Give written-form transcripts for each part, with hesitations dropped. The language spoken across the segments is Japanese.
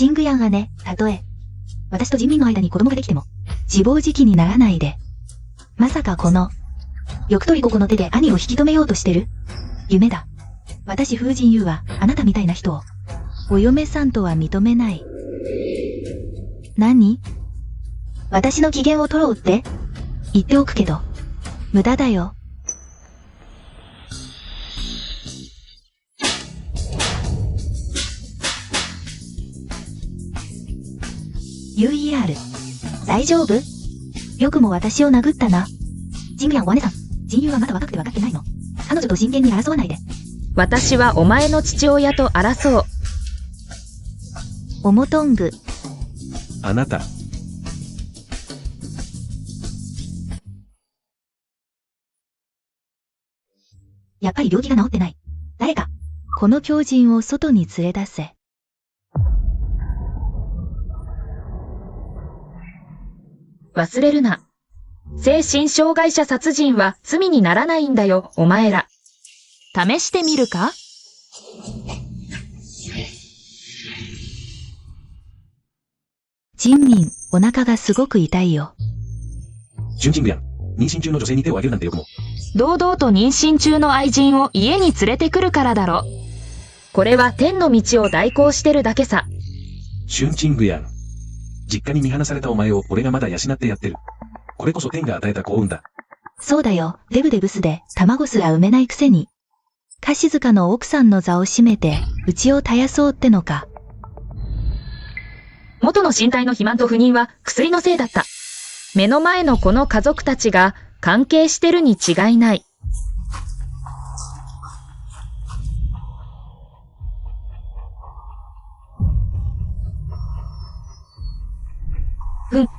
チングヤンはね、たとえ、私と人民の間に子供ができても、自暴自棄にならないで。まさかこの、欲取りここの手で兄を引き止めようとしてる？夢だ。私風神優は、あなたみたいな人を、お嫁さんとは認めない。何？私の機嫌を取ろうって言っておくけど、無駄だよ。UER。大丈夫？よくも私を殴ったな。ジングヤンお姉さん、人優はまだ若くて分かってないの。彼女と真剣に争わないで。私はお前の父親と争う。オモトング。あなた。やっぱり病気が治ってない。誰か、この狂人を外に連れ出せ。忘れるな。精神障害者殺人は罪にならないんだよ、お前ら。試してみるか？ジンミン、お腹がすごく痛いよ。シュンチングヤン、妊娠中の女性に手を挙げるなんてよくも。堂々と妊娠中の愛人を家に連れてくるからだろ。これは天の道を代行してるだけさ。シュンチングヤン、実家に見放されたお前を俺がまだ養ってやってる。これこそ天が与えた幸運だ。そうだよ、デブでブスで、卵すら産めないくせに。かしずかの奥さんの座を占めて、うちを絶やそうってのか。元の身体の肥満と不妊は薬のせいだった。目の前のこの家族たちが関係してるに違いない。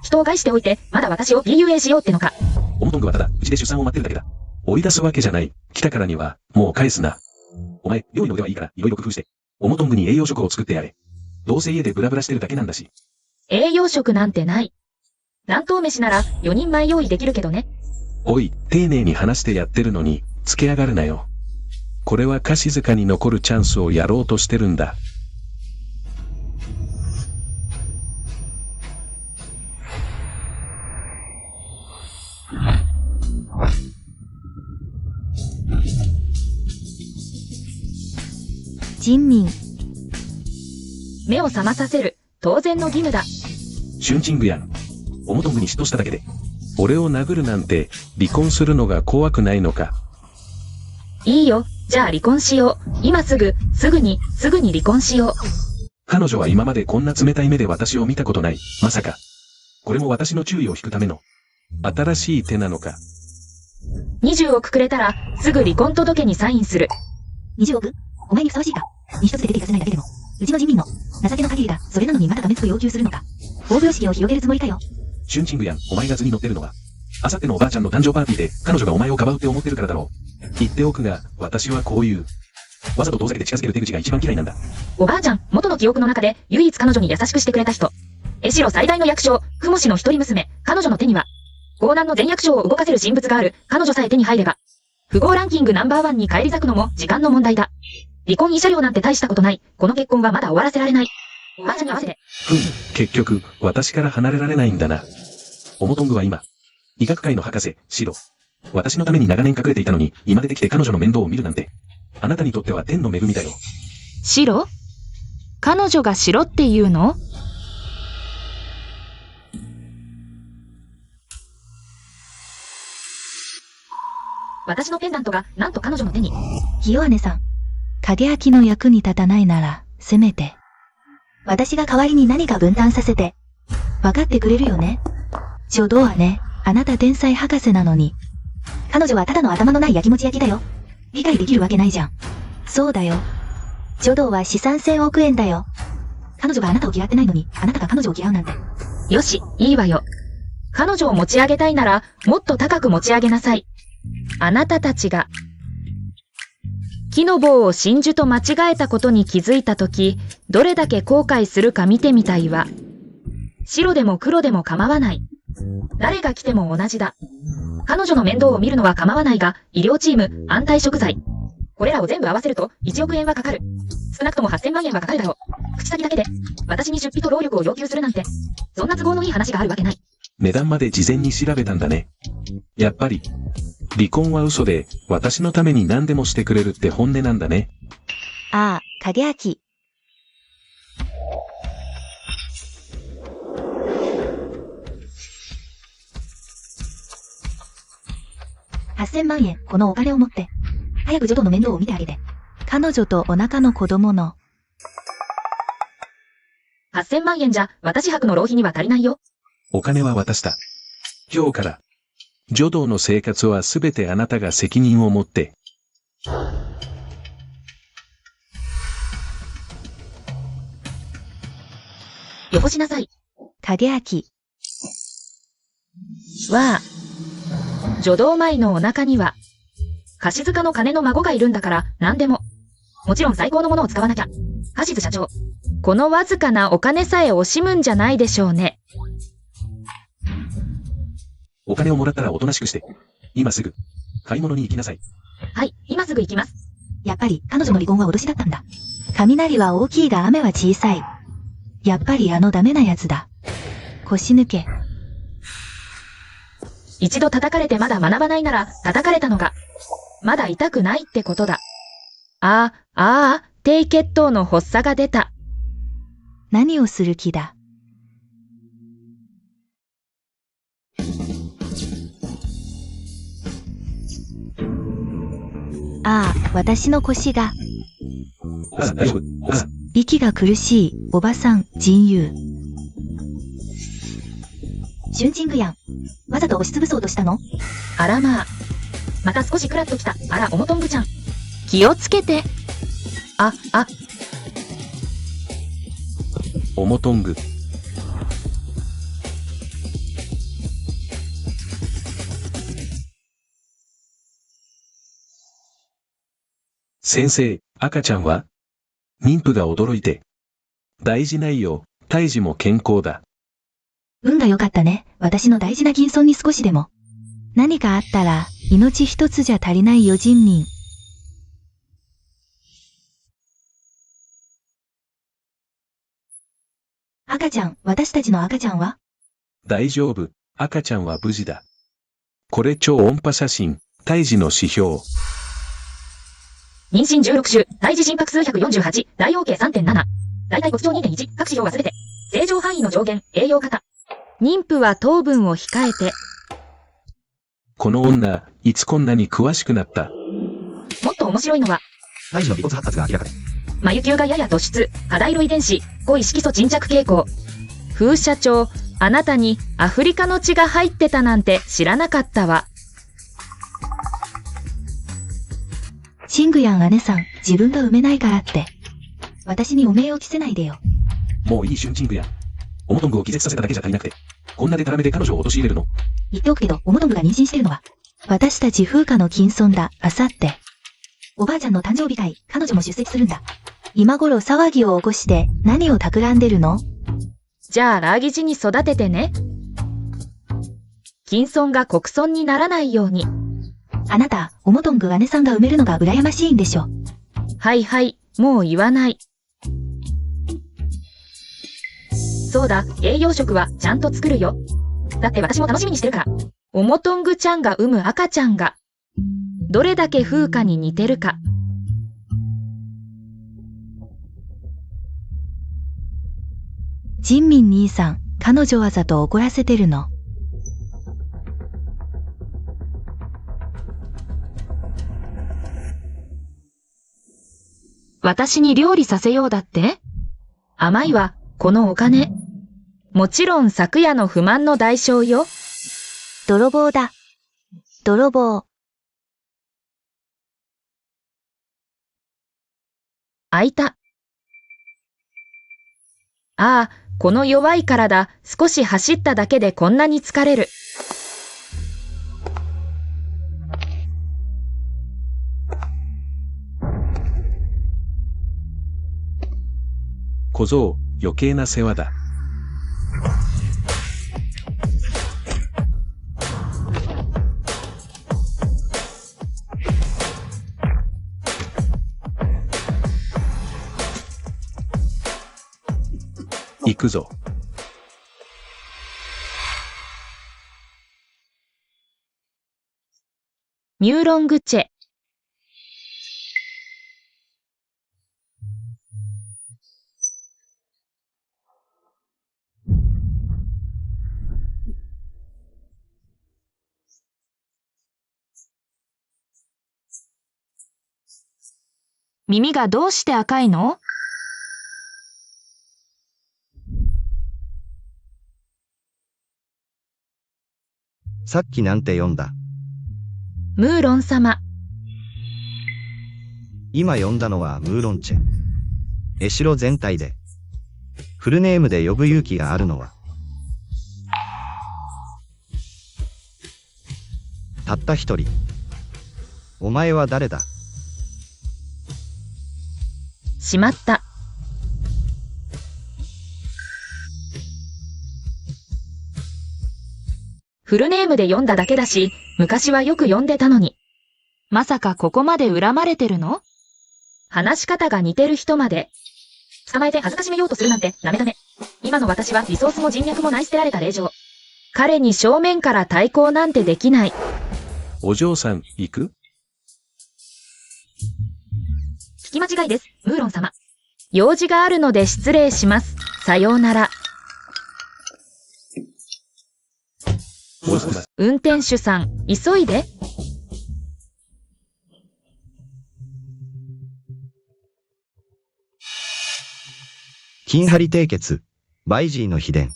人を害しておいて、まだ私を PUA しようってのか。オモトングはただ、うちで出産を待ってるだけだ。追い出すわけじゃない。来たからには、もう返すな。お前、料理の腕はいいから、いろいろ工夫して。オモトングに栄養食を作ってやれ。どうせ家でブラブラしてるだけなんだし。栄養食なんてない。乱闘飯なら4人前用意できるけどね。おい、丁寧に話してやってるのに、つけ上がるなよ。これはかしずかに残るチャンスをやろうとしてるんだ。ジンミン。目を覚まさせる、当然の義務だ。シュンチングヤン、オモトングに嫉妬しただけで、俺を殴るなんて、離婚するのが怖くないのか。いいよ、じゃあ離婚しよう。今すぐに離婚しよう。彼女は今までこんな冷たい目で私を見たことない。まさか。これも私の注意を引くための、新しい手なのか。20億くれたら、すぐ離婚届にサインする。20億？お前にふさわしいか？に一つで出ていかせないだけでも、うちの人民の情けの限りだ。それなのにまたがめつく要求するのか。大風呂敷を広げるつもりかよ。シュンチングヤン、お前が図に乗ってるのは、あさってのおばあちゃんの誕生パーティーで彼女がお前をかばうって思ってるからだろう。言っておくが、私はこういう。わざと遠ざけて近づける手口が一番嫌いなんだ。おばあちゃん、元の記憶の中で唯一彼女に優しくしてくれた人。江代最大の役所、ふもしの一人娘、彼女の手には、強難の全役所を動かせる人物がある。彼女さえ手に入れば、富豪ランキングナンバー1に返り咲くのも時間の問題だ。離婚慰謝料なんて大したことない。この結婚はまだ終わらせられない。おばあちゃんに合わせて。結局、私から離れられないんだな。オモトングは今、医学界の博士、シロ。私のために長年隠れていたのに、今出てきて彼女の面倒を見るなんて。あなたにとっては天の恵みだよ。シロ？彼女がシロっていうの？私のペンダントがなんと彼女の手に。ひよ姉さん、影明の役に立たないなら、せめて。私が代わりに何か分担させて。分かってくれるよね？書道はね、あなた天才博士なのに。彼女はただの頭のないやきもち焼きだよ。理解できるわけないじゃん。そうだよ。書道は資産1000億円だよ。彼女があなたを嫌ってないのに、あなたが彼女を嫌うなんて。よし、いいわよ。彼女を持ち上げたいなら、もっと高く持ち上げなさい。あなたたちが、木の棒を真珠と間違えたことに気づいたとき、どれだけ後悔するか見てみたいわ。白でも黒でも構わない。誰が来ても同じだ。彼女の面倒を見るのは構わないが、医療チーム、安泰食材。これらを全部合わせると1億円はかかる。少なくとも8000万円はかかるだろう。口先だけで、私に出費と労力を要求するなんて、そんな都合のいい話があるわけない。値段まで事前に調べたんだね。やっぱり、離婚は嘘で、私のために何でもしてくれるって本音なんだね。ああ、影明。8000万円、このお金を持って。早くジョドの面倒を見てあげて。彼女とお腹の子供の。8000万円じゃ、私泊の浪費には足りないよ。お金は渡した。今日から、ジョドの生活はすべてあなたが責任を持って。よこしなさい。影明。わあ。助動前のお腹には、貸塚の金の孫がいるんだから、何でも。もちろん最高のものを使わなきゃ。橋津社長。このわずかなお金さえ惜しむんじゃないでしょうね。お金をもらったらおとなしくして。今すぐ、買い物に行きなさい。はい、今すぐ行きます。やっぱり彼女の離婚は脅しだったんだ。雷は大きいが雨は小さい。やっぱりあのダメなやつだ。腰抜け。一度叩かれてまだ学ばないなら、叩かれたのが、まだ痛くないってことだ。低血糖の発作が出た。何をする気だ。ああ、私の腰が。大丈夫。息が苦しい、おばさん、人友。シュンチングやん。わざと押しつぶそうとしたの？あらまあ。また少しクラッときた。あら、おもとんぐちゃん。気をつけて。おもとんぐ。先生、赤ちゃんは？妊婦が驚いて。大事ないよ、胎児も健康だ。運が良かったね。私の大事な銀尊に少しでも。何かあったら、命一つじゃ足りないよ人民。赤ちゃん、私たちの赤ちゃんは？大丈夫、赤ちゃんは無事だ。これ超音波写真、胎児の指標。妊娠16週、胎児心拍数148、大 OK 3.7。大腿骨長 2.1、各指標はすべて。正常範囲の上限、栄養型。妊婦は糖分を控えて。この女、いつこんなに詳しくなった？もっと面白いのは、胎児の尾骨発達が明らかで。眉球がやや突出、肌色遺伝子、濃い色素沈着傾向。風社長、あなたにアフリカの血が入ってたなんて知らなかったわ。シングヤン姉さん、自分が産めないからって。私に汚名を着せないでよ。もういいシュンチングや。オモトングを気絶させただけじゃ足りなくて。こんなデタラメで彼女を陥れるの？言っておくけど、オモトングが妊娠してるのは、私たち風花の金尊だ、あさって。おばあちゃんの誕生日会、彼女も出席するんだ。今頃騒ぎを起こして何を企んでるの？じゃあラーギジに育ててね。金尊が国尊にならないように。あなた、オモトング姉さんが産めるのが羨ましいんでしょ。はいはい、もう言わない。そうだ、栄養食はちゃんと作るよ。だって私も楽しみにしてるから。オモトングちゃんが産む赤ちゃんが、どれだけ風花に似てるか。ジンミン兄さん、彼女わざと怒らせてるの？私に料理させようだって？甘いわ、このお金。もちろん昨夜の不満の代償よ。泥棒だ。泥棒。開いた。ああ、この弱い体、少し走っただけでこんなに疲れる。小僧、余計な世話だ。行くぞ。ミューロングチェ。耳がどうして赤いの？さっきなんて読んだ。ムーロン様。今読んだのはムーロンチェ。江城全体で。フルネームで呼ぶ勇気があるのは。たった一人。お前は誰だ？しまった。フルネームで読んだだけだし、昔はよく読んでたのに。まさかここまで恨まれてるの？話し方が似てる人まで。捕まえて恥ずかしめようとするなんてダメダメ。今の私はリソースも人脈もない捨てられた令嬢。彼に正面から対抗なんてできない。お嬢さん、行く？聞き間違いです、ムーロン様。用事があるので失礼します。さようなら。お嬢様。運転手さん、急いで。金張り締結、バイジーの秘伝。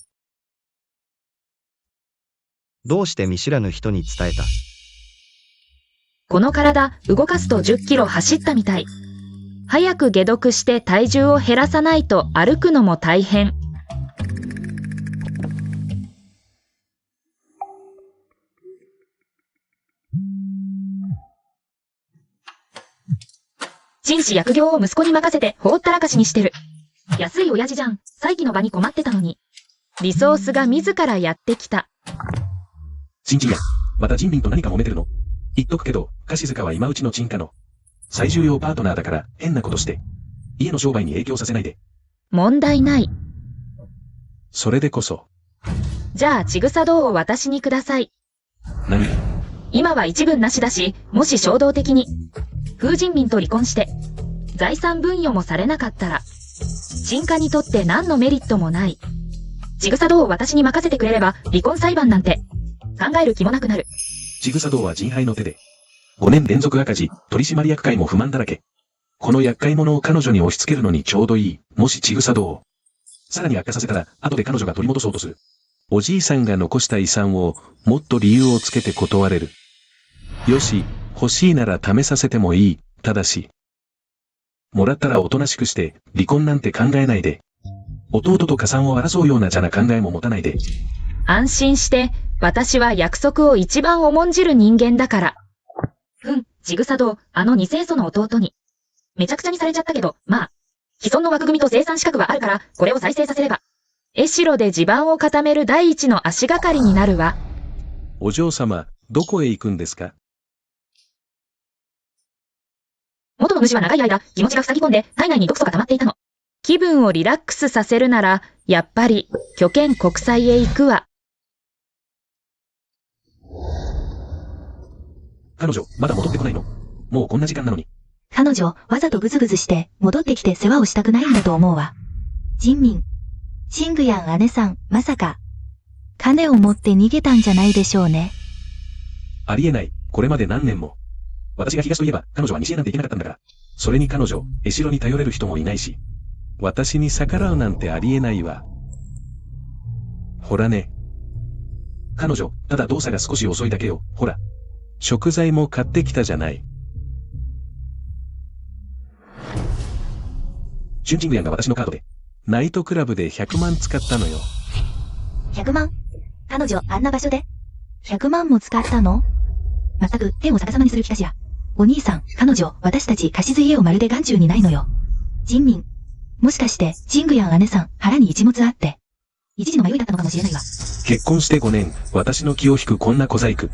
どうして見知らぬ人に伝えた？この体、動かすと10キロ走ったみたい。早く解毒して体重を減らさないと歩くのも大変。紳士薬業を息子に任せてほったらかしにしてる。安い親父じゃん。再起の場に困ってたのに。リソースが自らやってきた。新人や、また人民と何か揉めてるの？言っとくけど、樫塚は今うちの鎮火の最重要パートナーだから変なことして、家の商売に影響させないで。問題ない。それでこそ。じゃあ、ちぐさ銅を私にください。何？今は一文なしだし、もし衝動的に、風神民と離婚して、財産分与もされなかったら、鎮火にとって何のメリットもない。ちぐさ銅を私に任せてくれれば、離婚裁判なんて、考える気もなくなる。ちぐさ銅は人敗の手で。5年連続赤字、取締役会も不満だらけ。この厄介者を彼女に押し付けるのにちょうどいい。もしちぐさ銅をさらに悪化させたら、後で彼女が取り戻そうとする。おじいさんが残した遺産を、もっと理由をつけて断れる。よし、欲しいなら試させてもいい。ただし、もらったらおとなしくして、離婚なんて考えないで。弟と加算を争うような邪な考えも持たないで。安心して、私は約束を一番重んじる人間だから。ちぐさ銅、あの二世祖の弟に。めちゃくちゃにされちゃったけど、まあ、既存の枠組みと生産資格はあるから、これを再生させれば。江城で地盤を固める第一の足がかりになるわ。お嬢様、どこへ行くんですか？元の主は長い間、気持ちが塞ぎ込んで、体内に毒素が溜まっていたの。気分をリラックスさせるなら、やっぱり、拠点国際へ行くわ。彼女、まだ戻ってこないの？もうこんな時間なのに。彼女、わざとグズグズして、戻ってきて世話をしたくないんだと思うわ。人民。シングヤン姉さん、まさか。金を持って逃げたんじゃないでしょうね。ありえない。これまで何年も。私が東といえば、彼女は西へなんて行けなかったんだから。それに彼女、江城に頼れる人もいないし。私に逆らうなんてありえないわ。ほらね。彼女、ただ動作が少し遅いだけよ。ほら。食材も買ってきたじゃない。シュンチングヤンが私のカードで、ナイトクラブで100万使ったのよ。100万？彼女、あんな場所で ?100 万も使ったの？まったく、天を逆さまにする気かしら。お兄さん、彼女、私たち貸し家をまるで眼中にないのよ。人民。もしかして、ジングヤン姉さん、腹に一物あって。一時の迷いだったのかもしれないわ。結婚して5年、私の気を引くこんな小細工。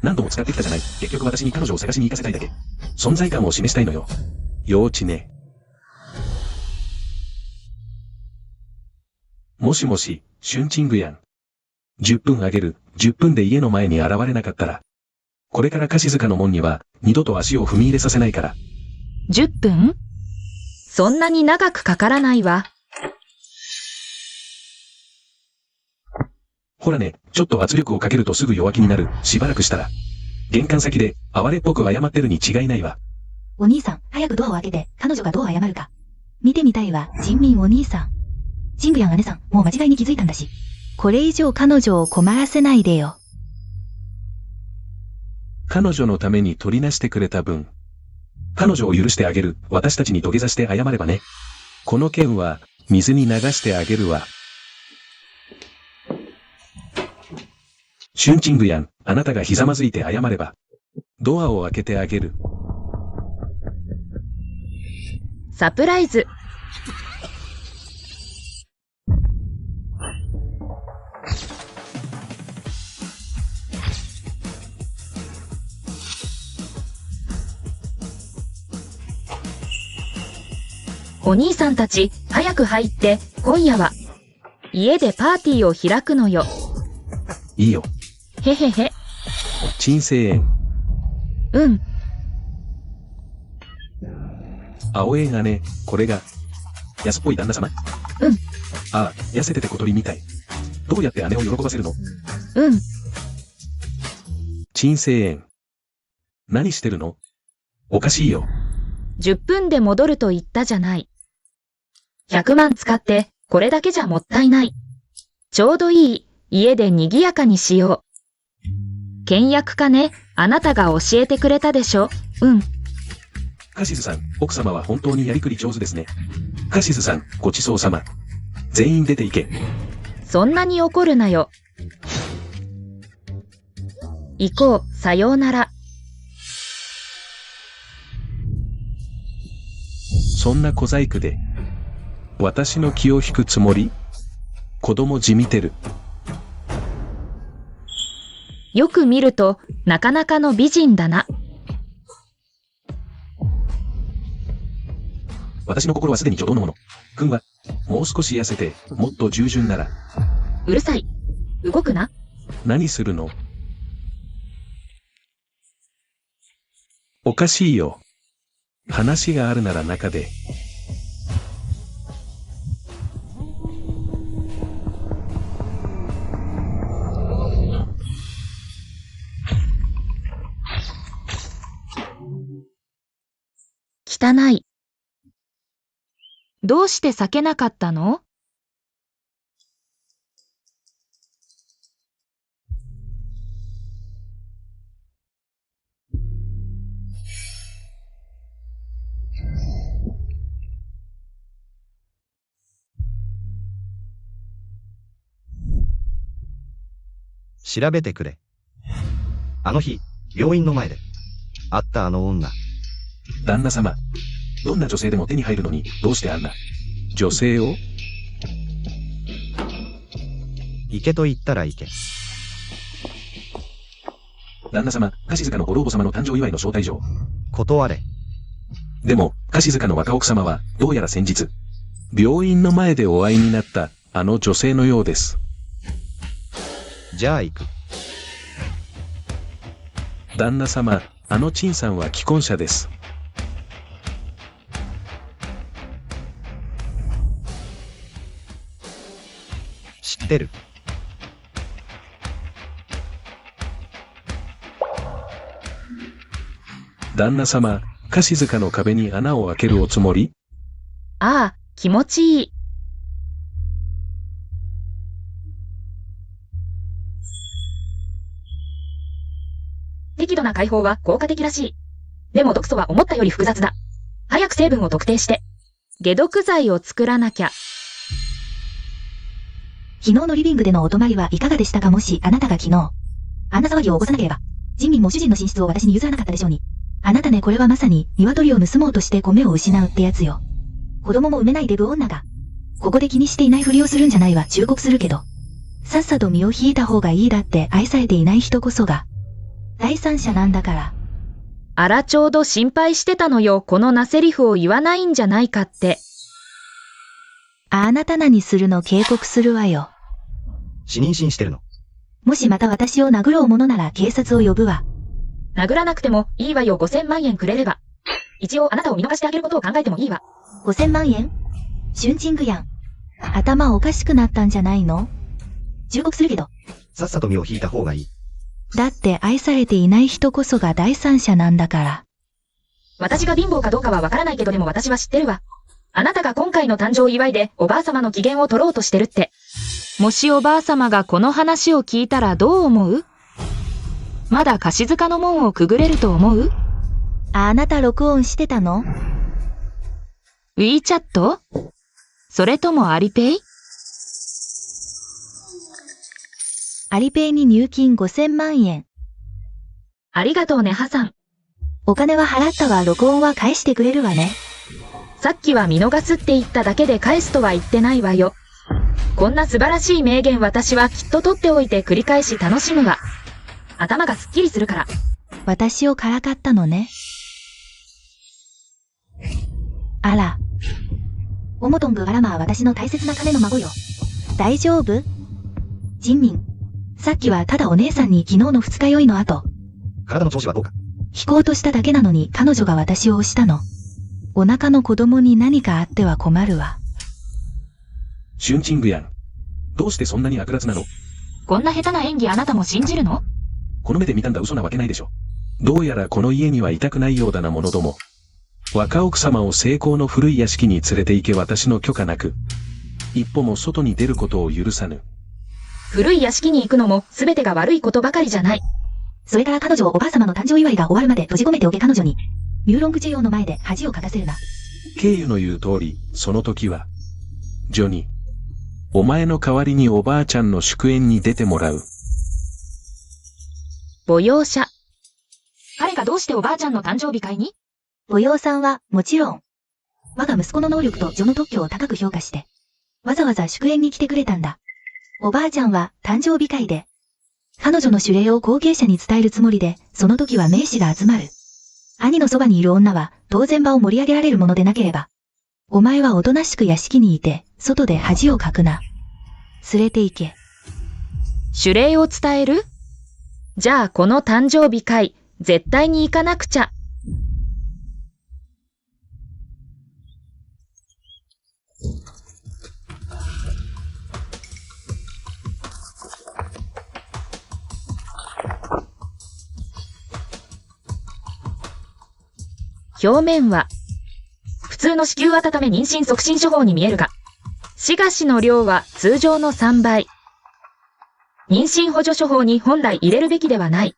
何度も使ってきたじゃない。結局私に彼女を探しに行かせたいだけ。存在感を示したいのよ。幼稚ね。もしもし、シュンチングヤン。10分あげる、10分で家の前に現れなかったら。これから樫塚の門には、二度と足を踏み入れさせないから。10分？そんなに長くかからないわ。ほらね、ちょっと圧力をかけるとすぐ弱気になる、しばらくしたら。玄関先で、哀れっぽく謝ってるに違いないわ。お兄さん、早くドアを開けて、彼女がどう謝るか。見てみたいわ、人民お兄さん。ジングヤン姉さん、もう間違いに気づいたんだし。これ以上彼女を困らせないでよ。彼女のために取りなしてくれた分。彼女を許してあげる、私たちに土下座して謝ればね。この件は、水に流してあげるわ。シュンチングヤン、あなたがひざまずいて謝れば。ドアを開けてあげる。サプライズ。お兄さんたち、早く入って、今夜は、家でパーティーを開くのよ。いいよ。へへへ。鎮静園。うん。青縁姉、これが、安っぽい旦那様？うん。ああ、痩せてて小鳥みたい。どうやって姉を喜ばせるの？うん。鎮静園。何してるの？おかしいよ。10分で戻ると言ったじゃない。100万使って、これだけじゃもったいない。ちょうどいい、家で賑やかにしよう。倹約家ね、あなたが教えてくれたでしょ。うん。カシズさん、奥様は本当にやりくり上手ですね。カシズさん、ごちそうさま。全員出て行け。そんなに怒るなよ。行こう、さようなら。そんな小細工で、私の気を引くつもり？子供じみてる。よく見ると、なかなかの美人だな。私の心はすでに挙動のもの。君は、もう少し痩せて、もっと従順なら。うるさい。動くな。何するの？おかしいよ。話があるなら中で。汚い。どうして避けなかったの？調べてくれ。あの日、病院の前で、会ったあの女。旦那様。どんな女性でも手に入るのに、どうしてあんな。女性を？行けと言ったら行け。旦那様、樫塚のご老母様の誕生祝いの招待状。断れ。でも、樫塚の若奥様は、どうやら先日、病院の前でお会いになった、あの女性のようです。じゃあ行く。旦那様、あの陳さんは既婚者です。知ってる。旦那様、樫塚の壁に穴を開けるおつもり？ああ、気持ちいい。適度な解放は効果的らしい。でも毒素は思ったより複雑だ。早く成分を特定して。解毒剤を作らなきゃ。昨日のリビングでのお泊まりはいかがでしたか？もしあなたが昨日、あんな騒ぎを起こさなければ、人民も主人の寝室を私に譲らなかったでしょうに。あなたね、これはまさに、鶏を盗もうとして米を失うってやつよ。子供も産めないデブ女が、ここで気にしていないふりをするんじゃないわ、忠告するけど。さっさと身を引いた方がいいだって愛されていない人こそが、第三者なんだから。あらちょうど心配してたのよ、このなセリフを言わないんじゃないかって。あなた何するの警告するわよ。死妊娠してるの。もしまた私を殴ろうものなら警察を呼ぶわ。殴らなくてもいいわよ。5000万円くれれば。一応あなたを見逃してあげることを考えてもいいわ。5000万円？シュンチングやん。頭おかしくなったんじゃないの？忠告するけど。さっさと身を引いた方がいい。だって愛されていない人こそが第三者なんだから。私が貧乏かどうかはわからないけどでも私は知ってるわ。あなたが今回の誕生祝いでおばあ様の機嫌を取ろうとしてるって。もしおばあ様がこの話を聞いたらどう思う？まだ貸し塚の門をくぐれると思う？あなた録音してたの？ WeChat？ それともアリペイ？アリペイに入金5000万円。ありがとうね、ハさん。お金は払ったわ。録音は返してくれるわね。さっきは見逃すって言っただけで返すとは言ってないわよ。こんな素晴らしい名言私はきっと取っておいて繰り返し楽しむわ。頭がすっきりするから。私をからかったのね。あら。オモトング・アラマは私の大切な金の孫よ。大丈夫？ジンミン。さっきはただお姉さんに昨日の二日酔いの後。体の調子はどうか？引こうとしただけなのに彼女が私を押したの。お腹の子供に何かあっては困るわ。シュンチングやん。どうしてそんなに悪辣なの？こんな下手な演技あなたも信じるの？この目で見たんだ嘘なわけないでしょ。どうやらこの家にはいたくないようだな者ども。若奥様を成功の古い屋敷に連れて行け私の許可なく。一歩も外に出ることを許さぬ。古い屋敷に行くのも全てが悪いことばかりじゃない。それから彼女をおばあ様の誕生祝いが終わるまで閉じ込めておけ。彼女に。ミューロングチェヨーの前で恥をかかせるな。ケイユの言う通り、その時は。ジョニー。お前の代わりにおばあちゃんの祝宴に出てもらう。母養者。彼がどうしておばあちゃんの誕生日会に？母養さんは、もちろん。我が息子の能力とジョの特許を高く評価して。わざわざ祝宴に来てくれたんだ。おばあちゃんは、誕生日会で。彼女の指令を後継者に伝えるつもりで、その時は名士が集まる。兄のそばにいる女は、当然場を盛り上げられるものでなければ。お前はおとなしく屋敷にいて、外で恥をかくな。連れて行け。指令を伝える？じゃあこの誕生日会、絶対に行かなくちゃ。表面は、普通の子宮温め妊娠促進処方に見えるが、しがしの量は通常の3倍。妊娠補助処方に本来入れるべきではない。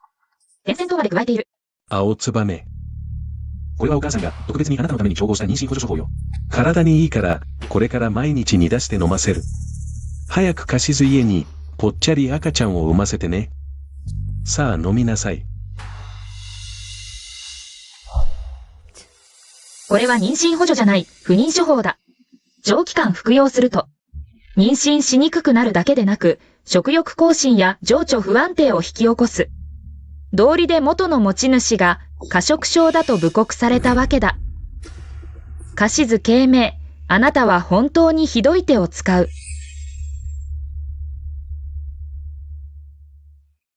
点線等まで加えている。青つばめ。これはお母さんが特別にあなたのために調合した妊娠補助処方よ。体にいいから、これから毎日煮出して飲ませる。早く貸しず家に、ぽっちゃり赤ちゃんを産ませてね。さあ飲みなさい。これは妊娠補助じゃない、不妊処方だ。長期間服用すると、妊娠しにくくなるだけでなく、食欲亢進や情緒不安定を引き起こす。道理で元の持ち主が過食症だと布告されたわけだ。貸図慶明、あなたは本当にひどい手を使う。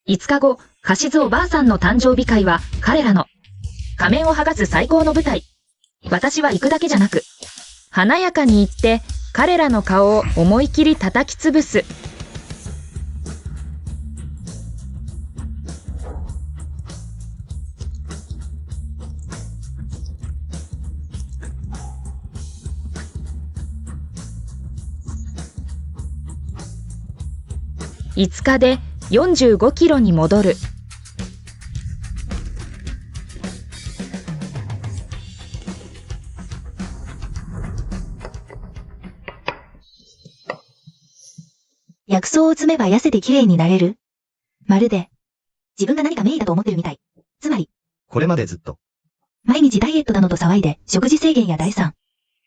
5日後、貸図おばあさんの誕生日会は彼らの仮面を剥がす最高の舞台。私は行くだけじゃなく、華やかに行って彼らの顔を思い切り叩き潰す。5日で45キロに戻る。薬草を摘めば痩せて綺麗になれる？まるで、自分が何か名医だと思ってるみたい。つまり、これまでずっと。毎日ダイエットだのと騒いで、食事制限や第3。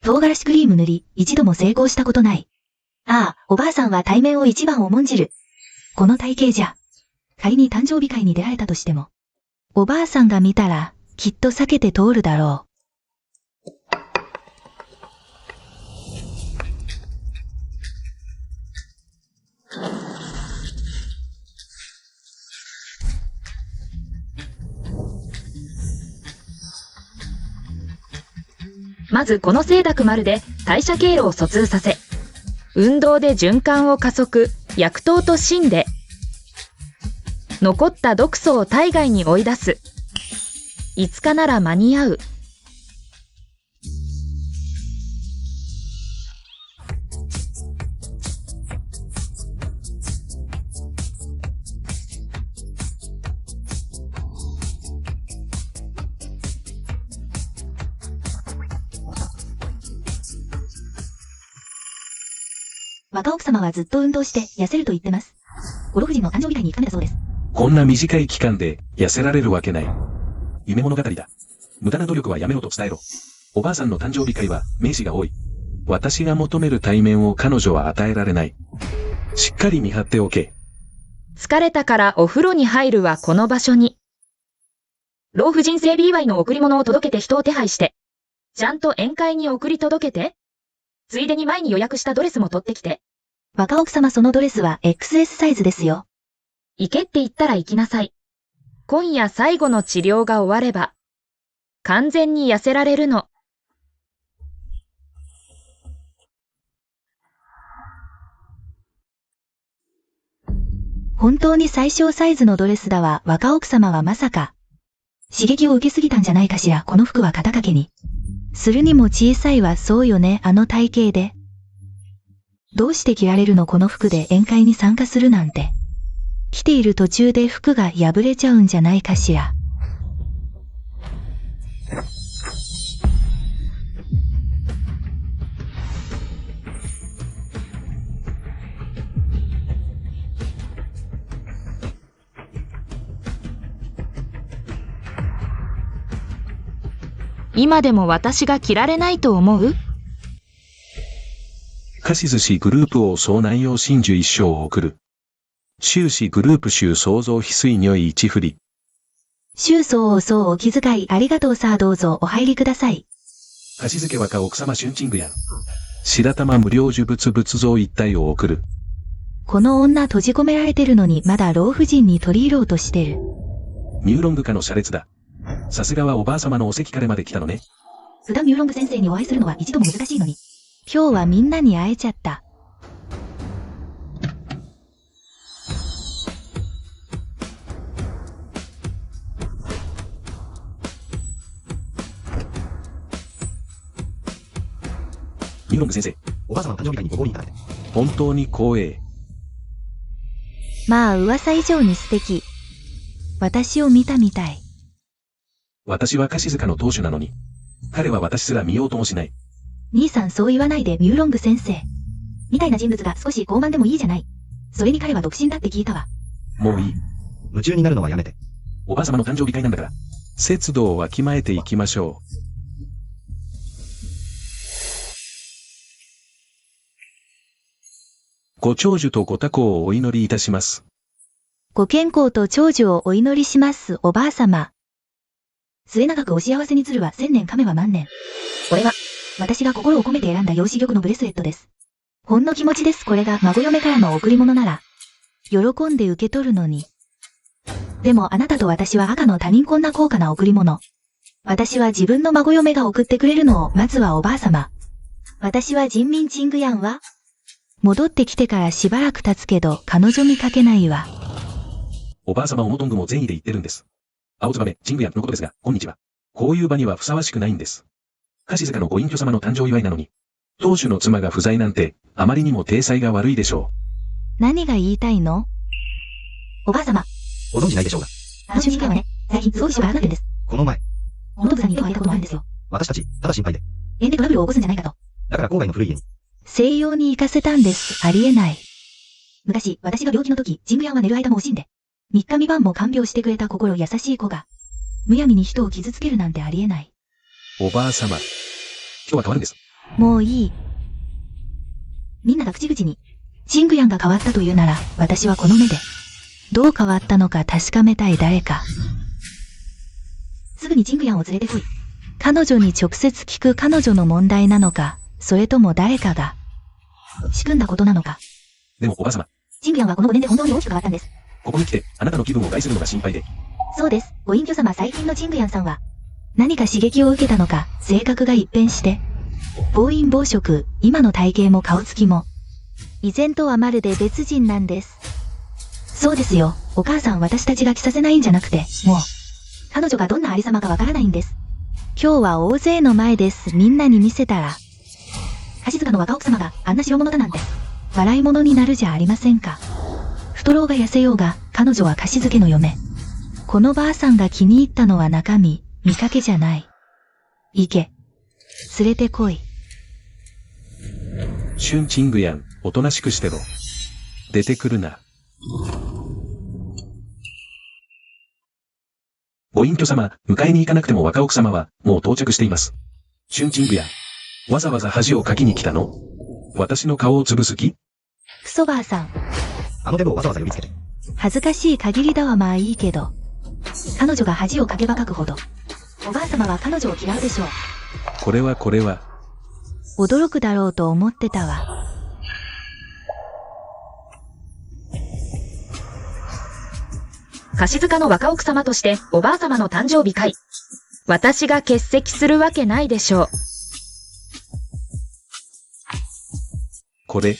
唐辛子クリーム塗り、一度も成功したことない。ああ、おばあさんは対面を一番重んじる。この体型じゃ、仮に誕生日会に出られたとしても、おばあさんが見たら、きっと避けて通るだろう。まずこの清濁丸で代謝経路を疎通させ、運動で循環を加速、薬湯と芯で、残った毒素を体外に追い出す。5日なら間に合う。若奥様はずっと運動して痩せると言ってます。ご老婦人の誕生日会に行くためだそうです。こんな短い期間で痩せられるわけない。夢物語だ。無駄な努力はやめろと伝えろ。おばあさんの誕生日会は名士が多い。私が求める対面を彼女は与えられない。しっかり見張っておけ。疲れたからお風呂に入るはこの場所に。老婦人整備祝いの贈り物を届けて人を手配して。ちゃんと宴会に送り届けて。ついでに前に予約したドレスも取ってきて。若奥様そのドレスは XS サイズですよ。行けって言ったら行きなさい。今夜最後の治療が終われば、完全に痩せられるの。本当に最小サイズのドレスだわ。若奥様はまさか。刺激を受けすぎたんじゃないかしら。この服は肩掛けに。するにも小さいわ。そうよね。あの体型で。どうして着られるのこの服で宴会に参加するなんて。着ている途中で服が破れちゃうんじゃないかしら。今でも私が着られないと思う？カシズ氏グループ王総内容真珠一生を送る。終始グループ衆創造翡翠如意一振り。周総をそうお気遣いありがとう。さあどうぞお入りください。貸付若奥様春鎮具やん。白玉無料呪物仏像一体を送る。この女閉じ込められてるのにまだ老婦人に取り入ろうとしてる。ミューロング家の車列だ。さすがはおばあ様のお席からまで来たのね。普段ミューロング先生にお会いするのは一度も難しいのに。今日はみんなに会えちゃった。ミューロング先生、おばあ様の誕生日会にご合流いただいて。本当に光栄。まあ噂以上に素敵。私を見たみたい。私はカシズカの当主なのに、彼は私すら見ようともしない。兄さんそう言わないでミューロング先生。みたいな人物が少し傲慢でもいいじゃない。それに彼は独身だって聞いたわ。もういい。夢中になるのはやめて。おばあ様の誕生日会なんだから、節度をわきまえていきましょう。ご長寿とご多幸をお祈りいたします。ご健康と長寿をお祈りします、おばあ様。末永くお幸せに鶴は千年亀は万年。これは、私が心を込めて選んだ養子玉のブレスレットです。ほんの気持ちです。これが孫嫁からの贈り物なら、喜んで受け取るのに。でもあなたと私は赤の他人こんな高価な贈り物。私は自分の孫嫁が送ってくれるのを、まずはおばあ様。私は人民チングヤンは戻ってきてからしばらく経つけど、彼女見かけないわ。おばあ様オモトングも善意で言ってるんです。青燕、チングヤンのことですが、こんにちは。こういう場にはふさわしくないんです。カシズカのご隠居様の誕生祝いなのに、当主の妻が不在なんて、あまりにも体裁が悪いでしょう。何が言いたいの？おばあ様。ご存知ないでしょうが。あの主人公はね、最近すごい仕事がなってるんです。この前。オモトングさんに手を挙げたこともあるんですよ。私たち、ただ心配で。縁でトラブルを起こすんじゃないかと。だから郊外の古い家に。西洋に行かせたんです。ありえない。昔、私が病気の時、ジングヤンは寝る間も惜しんで。3日3晩も看病してくれた心優しい子が、むやみに人を傷つけるなんてありえない。う。おばあ様。今日は変わるんです。もういい。みんなが口々に、ジングヤンが変わったというなら、私はこの目で、どう変わったのか確かめたい誰か。すぐにジングヤンを連れてこい。彼女に直接聞く彼女の問題なのか、それとも誰かが仕組んだことなのか。でもおばあ様。ジングヤンはこの5年で本当に大きく変わったんです。ここに来て、あなたの気分を害するのが心配で。そうです。ご隠居様最近のジングヤンさんは、何か刺激を受けたのか、性格が一変して。暴飲暴食、今の体型も顔つきも。以前とはまるで別人なんです。そうですよ、お母さん私たちが着させないんじゃなくて、もう。彼女がどんなありさまかわからないんです。今日は大勢の前です。みんなに見せたら。貸塚の若奥様があんな代物だなんて、笑い物になるじゃありませんか。太ろうが痩せようが、彼女は貸付の嫁。このばあさんが気に入ったのは中身、見かけじゃない。行け。連れてこい。シュンチングヤン、おとなしくしてろ。出てくるな。ご隠居様、迎えに行かなくても若奥様は、もう到着しています。シュンチングヤン。わざわざ恥をかきに来たの？私の顔を潰す気？クソばあさん。あのデブをわざわざ呼びつけて。恥ずかしい限りだわ。まあいいけど。彼女が恥をかけばかくほど。おばあ様は彼女を嫌うでしょう。これは。驚くだろうと思ってたわ。貸塚の若奥様としておばあ様の誕生日会。私が欠席するわけないでしょう。これ。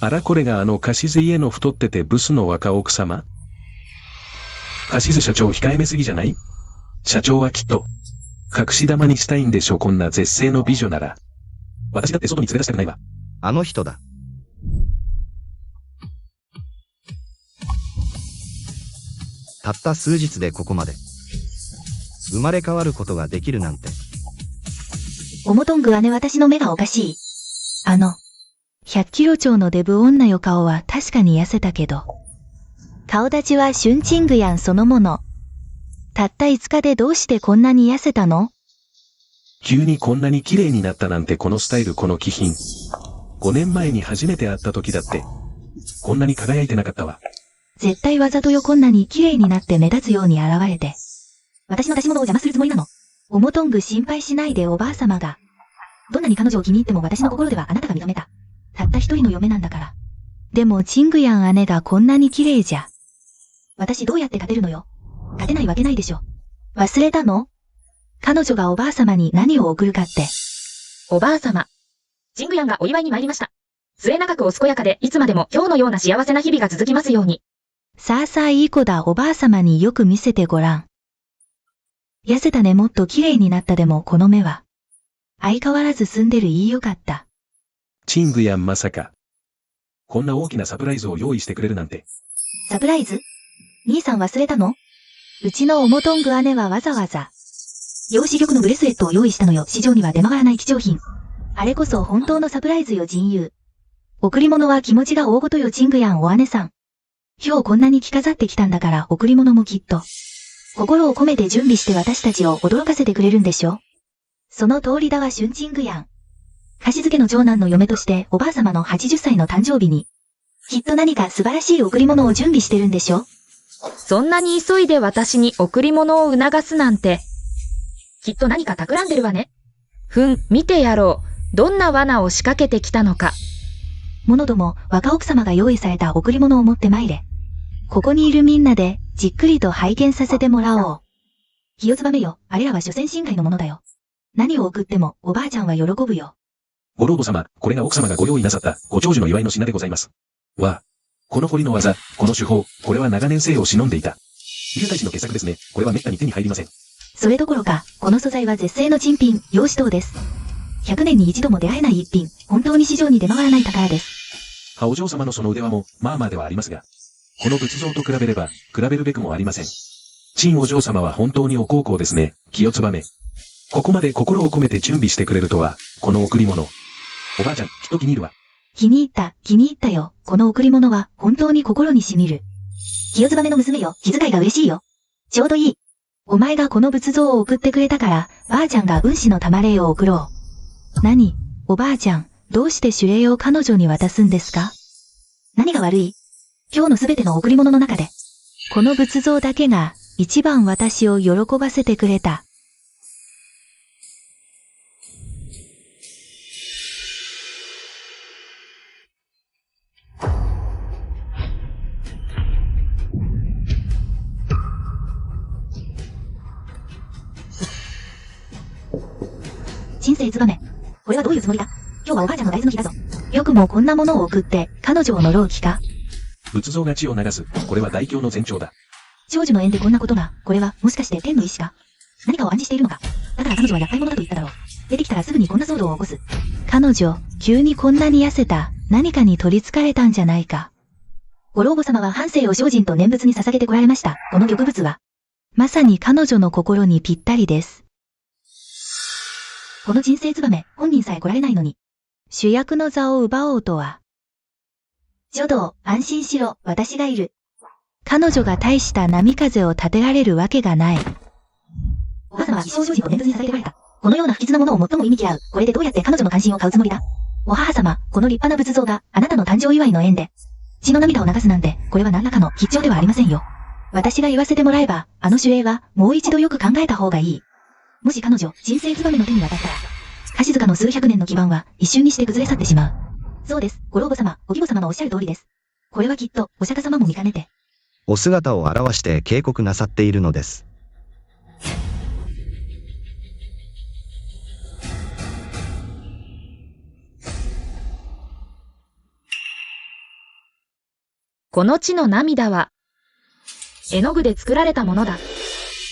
あらこれがあの貸図家の太っててブスの若奥様？貸図社長控えめすぎじゃない？社長はきっと、隠し玉にしたいんでしょ。こんな絶世の美女なら。私だって外に連れ出したくないわ。あの人だ。たった数日でここまで。生まれ変わることができるなんて。おもとんぐ姉、私の目がおかしい。100キロ超のデブ女よ。顔は確かに痩せたけど。顔立ちはシュンチングヤンそのもの。たった5日でどうしてこんなに痩せたの？急にこんなに綺麗になったなんて。このスタイル、この気品。5年前に初めて会った時だって、こんなに輝いてなかったわ。絶対わざとよ。こんなに綺麗になって目立つように現れて。私の出し物を邪魔するつもりなの？おもとんぐ心配しないで。おばあ様が。どんなに彼女を気に入っても私の心ではあなたが認めた。たった一人の嫁なんだから。でもチングヤン姉がこんなに綺麗じゃ。私どうやって勝てるのよ。勝てないわけないでしょ。忘れたの？彼女がおばあ様に何を送るかって。おばあ様。チングヤンがお祝いに参りました。末永くお健やかで、いつまでも今日のような幸せな日々が続きますように。さあさあいい子だ。おばあ様によく見せてごらん。痩せたね。もっと綺麗になった。でもこの目は。相変わらず澄んでる。いいよかった。チングヤンまさか。こんな大きなサプライズを用意してくれるなんて。サプライズ？兄さん忘れたの？うちのおもとんぐ姉はわざわざ。養子玉のブレスレットを用意したのよ。市場には出回らない貴重品。あれこそ本当のサプライズよ。親友。贈り物は気持ちが大ごとよ。チングヤンお姉さん。今日こんなに着飾ってきたんだから、贈り物もきっと。心を込めて準備して私たちを驚かせてくれるんでしょ？その通りだわ。シュンチングヤン。貸付の長男の嫁としておばあ様の80歳の誕生日に、きっと何か素晴らしい贈り物を準備してるんでしょ？そんなに急いで私に贈り物を促すなんて。きっと何か企んでるわね。見てやろう。どんな罠を仕掛けてきたのか。者ども、若奥様が用意された贈り物を持って参れ。ここにいるみんなで、じっくりと拝見させてもらおう。気をつばめよ。あれらは所詮侵害のものだよ。何を送っても、おばあちゃんは喜ぶよ。ご老母様、これが奥様がご用意なさったご長寿の祝いの品でございます。わあ。この彫りの技、この手法、これは長年生を忍んでいた。龍大師の傑作ですね。これは滅多に手に入りません。それどころか、この素材は絶世の珍品、楊枝刀です。100年に一度も出会えない一品、本当に市場に出回らない宝です。お嬢様のその腕輪も、まあまあではありますが、この仏像と比べれば、比べるべくもありません。陳お嬢様は本当にお孝行ですね。気をつばめ。ここまで心を込めて準備してくれるとは、この贈り物。おばあちゃん、きっと気に入るわ。気に入ったよ。この贈り物は本当に心に染みる。清つばめの娘よ、気遣いが嬉しいよ。ちょうどいい。お前がこの仏像を送ってくれたから、ばあちゃんが運指の玉礼を送ろう。何？おばあちゃん、どうして守礼を彼女に渡すんですか？何が悪い？今日のすべての贈り物の中で、この仏像だけが一番私を喜ばせてくれた。生ツバメ。これはどういうつもりだ？今日はおばあちゃんの大豆の日だぞ。よくもこんなものを送って、彼女を呪う気か？仏像が血を流す。これは大凶の前兆だ。長寿の縁でこんなことが、これは、もしかして天の意志か？何かを暗示しているのか？だから彼女は厄介者だと言っただろう。出てきたらすぐにこんな騒動を起こす。彼女、急にこんなに痩せた。何かに取り憑かれたんじゃないか。ご老母様は半生を精進と念仏に捧げてこられました。この玉仏は、まさに彼女の心にぴったりです。この人生ツバメ、本人さえ来られないのに、主役の座を奪おうとは。書道、安心しろ、私がいる。彼女が大した波風を立てられるわけがない。お母様は一生精進と念仏に捧げてこられた。このような不吉なものを最も忌み嫌う。これでどうやって彼女の関心を買うつもりだ？お母様、この立派な仏像があなたの誕生祝いの縁で、血の涙を流すなんて、これは何らかの吉兆ではありませんよ。私が言わせてもらえば、あの守衛はもう一度よく考えた方がいい。もし彼女、人生ツバメの手に渡ったら、カシ塚の数百年の基盤は一瞬にして崩れ去ってしまう。そうです、ご老母様、お義母様のおっしゃる通りです。これはきっと、お釈迦様も見かねて。お姿を現して警告なさっているのです。この地の涙は、絵の具で作られたものだ。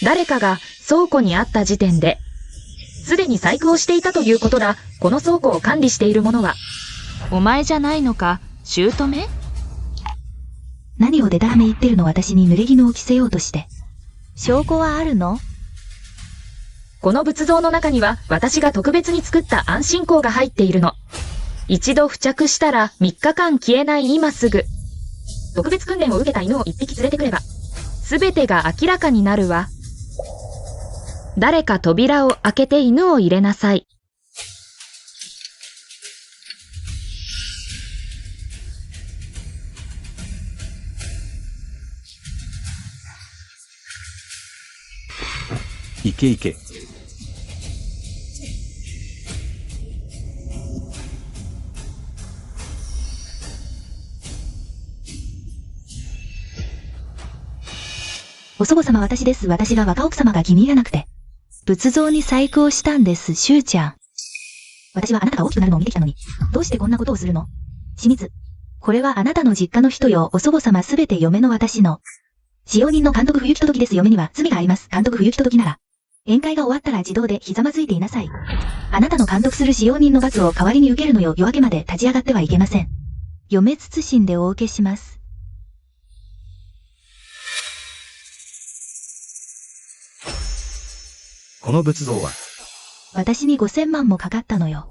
誰かが倉庫にあった時点で、すでに細工をしていたということだ。この倉庫を管理している者は、お前じゃないのか、姑？何をでたらめ言ってるの？私に濡れ衣を着せようとして。証拠はあるの？この仏像の中には私が特別に作った安心香が入っているの。一度付着したら3日間消えない今すぐ。特別訓練を受けた犬を1匹連れてくれば、すべてが明らかになるわ。誰か扉を開けて犬を入れなさい。いけいけ。お祖母様私です。私が若奥様が気に入らなくて。仏像に細工をしたんです、しゅうちゃん。私はあなたが大きくなるのを見てきたのに、どうしてこんなことをするの？清水。これはあなたの実家の人よ、お祖母様すべて嫁の私の。使用人の監督不行き届きです。嫁には罪があります。監督不行き届きなら。宴会が終わったら自動でひざまずいていなさい。あなたの監督する使用人の罰を代わりに受けるのよ。夜明けまで立ち上がってはいけません。嫁謹んでお受けします。この仏像は、私に5000万もかかったのよ。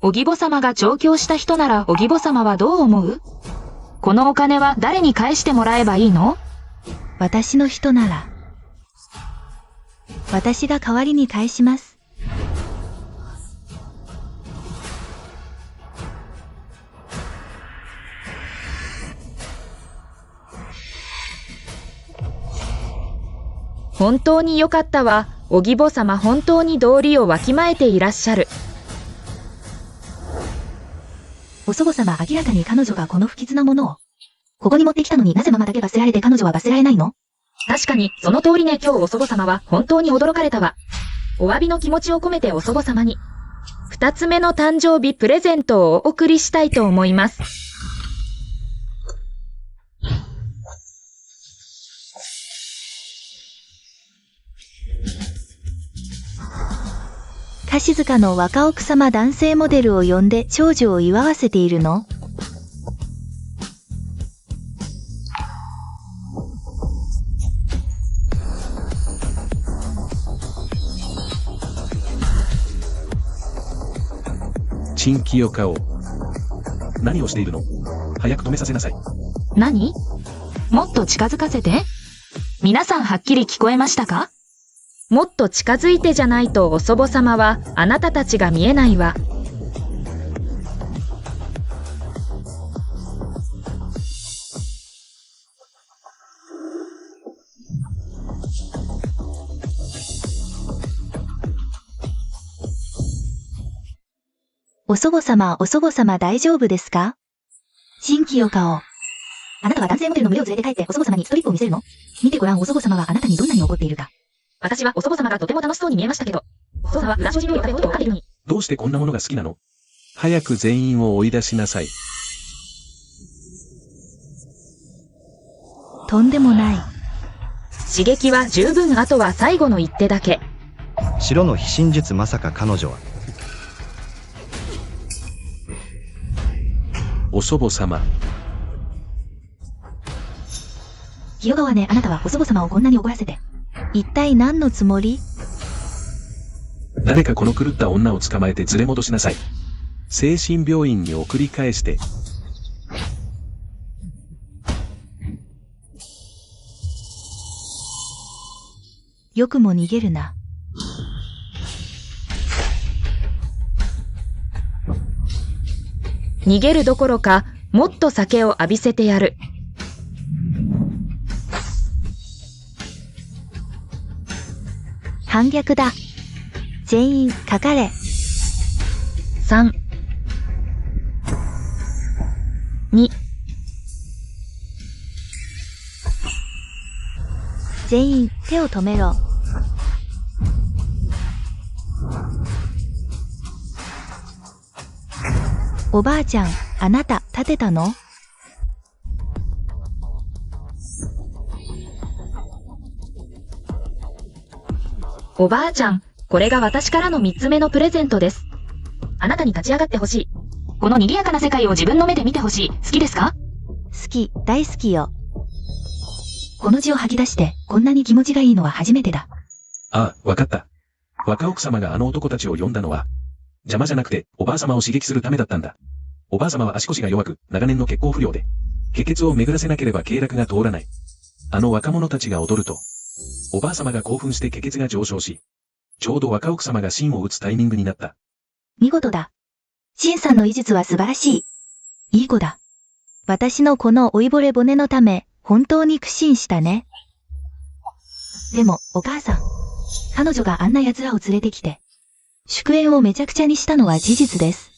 お義母様が調教した人ならお義母様はどう思う？このお金は誰に返してもらえばいいの？私の人なら。私が代わりに返します。本当によかったわ。お義母様本当に道理をわきまえていらっしゃる。お祖母様明らかに彼女がこの不吉なものを、ここに持ってきたのになぜママだけ罰せられて彼女は罰せられないの？確かに、その通りね。今日お祖母様は本当に驚かれたわ。お詫びの気持ちを込めてお祖母様に、2つ目の誕生日プレゼントをお送りしたいと思います。かしずかの若奥様男性モデルを呼んで長寿を祝わせているの？陳清香を。何をしているの？早く止めさせなさい。何？もっと近づかせて。皆さんはっきり聞こえましたか？もっと近づいてじゃないとお祖母様はあなたたちが見えないわ。お祖母様大丈夫ですか？新清香を。あなたは男性モデルの群れを連れて帰ってお祖母様にストリップを見せるの？見てごらん、お祖母様はあなたにどんなに怒っているか。私はお祖母様がとても楽しそうに見えましたけど、お祖母は裏所持料を食べようと分かっているのに、どうしてこんなものが好きなの？早く全員を追い出しなさい。とんでもない。刺激は十分、あとは最後の一手だけ。白の飛信術、まさか彼女は。お祖母様。清川ね、あなたはお祖母様をこんなに怒らせて。一体何のつもり？誰かこの狂った女を捕まえて連れ戻しなさい。精神病院に送り返して。よくも逃げるな。逃げるどころか、もっと酒を浴びせてやる。反逆だ。全員かかれ。3、2、全員手を止めろ。おばあちゃん、あなた立てたの？おばあちゃん、これが私からの3つ目のプレゼントです。あなたに立ち上がってほしい。この賑やかな世界を自分の目で見てほしい。好きですか？好き、大好きよ。この字を吐き出して、こんなに気持ちがいいのは初めてだ。ああ、わかった。若奥様があの男たちを呼んだのは、邪魔じゃなくて、おばあ様を刺激するためだったんだ。おばあ様は足腰が弱く、長年の血行不良で、血血を巡らせなければ経絡が通らない。あの若者たちが踊ると、おばあ様が興奮して血血が上昇し、ちょうど若奥様が芯を打つタイミングになった。見事だ。シンさんの医術は素晴らしい。いい子だ。私のこの老いぼれ骨のため、本当に苦心したね。でも、お母さん。彼女があんな奴らを連れてきて、祝宴をめちゃくちゃにしたのは事実です。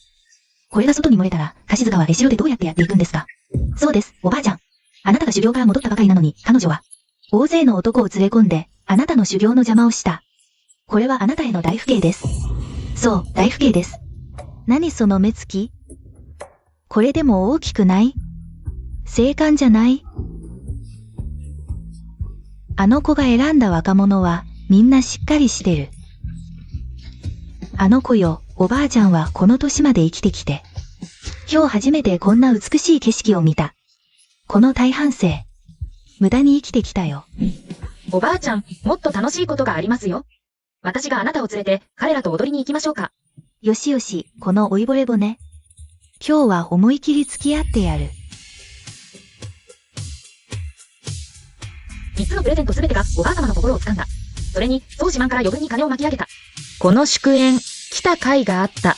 これが外に漏れたら、柏塚は江代でどうやってやっていくんですか？そうです、おばあちゃん。あなたが修行から戻ったばかりなのに、彼女は、大勢の男を連れ込んで、あなたの修行の邪魔をした。これはあなたへの大不敬です。そう、大不敬です。何その目つき？これでも大きくない？正観じゃない？あの子が選んだ若者は、みんなしっかりしてる。あの子よ、おばあちゃんはこの年まで生きてきて。今日初めてこんな美しい景色を見た。この大半生。無駄に生きてきたよ。おばあちゃん、もっと楽しいことがありますよ。私があなたを連れて、彼らと踊りに行きましょうか。よしよし、この老いぼれ骨。今日は思い切り付き合ってやる。3つのプレゼントすべてがおばあ様の心を掴んだ。それに、総自慢から余分に金を巻き上げた。この祝宴、来た甲斐があった。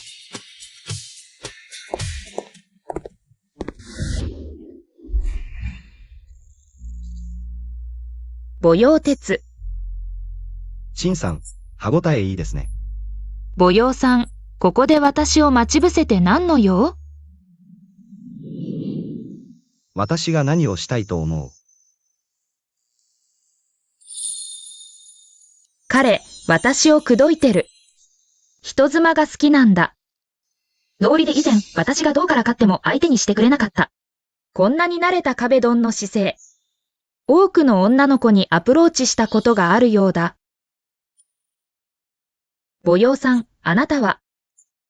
母用鉄。シンさん、歯ごたえいいですね。母用さん、ここで私を待ち伏せて何の用？私が何をしたいと思う？彼、私を口説いてる。人妻が好きなんだ。道理で以前、私がどうからかっても相手にしてくれなかった。こんなに慣れた壁ドンの姿勢。多くの女の子にアプローチしたことがあるようだ。母用さん、あなたは、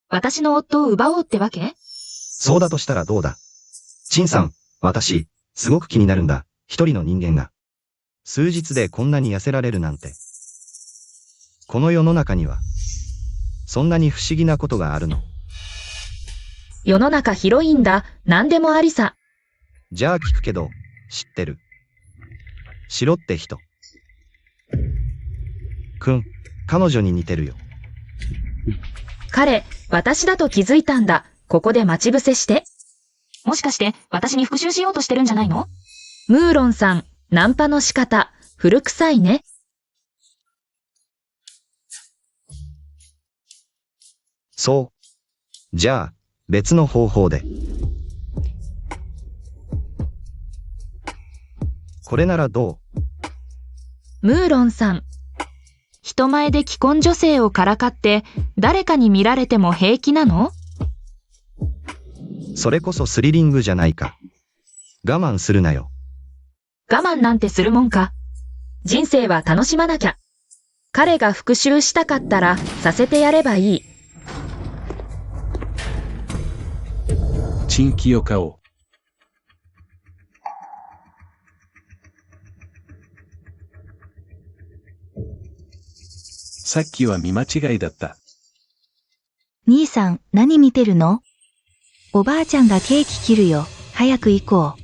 私の夫を奪おうってわけ？そうだとしたらどうだ？シンさん、私、すごく気になるんだ。一人の人間が。数日でこんなに痩せられるなんて。この世の中には、そんなに不思議なことがあるの？世の中広いんだ。何でもありさ。じゃあ聞くけど、知ってる？白って人。彼女に似てるよ。彼、私だと気づいたんだ。ここで待ち伏せして。もしかして、私に復讐しようとしてるんじゃないの？ムーロンさん、ナンパの仕方、古臭いね。そう。じゃあ、別の方法で。これならどう？ムーロンさん。人前で既婚女性をからかって誰かに見られても平気なの？それこそスリリングじゃないか。我慢するなよ。我慢なんてするもんか。人生は楽しまなきゃ。彼が復讐したかったらさせてやればいい。陳清香。さっきは見間違いだった。兄さん、何見てるの？おばあちゃんがケーキ切るよ。早く行こう。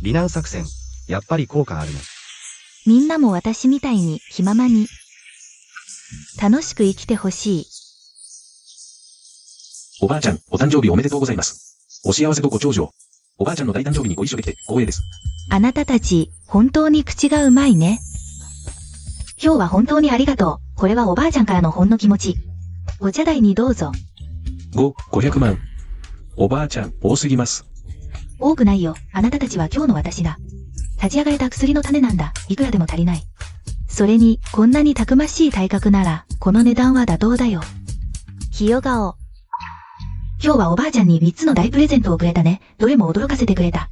罹難作戦、やっぱり効果あるね。みんなも私みたいに気ままに楽しく生きてほしい。おばあちゃん、お誕生日おめでとうございます。お幸せとご長寿。おばあちゃんの大誕生日にご一緒できて光栄です。あなたたち、本当に口がうまいね。今日は本当にありがとう。これはおばあちゃんからのほんの気持ち。お茶代にどうぞ。500万。おばあちゃん、多すぎます。多くないよ。あなたたちは今日の私が立ち上がれた薬の種なんだ。いくらでも足りない。それに、こんなにたくましい体格なら、この値段は妥当だよ。清顔。今日はおばあちゃんに3つの大プレゼントをくれたね。どれも驚かせてくれた。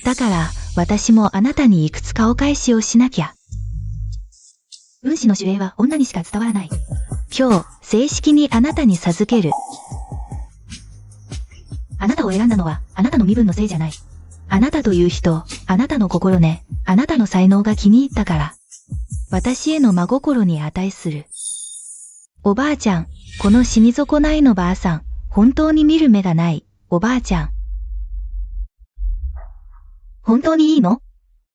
だから、私もあなたにいくつかお返しをしなきゃ。分子の指令は女にしか伝わらない。今日、正式にあなたに授ける。あなたを選んだのは、あなたの身分のせいじゃない。あなたという人、あなたの心ね、あなたの才能が気に入ったから。私への真心に値する。おばあちゃん、この死に損ないのばあさん、本当に見る目がない、おばあちゃん。本当にいいの？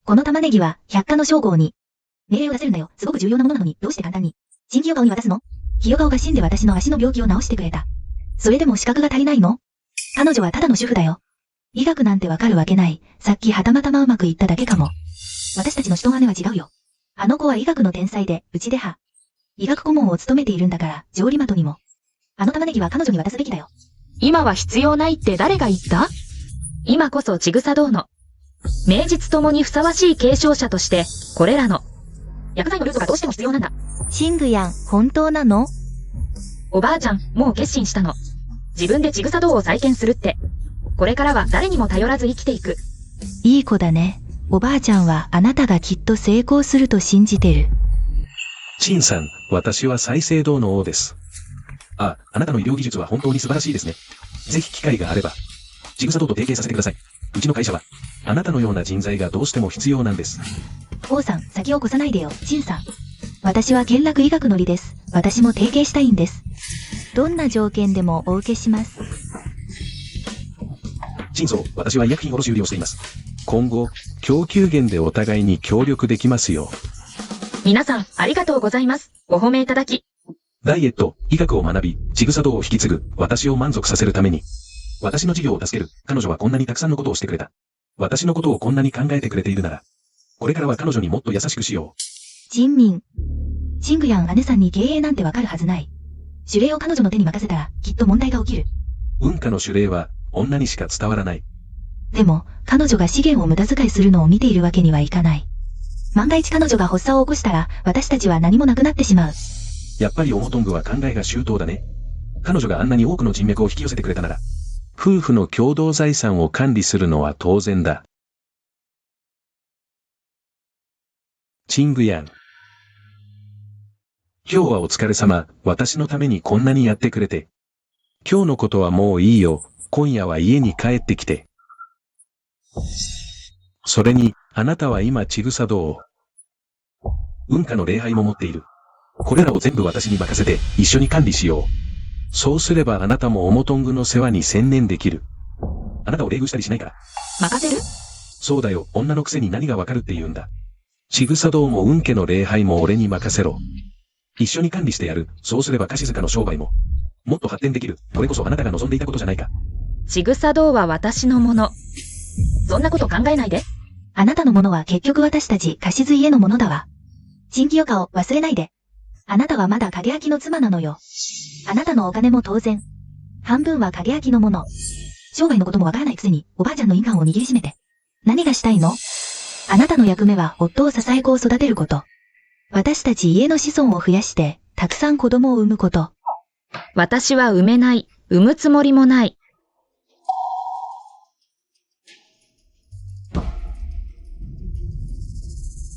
この玉ねぎは、百科の称号に。命令を出せるんだよ。すごく重要なものなのに、どうして簡単に。新清顔に渡すの？清顔が死んで私の足の病気を治してくれた。それでも資格が足りないの？彼女はただの主婦だよ。医学なんてわかるわけない。さっきはたまたまうまくいっただけかも。私たちの人姉は違うよ。あの子は医学の天才で、うちで医学顧問を務めているんだから、ジョーリマトにも。あの玉ねぎは彼女に渡すべきだよ。今は必要ないって誰が言った？今こそちぐさ堂の名実ともにふさわしい継承者として、これらの薬剤のルートがどうしても必要なんだ。シングヤン、本当なの？おばあちゃん、もう決心したの。自分でちぐさ堂を再建するって。これからは誰にも頼らず生きていく。いい子だね。おばあちゃんはあなたがきっと成功すると信じてる。陳さん、私は再生堂の王です。あなたの医療技術は本当に素晴らしいですね。ぜひ機会があれば、ちぐさ堂と提携させてください。うちの会社は、あなたのような人材がどうしても必要なんです。王さん、先を越さないでよ、陳さん。私は健楽医学のりです。私も提携したいんです。どんな条件でもお受けします。陳総、私は医薬品卸売をしています。今後、供給源でお互いに協力できますよ。皆さん、ありがとうございます。ご褒めいただき。ダイエット、医学を学び、ちぐさ堂を引き継ぐ、私を満足させるために、私の事業を助ける、彼女はこんなにたくさんのことをしてくれた。私のことをこんなに考えてくれているなら、これからは彼女にもっと優しくしよう。陳民。シングヤン姉さんに経営なんてわかるはずない。指令を彼女の手に任せたら、きっと問題が起きる。運家の指令は、女にしか伝わらない。でも、彼女が資源を無駄遣いするのを見ているわけにはいかない。万が一彼女が発作を起こしたら、私たちは何もなくなってしまう。やっぱりオモトングは考えが周到だね。彼女があんなに多くの人脈を引き寄せてくれたなら、夫婦の共同財産を管理するのは当然だ。チングヤン。今日はお疲れ様。私のためにこんなにやってくれて。今日のことはもういいよ。今夜は家に帰ってきて。それに、あなたは今ちぐさ堂を。運家の礼拝も持っている。これらを全部私に任せて、一緒に管理しよう。そうすればあなたもオモトングの世話に専念できる。あなたを礼遇したりしないから。任せる？そうだよ。女のくせに何がわかるって言うんだ。ちぐさ堂も運家の礼拝も俺に任せろ。一緒に管理してやる。そうすれば菓子塚の商売も、もっと発展できる。これこそあなたが望んでいたことじゃないか。ちぐさ堂は私のもの。そんなこと考えないで。あなたのものは結局私たち貸し図家のものだわ。新清香を忘れないで。あなたはまだ影焼きの妻なのよ。あなたのお金も当然。半分は影明のもの。生涯のこともわからないくせに、おばあちゃんの印鑑を握りしめて。何がしたいの？あなたの役目は夫を支え子を育てること。私たち家の子孫を増やして、たくさん子供を産むこと。私は産めない。産むつもりもない。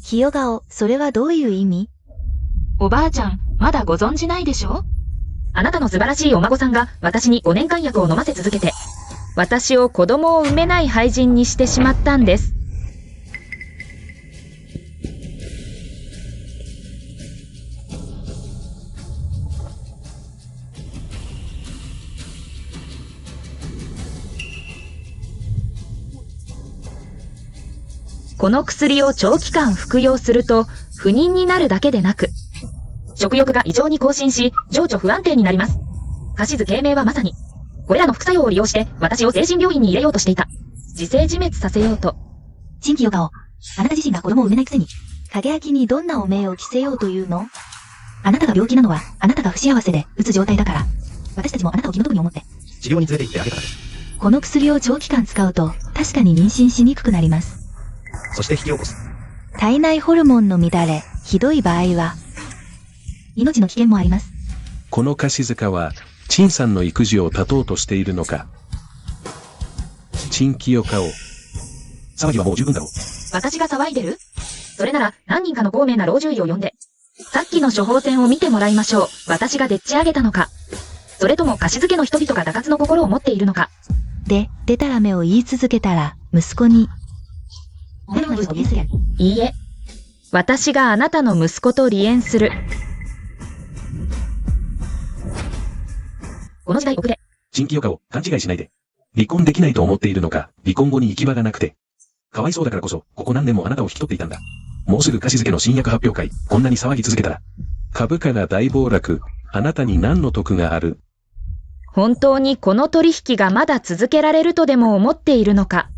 ひよ顔、それはどういう意味？おばあちゃん、まだご存じないでしょ？あなたの素晴らしいお孫さんが私に5年間薬を飲ませ続けて、私を子供を産めない廃人にしてしまったんです。この薬を長期間服用すると、不妊になるだけでなく、食欲が異常に更新し、情緒不安定になります。カシズ慶明はまさに、これらの副作用を利用して、私を精神病院に入れようとしていた。自生自滅させようと。新規よ顔、あなた自身が子供を産めないくせに、影明にどんな汚名を着せようというの？あなたが病気なのは、あなたが不幸せで、うつ状態だから。私たちもあなたを気の毒に思って。治療に連れて行ってあげたからです。この薬を長期間使うと、確かに妊娠しにくくなります。そして引き起こす。体内ホルモンの乱れ、ひどい場合は、命の危険もあります。この菓子塚は、陳さんの育児を断とうとしているのか。陳清香を。騒ぎはもう十分だろう。私が騒いでる？それなら何人かの高名な老獣医を呼んで、さっきの処方箋を見てもらいましょう。私がでっち上げたのか。それとも貸し付けの人々が打活の心を持っているのか。でたらめを言い続けたら、息子に。いいえ。私があなたの息子と離縁する。この時代遅れ。陳清香を勘違いしないで。離婚できないと思っているのか、離婚後に行き場がなくて。かわいそうだからこそ、ここ何年もあなたを引き取っていたんだ。もうすぐ貸し付けの新薬発表会、こんなに騒ぎ続けたら。株価が大暴落、あなたに何の得がある？本当にこの取引がまだ続けられるとでも思っているのか。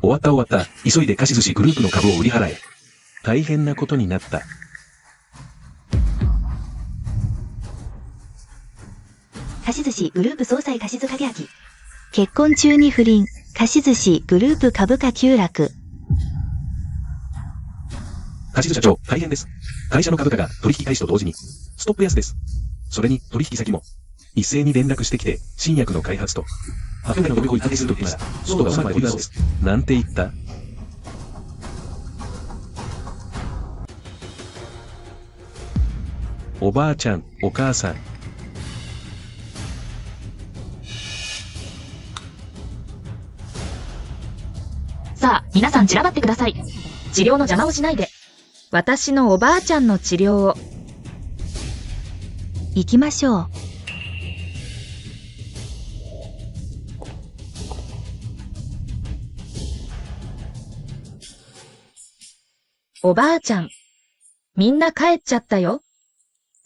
終わった。急いで貸し寿司グループの株を売り払え。大変なことになった。貸し寿司グループ総裁貸し塚影明。結婚中に不倫、貸し寿司グループ株価急落。貸し寿社長、大変です。会社の株価が取引開始と同時に、ストップ安です。それに取引先も、一斉に連絡してきて、新薬の開発と、発表会の予備を一定するときなら、外がうまくいくそうです。なんて言った？おばあちゃん、お母さん。さあ、皆さん散らばってください。治療の邪魔をしないで。私のおばあちゃんの治療を。行きましょう。おばあちゃん。みんな帰っちゃったよ。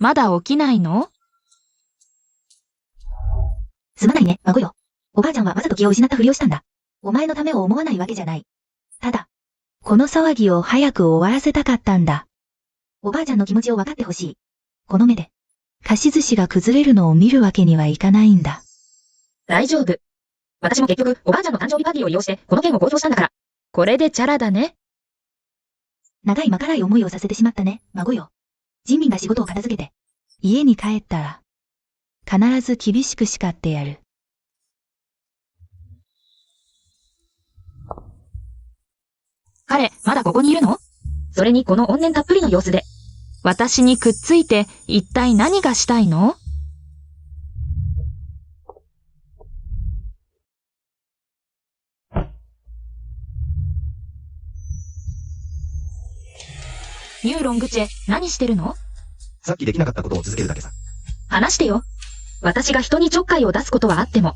まだ起きないの？すまないね、孫よ。おばあちゃんはわざと気を失ったふりをしたんだ。お前のためを思わないわけじゃない。ただ、この騒ぎを早く終わらせたかったんだ。おばあちゃんの気持ちを分かってほしい。この目で、貸し寿司が崩れるのを見るわけにはいかないんだ。大丈夫。私も結局、おばあちゃんの誕生日パーティーを利用して、この件を公表したんだから。これでチャラだね。長いまからい思いをさせてしまったね、孫よ。人民が仕事を片付けて、家に帰ったら、必ず厳しく叱ってやる。彼、まだここにいるの？それにこの怨念たっぷりの様子で。私にくっついて、一体何がしたいの？ニューロングチェ、何してるの？さっきできなかったことを続けるだけさ。話してよ。私が人にちょっかいを出すことはあっても、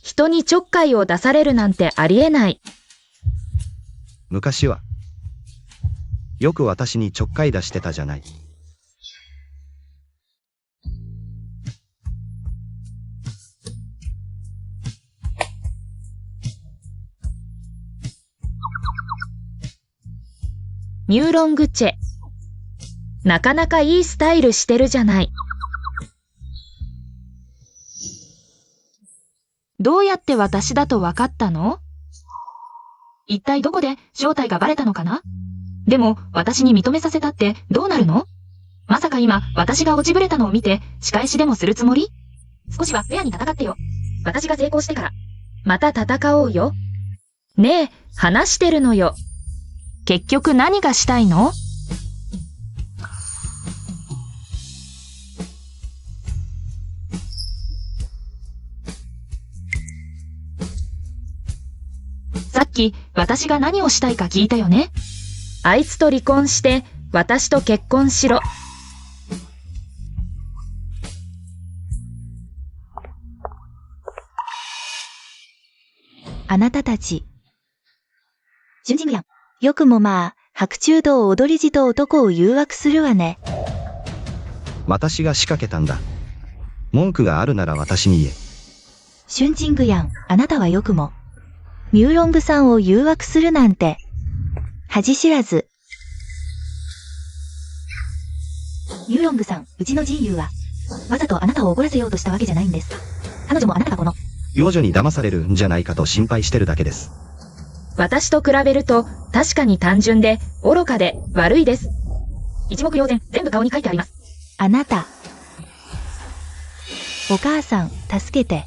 人にちょっかいを出されるなんてありえない。昔は、よく私にちょっかい出してたじゃない。ミューロングチェ。なかなかいいスタイルしてるじゃない。どうやって私だと分かったの？一体どこで正体がバレたのかな？でも、私に認めさせたってどうなるの？まさか今、私が落ちぶれたのを見て、仕返しでもするつもり？少しはフェアに戦ってよ。私が成功してから。また戦おうよ。ねえ、話してるのよ。結局何がしたいの？さっき私が何をしたいか聞いたよね。あいつと離婚して私と結婚しろ。あなたたち。純人やん。よくもまあ、白昼堂踊り児と男を誘惑するわね。私が仕掛けたんだ。文句があるなら私に言え。春人具やん、あなたはよくも。ミューロングさんを誘惑するなんて。恥知らず。ミューロングさん、うちの人優は、わざとあなたを怒らせようとしたわけじゃないんです。彼女もあなたがこの、幼女に騙されるんじゃないかと心配してるだけです。私と比べると確かに単純で愚かで悪いです。一目瞭然、全部顔に書いてあります。あなた。お母さん、助けて。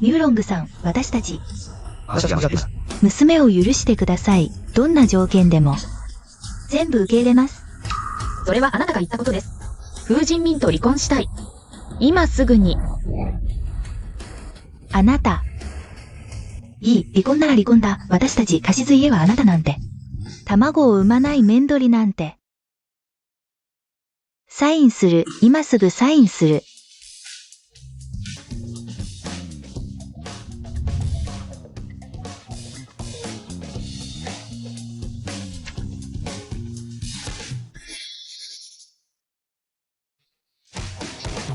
ミューロングさん、私たち。娘を許してください。どんな条件でも。全部受け入れます。それはあなたが言ったことです。風神民と離婚したい。今すぐに。あなた。いい、離婚なら離婚だ。私たち、貸し家はあなたなんて。卵を産まないメンドリなんて。サインする。今すぐサインする。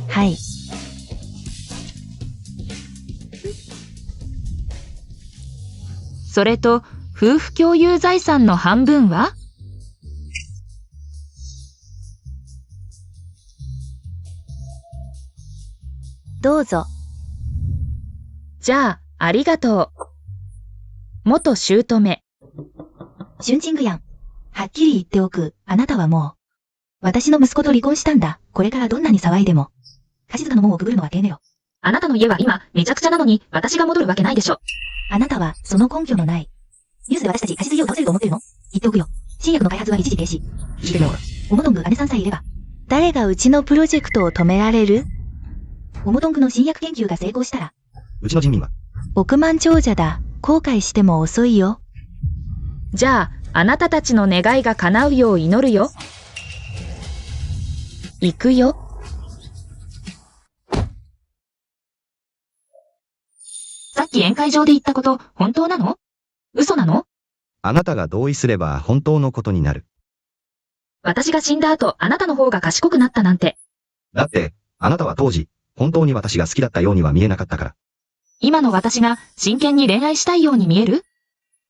はい。それと、夫婦共有財産の半分は？どうぞ。じゃあ、ありがとう。元姑。春人具やん。はっきり言っておく。あなたはもう、私の息子と離婚したんだ。これからどんなに騒いでも。貸し塚の門をくぐるのは丁寧よ。あなたの家は今、めちゃくちゃなのに、私が戻るわけないでしょ。あなたは、その根拠のない。ニュースで私たち貸し家を倒せると思ってるの？言っておくよ。新薬の開発は一時停止。オモトング姉さんさえいれば。誰がうちのプロジェクトを止められる？オモトングの新薬研究が成功したら。うちの人民は。億万長者だ。後悔しても遅いよ。じゃあ、あなたたちの願いが叶うよう祈るよ。行くよ。さっき宴会場で言ったこと、本当なの？嘘なの？あなたが同意すれば本当のことになる。私が死んだ後、あなたの方が賢くなったなんて。だって、あなたは当時、本当に私が好きだったようには見えなかったから。今の私が真剣に恋愛したいように見える？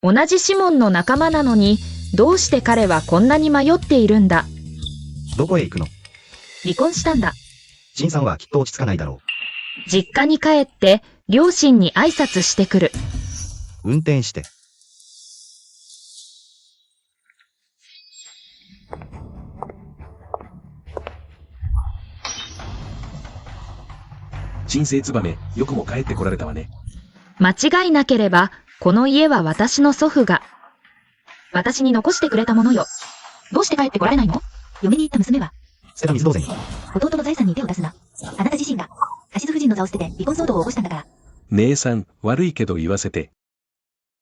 同じシモンの仲間なのに、どうして彼はこんなに迷っているんだ？どこへ行くの？離婚したんだ。陳さんはきっと落ち着かないだろう。実家に帰って、両親に挨拶してくる。運転して。新生ツバメ、よくも帰ってこられたわね。間違いなければ、この家は私の祖父が。私に残してくれたものよ。どうして帰ってこられないの？嫁に行った娘は。捨てた水道税に。弟の財産に手を出すな。あなた自身が、貸し夫人の座を捨てて離婚騒動を起こしたんだから。姉さん、悪いけど言わせて。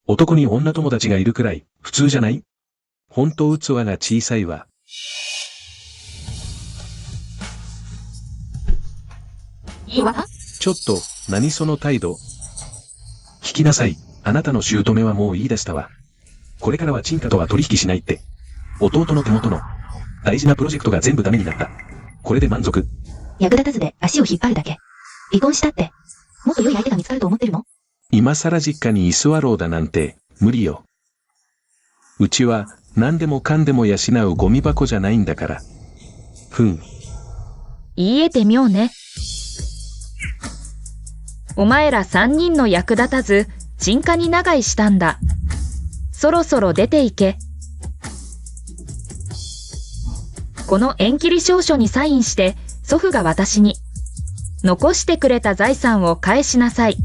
男に女友達がいるくらい、普通じゃない？本当器が小さいわ。いいわ。ちょっと、何その態度。聞きなさい。あなたの姑はもう言い出したわ。これからは陳家とは取引しないって。弟の手元の大事なプロジェクトが全部ダメになった。これで満足。役立たずで足を引っ張るだけ。離婚したって。もっと良い相手が見つかると思ってるの？今更実家に居座ろうだなんて、無理よ。うちは、何でもかんでも養うゴミ箱じゃないんだから。言い得て妙ね。お前ら3人の役立たず、沈下に長居したんだ。そろそろ出て行け。この縁切り証書にサインして、祖父が私に、残してくれた財産を返しなさい。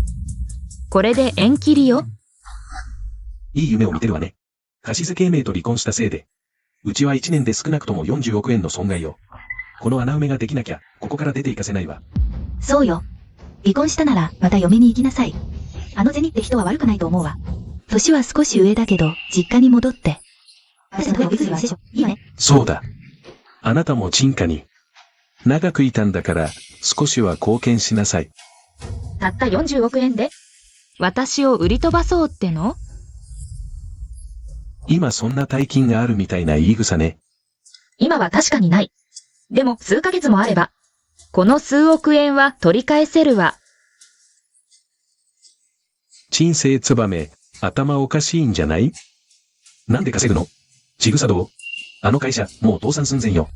これで縁切りよ。いい夢を見てるわね。貸付慶明と離婚したせいで。うちは1年で少なくとも40億円の損害よ。この穴埋めができなきゃ、ここから出て行かせないわ。そうよ。離婚したなら、また嫁に行きなさい。あの銭って人は悪くないと思うわ。年は少し上だけど、実家に戻って。私の声を譲るわせょ。いいよね。そうだ。あなたも沈下に。長くいたんだから、少しは貢献しなさい。たった40億円で私を売り飛ばそうっての？今そんな大金があるみたいな言い草ね。今は確かにない。でも数ヶ月もあれば、この数億円は取り返せるわ。鎮西ツバメ、頭おかしいんじゃない？なんで稼ぐの？ちぐさ堂？あの会社、もう倒産寸前よ。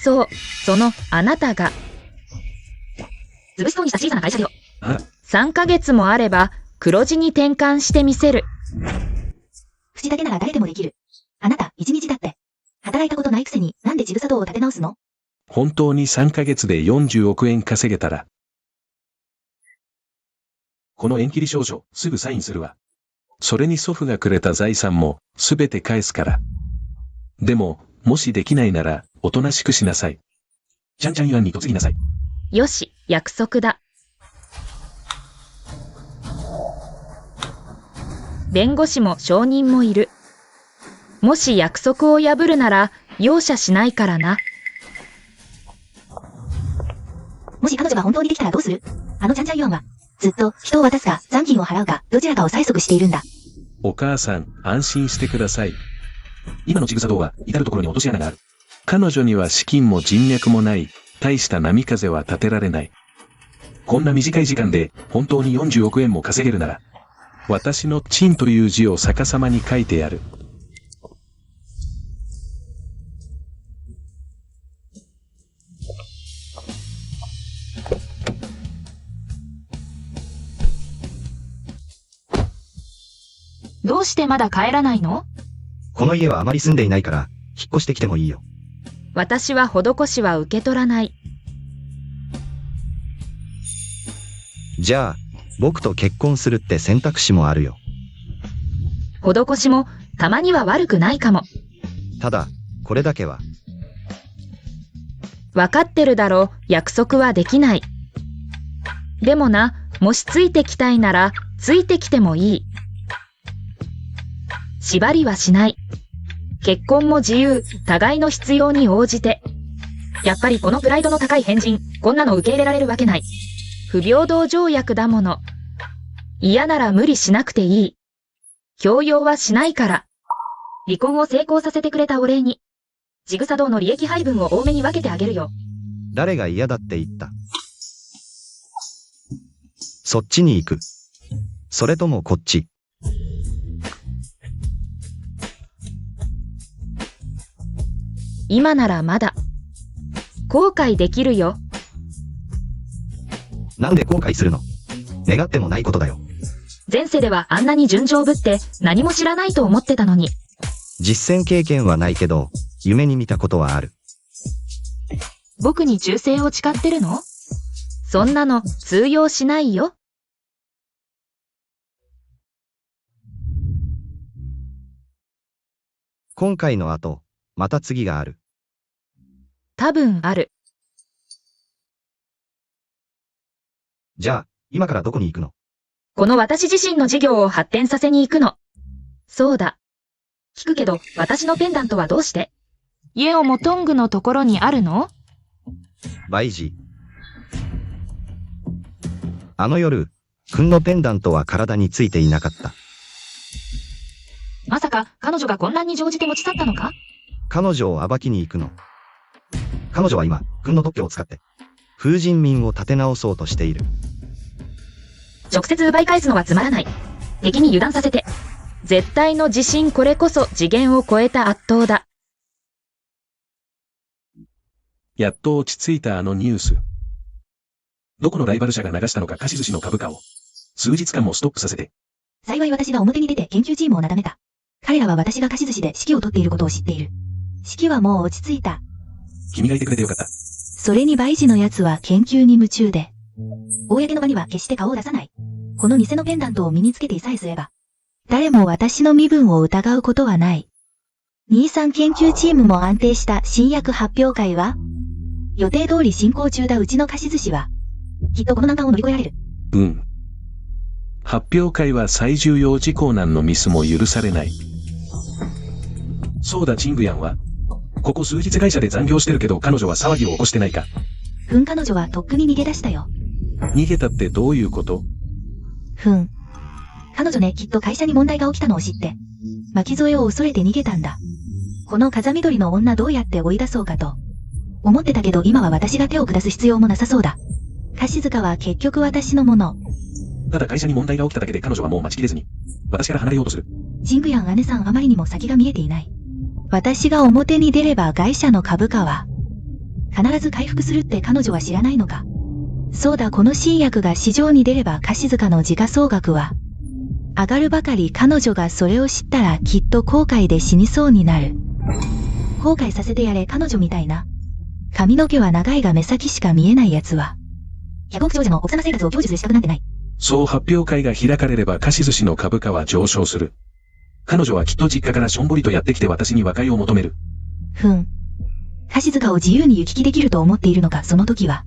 そう、そのあなたが。潰しそうにした小さな会社よ。3ヶ月もあれば、黒字に転換してみせる。口だけなら誰でもできる。あなた、1日だって。働いたことないくせに、なんでちぐさ堂を立て直すの？本当に3ヶ月で40億円稼げたら。この縁切り証書、すぐサインするわ。それに祖父がくれた財産も、すべて返すから。でも、もしできないなら、おとなしくしなさい。ちゃんちゃんユアンに嫁ぎなさい。よし、約束だ。弁護士も証人もいる。もし約束を破るなら、容赦しないからな。もし彼女が本当にできたらどうする？あのちゃんちゃんユアンは、ずっと人を渡すか残金を払うか、どちらかを催促しているんだ。お母さん、安心してください。今のちぐさ堂は、至るところに落とし穴がある。彼女には資金も人脈もない、大した波風は立てられない。こんな短い時間で、本当に40億円も稼げるなら、私の陳という字を逆さまに書いてやる。どうしてまだ帰らないの？この家はあまり住んでいないから、引っ越してきてもいいよ。私は施しは受け取らない。じゃあ、僕と結婚するって選択肢もあるよ。施しも、たまには悪くないかも。ただ、これだけは。わかってるだろう、約束はできない。でもな、もしついてきたいなら、ついてきてもいい。縛りはしない。結婚も自由、互いの必要に応じて。やっぱりこのプライドの高い変人、こんなの受け入れられるわけない。不平等条約だもの。嫌なら無理しなくていい。強要はしないから。離婚を成功させてくれたお礼に。ちぐさ堂の利益配分を多めに分けてあげるよ。誰が嫌だって言った？そっちに行く。それともこっち。今ならまだ。後悔できるよ。なんで後悔するの？願ってもないことだよ。前世ではあんなに純情ぶって何も知らないと思ってたのに。実践経験はないけど、夢に見たことはある。僕に忠誠を誓ってるの？そんなの通用しないよ。今回の後、また次がある。多分ある。じゃあ、今からどこに行くの？この私自身の事業を発展させに行くの。そうだ。聞くけど、私のペンダントはどうして？イエオモトングのところにあるの？バイジ。あの夜、君のペンダントは体についていなかった。まさか、彼女が混乱に乗じて持ち去ったのか？彼女を暴きに行くの。彼女は今、君の特許を使って、風神民を立て直そうとしている。直接奪い返すのはつまらない。敵に油断させて。絶対の自信、これこそ次元を超えた圧倒だ。やっと落ち着いたあのニュース。どこのライバル社が流したのか菓子寿司の株価を。数日間もストップさせて。幸い私が表に出て研究チームをなだめた。彼らは私が菓子寿司で指揮を取っていることを知っている。指揮はもう落ち着いた。君がいてくれてよかった。それに培事のやつは研究に夢中で。公の場には決して顔を出さない。この偽のペンダントを身につけていさえすれば。誰も私の身分を疑うことはない。23研究チームも安定した新薬発表会は予定通り進行中だうちの菓子寿司は。きっとこの難関を乗り越えられる。うん。発表会は最重要事項なんのミスも許されない。そうだ、チングヤンはここ数日会社で残業してるけど彼女は騒ぎを起こしてないか。彼女はとっくに逃げ出したよ。逃げたってどういうこと？彼女ね、きっと会社に問題が起きたのを知って、巻き添えを恐れて逃げたんだ。この風緑の女どうやって追い出そうかと。思ってたけど今は私が手を下す必要もなさそうだ。菓子塚は結局私のもの。ただ会社に問題が起きただけで彼女はもう待ちきれずに、私から離れようとする。ジングヤン姉さんあまりにも先が見えていない。私が表に出れば会社の株価は、必ず回復するって彼女は知らないのか。そうだ、この新薬が市場に出れば菓子塚の時価総額は、上がるばかり。彼女がそれを知ったらきっと後悔で死にそうになる。後悔させてやれ、彼女みたいな。髪の毛は長いが目先しか見えない奴は。100億長者の奥様生活を享受する資格なんてない。そう発表会が開かれれば菓子寿司の株価は上昇する。彼女はきっと実家からしょんぼりとやってきて私に和解を求める。菓子塚を自由に行き来できると思っているのか、その時は。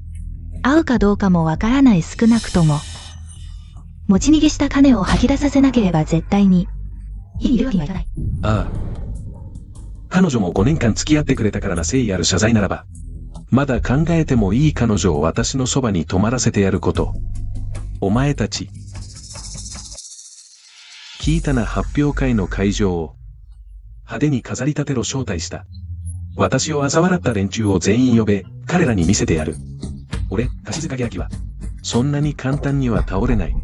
会うかどうかもわからない。少なくとも。持ち逃げした金を吐き出させなければ絶対に。家にいるわけにはいかない。ああ。彼女も5年間付き合ってくれたからな。誠意ある謝罪ならば。まだ考えてもいい。彼女を私のそばに泊まらせてやること。お前たち。聞いたな。発表会の会場を派手に飾り立てろ。招待した。私を嘲笑った連中を全員呼べ。彼らに見せてやる。俺、菓子塚明は、そんなに簡単には倒れない。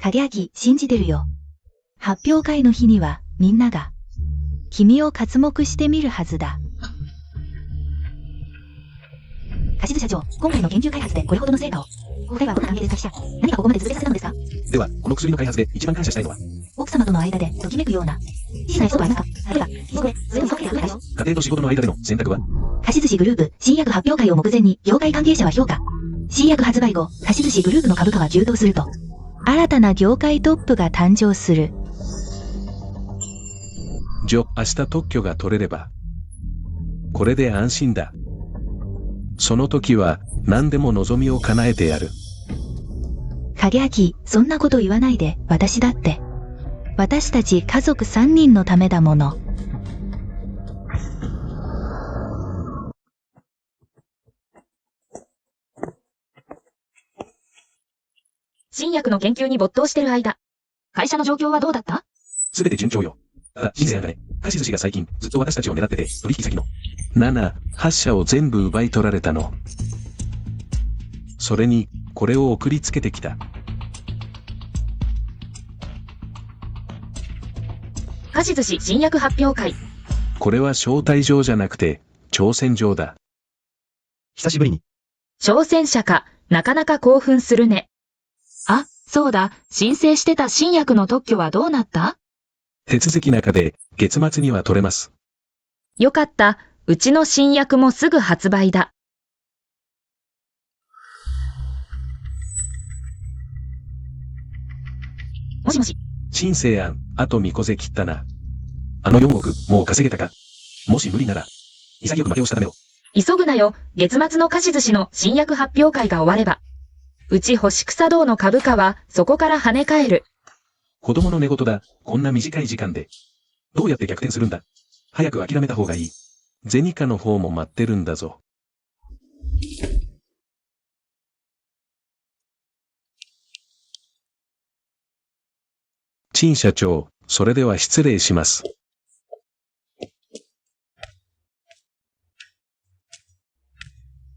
影明、信じてるよ。発表会の日には、みんなが、君を刮目してみるはずだ。菓子津社長、今回の研究開発でこれほどの成果を。お二人はどんな関係ですか？何かここまで続けさせたのですか？では、この薬の開発で一番感謝したいのは、奥様との間でときめくような、小さなエピソードはありますか？例えば、地獄へ、それともそういうのは家庭と仕事の間での選択は、菓子寿司グループ、新薬発表会を目前に、業界関係者は評価。新薬発売後、菓子寿司グループの株価は急騰すると。新たな業界トップが誕生する。明日特許が取れれば、これで安心だ。その時は、何でも望みを叶えてやる。影明、そんなこと言わないで、私だって。私たち家族3人のためだもの。新薬の研究に没頭してる間、会社の状況はどうだった？すべて順調よ。ただ、新鮮茜、菓子寿司が最近、ずっと私たちを狙ってて、取引先の7、8社を全部奪い取られたの。それに、これを送りつけてきた。菓子寿司新薬発表会。これは招待状じゃなくて、挑戦状だ。久しぶりに。挑戦者か、なかなか興奮するね。あ、そうだ、申請してた新薬の特許はどうなった？手続き中で、月末には取れます。よかった、うちの新薬もすぐ発売だ。もしもし。新生案、あと2個ぜ切ったな。あの4億、もう稼げたか？もし無理なら、潔く負けをしたためろ。急ぐなよ、月末の菓子寿司の新薬発表会が終われば。うち星草堂の株価はそこから跳ね返る。子供の寝言だ、こんな短い時間で。どうやって逆転するんだ？早く諦めた方がいい。ゼニカの方も待ってるんだぞ。陳社長、それでは失礼します。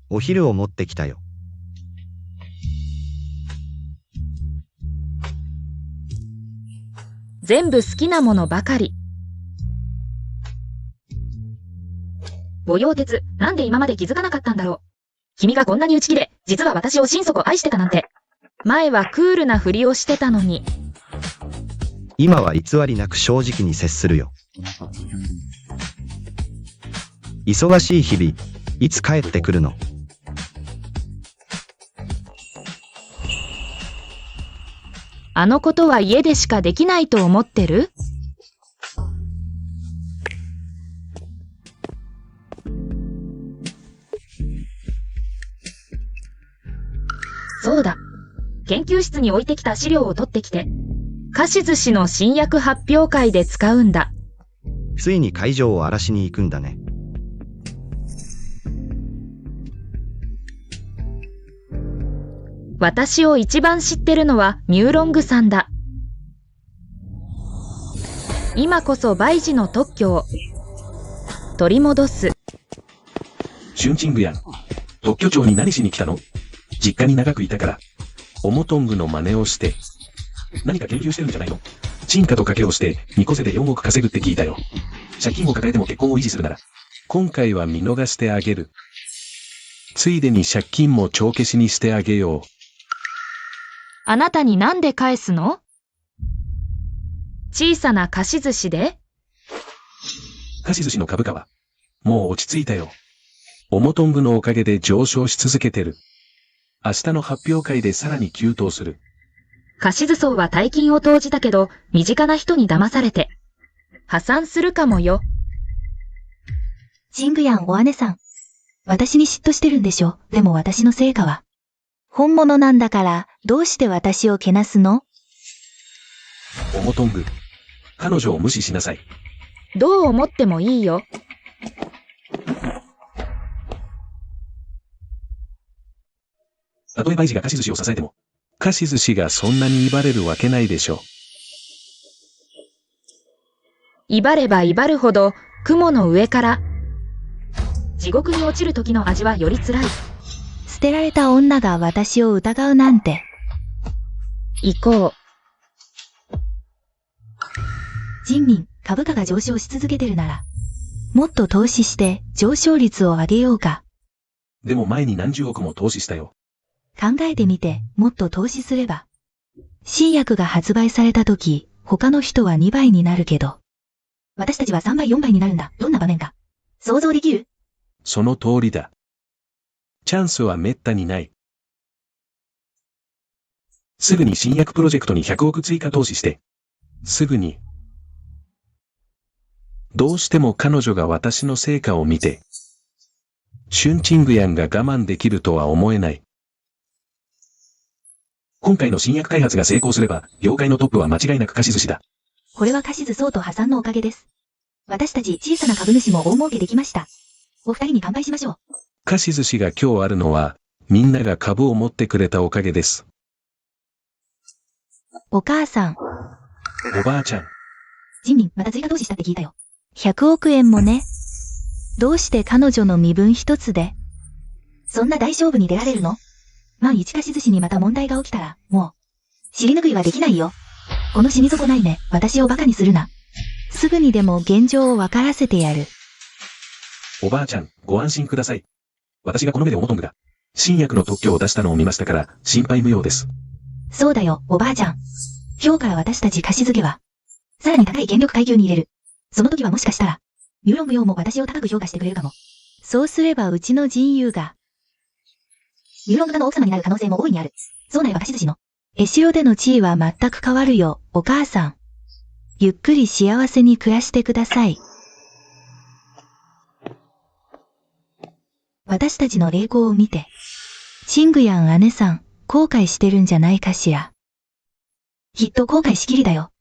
お昼を持ってきたよ。全部好きなものばかり。母陽鉄、なんで今まで気づかなかったんだろう。君がこんなに内気で、実は私を心底愛してたなんて。前はクールなふりをしてたのに。今は偽りなく正直に接するよ。忙しい日々、いつ帰ってくるの？あのことは家でしかできないと思ってる？そうだ。研究室に置いてきた資料を取ってきて、菓子寿司の新薬発表会で使うんだ。ついに会場を荒らしに行くんだね。私を一番知ってるのはミューロングさんだ。今こそバイジの特許を取り戻す。シュンチングヤン。特許庁に何しに来たの？実家に長くいたから。オモトングの真似をして。何か研究してるんじゃないの？チンカと賭けをして、ニコセで4億稼ぐって聞いたよ。借金を抱えても結婚を維持するなら。今回は見逃してあげる。ついでに借金も帳消しにしてあげよう。あなたになんで返すの？小さな菓子寿司で？菓子寿司の株価は、もう落ち着いたよ。オモトングのおかげで上昇し続けてる。明日の発表会でさらに急騰する。菓子寿司は大金を投じたけど、身近な人に騙されて、破産するかもよ。チングヤンお姉さん。私に嫉妬してるんでしょ？でも私の成果は。本物なんだから、どうして私をけなすの？オモトング。彼女を無視しなさい。どう思ってもいいよ。たとえバイジが菓子寿司を支えても、菓子寿司がそんなに威張れるわけないでしょ。威張れば威張るほど、雲の上から、地獄に落ちる時の味はより辛い。捨てられた女が私を疑うなんて。行こう。人民、株価が上昇し続けてるなら、もっと投資して上昇率を上げようか。でも前に何十億も投資したよ。考えてみて、もっと投資すれば。新薬が発売された時、他の人は2倍になるけど。私たちは3倍4倍になるんだ。どんな場面か。想像できる？その通りだ。チャンスは滅多にない。すぐに新薬プロジェクトに100億追加投資して。すぐに。どうしても彼女が私の成果を見て、シュンチングヤンが我慢できるとは思えない。今回の新薬開発が成功すれば、業界のトップは間違いなく菓子寿司だ。これは菓子寿司と破産のおかげです。私たち小さな株主も大儲けできました。お二人に乾杯しましょう。菓子寿司が今日あるのは、みんなが株を持ってくれたおかげです。お母さん。おばあちゃん。ジミン、また追加投資したって聞いたよ。100億円もね。どうして彼女の身分一つで？そんな大勝負に出られるの？万一菓子寿司にまた問題が起きたら、もう、尻拭いはできないよ。この死に損ないね、私をバカにするな。すぐにでも現状を分からせてやる。おばあちゃん、ご安心ください。私がこの目でオモトングが、新薬の特許を出したのを見ましたから、心配無用です。そうだよ、おばあちゃん。今日から私たち菓子漬けは、さらに高い権力階級に入れる。その時はもしかしたら、ミューロング用も私を高く評価してくれるかも。そうすればうちの人友が、ミューロングの奥様になる可能性も大いにある。そうなれば菓子寿司の、江代での地位は全く変わるよ、お母さん。ゆっくり幸せに暮らしてください。私たちの励行を見て、チングヤン姉さん、後悔してるんじゃないかしら。きっと後悔しきりだよ。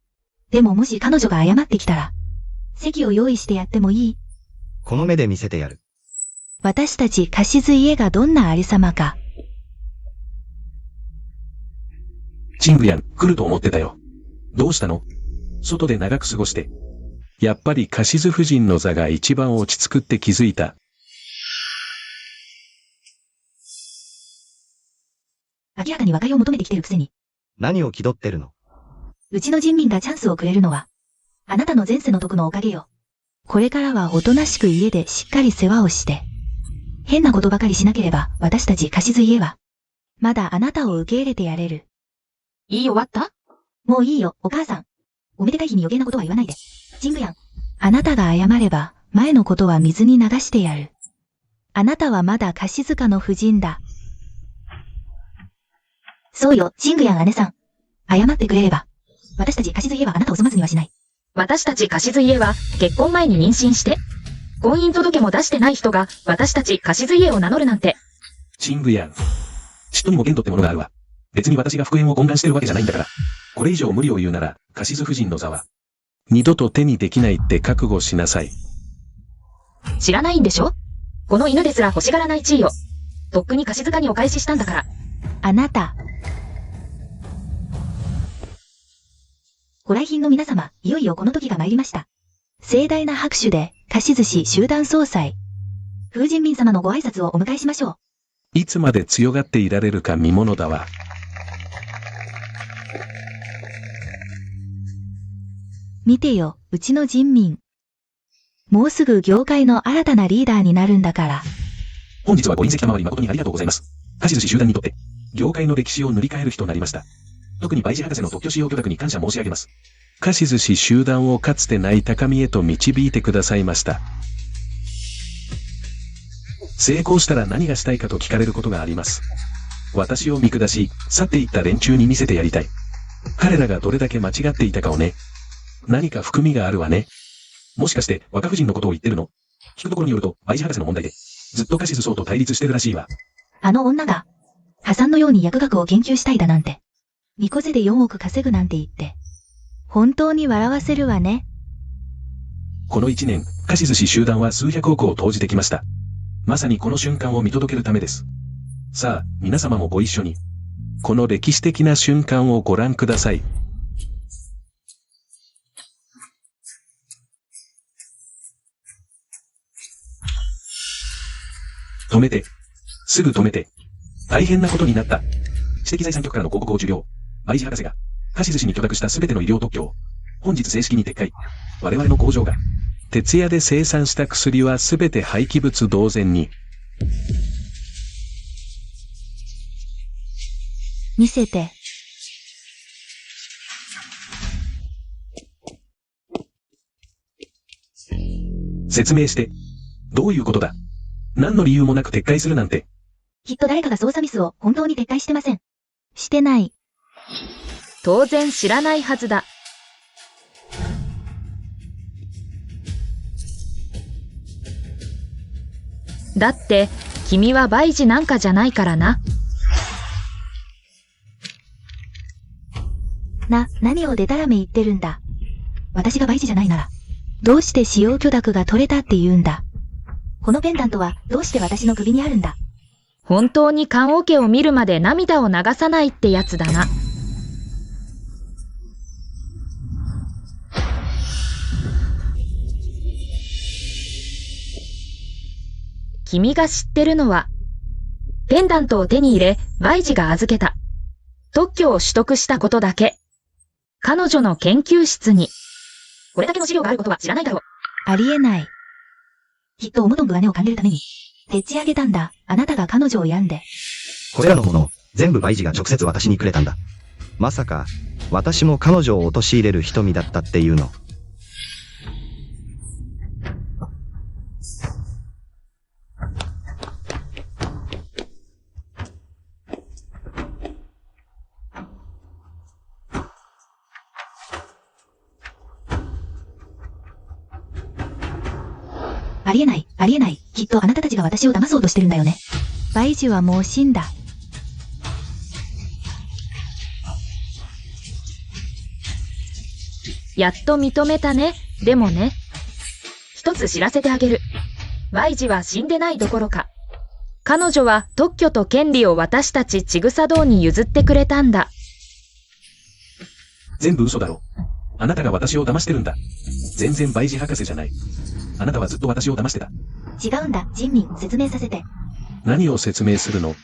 でももし彼女が謝ってきたら、席を用意してやってもいい？この目で見せてやる。私たち菓子津家がどんなありさまか。チングヤン、来ると思ってたよ。どうしたの？外で長く過ごして。やっぱり菓子津夫人の座が一番落ち着くって気づいた。明らかに和解を求めてきてるくせに。何を気取ってるの？うちの人民がチャンスをくれるのは、あなたの前世の徳のおかげよ。これからはおとなしく家でしっかり世話をして、変なことばかりしなければ私たち貸し図家は、まだあなたを受け入れてやれる。言い終わった？もういいよ、お母さん。おめでたい日に余計なことは言わないで。ジングヤン。あなたが謝れば、前のことは水に流してやる。あなたはまだ貸し塚の夫人だ。そうよ、ジングヤン姉さん。謝ってくれれば。私たち貸し図家はあなたを粗末にはしない。私たち貸し図家は結婚前に妊娠して、婚姻届も出してない人が私たち貸し図家を名乗るなんて。チングヤン。嫉妬にも限度ってものがあるわ。別に私が復縁を懇願してるわけじゃないんだから。これ以上無理を言うなら、貸し図夫人の座は、二度と手にできないって覚悟しなさい。知らないんでしょ？この犬ですら欲しがらない地位を。とっくに貸し塚にお返ししたんだから。あなた。ご来賓の皆様、いよいよこの時が参りました。盛大な拍手で、貸し寿司集団総裁。風神民様のご挨拶をお迎えしましょう。いつまで強がっていられるか見ものだわ。見てよ、うちの人民。もうすぐ業界の新たなリーダーになるんだから。本日はご臨席賜り誠にありがとうございます。貸し寿司集団にとって、業界の歴史を塗り替える日となりました。特にバイジ博士の特許使用許諾に感謝申し上げます。貸し寿司集団をかつてない高みへと導いてくださいました。成功したら何がしたいかと聞かれることがあります。私を見下し、去っていった連中に見せてやりたい。彼らがどれだけ間違っていたかをね。何か含みがあるわね。もしかして若夫人のことを言ってるの？聞くところによると、バイジ博士の問題で、ずっと貸し寿司と対立してるらしいわ。あの女が、破産のように薬学を研究したいだなんて。巫女背で4億稼ぐなんて言って。本当に笑わせるわね。この1年、貸し寿司集団は数百億を投じてきました。まさにこの瞬間を見届けるためです。さあ、皆様もご一緒に。この歴史的な瞬間をご覧ください。止めて。すぐ止めて。大変なことになった。知的財産局からの広告を受領。バイジ博士が、貸し寿司に許諾したすべての医療特許を、本日正式に撤回。我々の工場が、徹夜で生産した薬はすべて廃棄物同然に。見せて。説明して。どういうことだ？何の理由もなく撤回するなんて。きっと誰かが操作ミスを本当に撤回してません。してない。当然知らないはずだ。だって、君はバイジなんかじゃないからな。何をデタラメ言ってるんだ。私がバイジじゃないなら、どうして使用許諾が取れたって言うんだ。このペンダントはどうして私の首にあるんだ。本当に棺桶を見るまで涙を流さないってやつだな。君が知ってるのは、ペンダントを手に入れ、バイジが預けた。特許を取得したことだけ。彼女の研究室に。これだけの資料があることは知らないだろう。ありえない。きっとオムトング姉を兼ねるために、でっち上げたんだ。あなたが彼女を病んで。これらのものを全部バイジが直接私にくれたんだ。まさか、私も彼女を陥れる瞳だったっていうの。ありえない、ありえない。きっとあなたたちが私を騙そうとしてるんだよね。バイジはもう死んだ。やっと認めたね。でもね。一つ知らせてあげる。バイジは死んでないどころか。彼女は特許と権利を私たちちぐさ堂に譲ってくれたんだ。全部嘘だろ。あなたが私を騙してるんだ。全然バイジ博士じゃない。あなたはずっと私を騙してた。違うんだ、人民、説明させて。何を説明するの？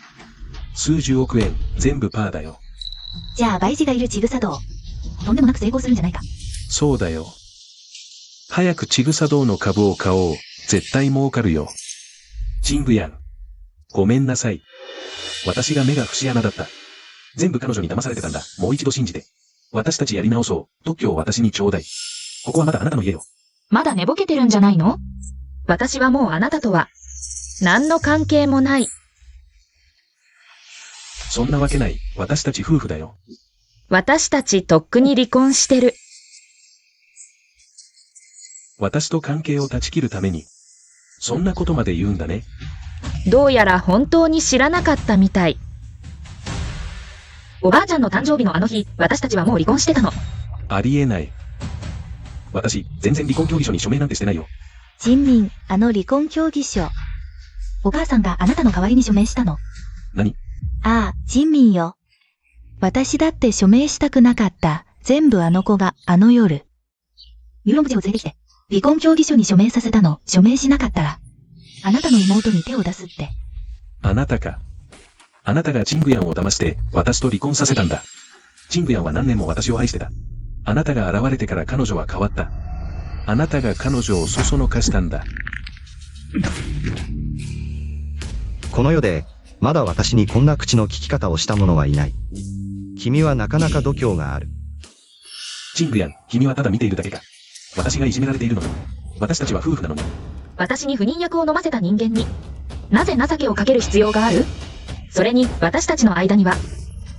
数十億円、全部パーだよ。じゃあ、バイジがいるちぐさ堂。とんでもなく成功するんじゃないか。そうだよ。早くちぐさ堂の株を買おう。絶対儲かるよ。ジングヤン。ごめんなさい。私が目が節穴だった。全部彼女に騙されてたんだ。もう一度信じて。私たちやり直そう。特許を私にちょうだい。ここはまだあなたの家よ。まだ寝ぼけてるんじゃないの？私はもうあなたとは、何の関係もない。そんなわけない。私たち夫婦だよ。私たちとっくに離婚してる。私と関係を断ち切るために。そんなことまで言うんだね。どうやら本当に知らなかったみたい。おばあちゃんの誕生日のあの日、私たちはもう離婚してたの。ありえない。私、全然離婚協議書に署名なんてしてないよ。ジンミン、あの離婚協議書。お母さんがあなたの代わりに署名したの。何？ああ、ジンミンよ。私だって署名したくなかった。全部あの子が、あの夜。ユーロンブジを連れてきて、離婚協議書に署名させたの。署名しなかったら、あなたの妹に手を出すって。あなたか。あなたがチングヤンを騙して、私と離婚させたんだ。チングヤンは何年も私を愛してた。あなたが現れてから彼女は変わった。あなたが彼女をそそのかしたんだ。この世で、まだ私にこんな口の利き方をした者はいない。君はなかなか度胸がある。チングヤン、君はただ見ているだけか。私がいじめられているのに。私たちは夫婦なのに。私に不妊薬を飲ませた人間に、なぜ情けをかける必要がある？それに私たちの間には、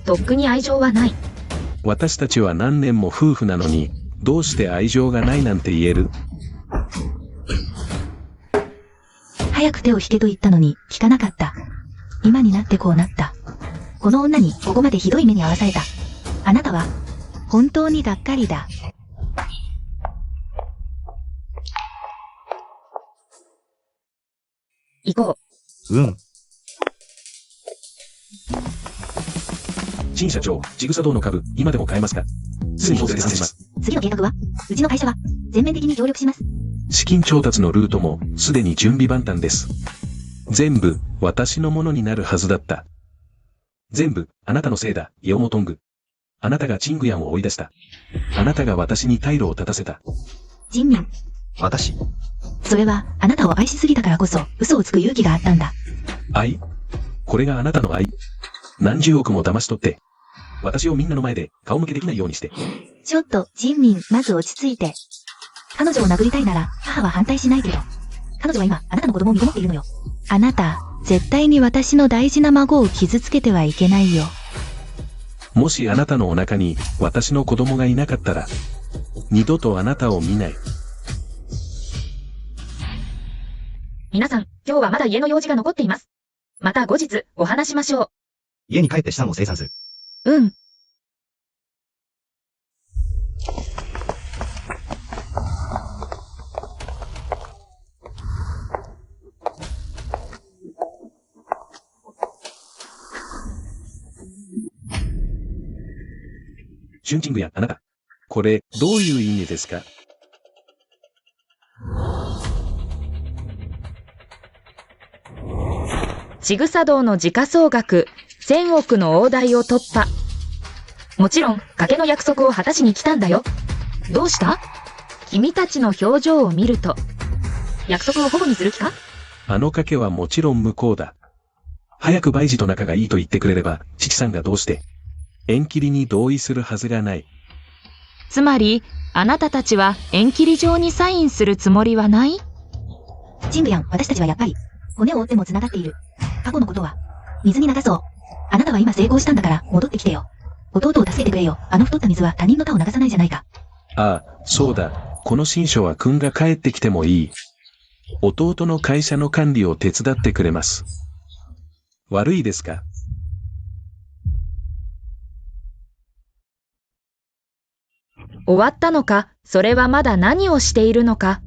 とっくに愛情はない。私たちは何年も夫婦なのに、どうして愛情がないなんて言える？早く手を引けと言ったのに、聞かなかった。今になってこうなった。この女にここまでひどい目に遭わされた。あなたは、本当にがっかりだ。行こう。うん。陳社長、ちぐさ堂の株、今でも買えますか？すぐに調整させます。次の計画は、うちの会社は、全面的に協力します。資金調達のルートも、すでに準備万端です。全部、私のものになるはずだった。全部、あなたのせいだ、イオモトング。あなたがチングヤンを追い出した。あなたが私に退路を立たせた。ジンミン。私。それは、あなたを愛しすぎたからこそ、嘘をつく勇気があったんだ。愛？これがあなたの愛？何十億も騙し取って、私をみんなの前で顔向けできないようにして。ちょっと、ジンミン、まず落ち着いて。彼女を殴りたいなら、母は反対しないけど。彼女は今、あなたの子供を身ごもっているのよ。あなた、絶対に私の大事な孫を傷つけてはいけないよ。もしあなたのお腹に私の子供がいなかったら、二度とあなたを見ない。皆さん、今日はまだ家の用事が残っています。また後日、お話しましょう。家に帰って資産を清算する。うん。シュンチングやあなた。これ、どういう意味ですか？ちぐさ堂の時価総額1000億の大台を突破。もちろん、賭けの約束を果たしに来たんだよ。どうした？君たちの表情を見ると、約束を保護にする気か？あの賭けはもちろん無効だ。早くバイジと仲がいいと言ってくれれば、父さんがどうして、縁切りに同意するはずがない。つまり、あなたたちは縁切り状にサインするつもりはない？ジングヤン、私たちはやっぱり、骨を折っても繋がっている。過去のことは、水に流そう。あなたは今成功したんだから、戻ってきてよ。弟を助けてくれよ。あの太った水は他人の他を流さないじゃないか。ああ、そうだ。この新書は君が帰ってきてもいい。弟の会社の管理を手伝ってくれます。悪いですか？終わったのか、それはまだ何をしているのか。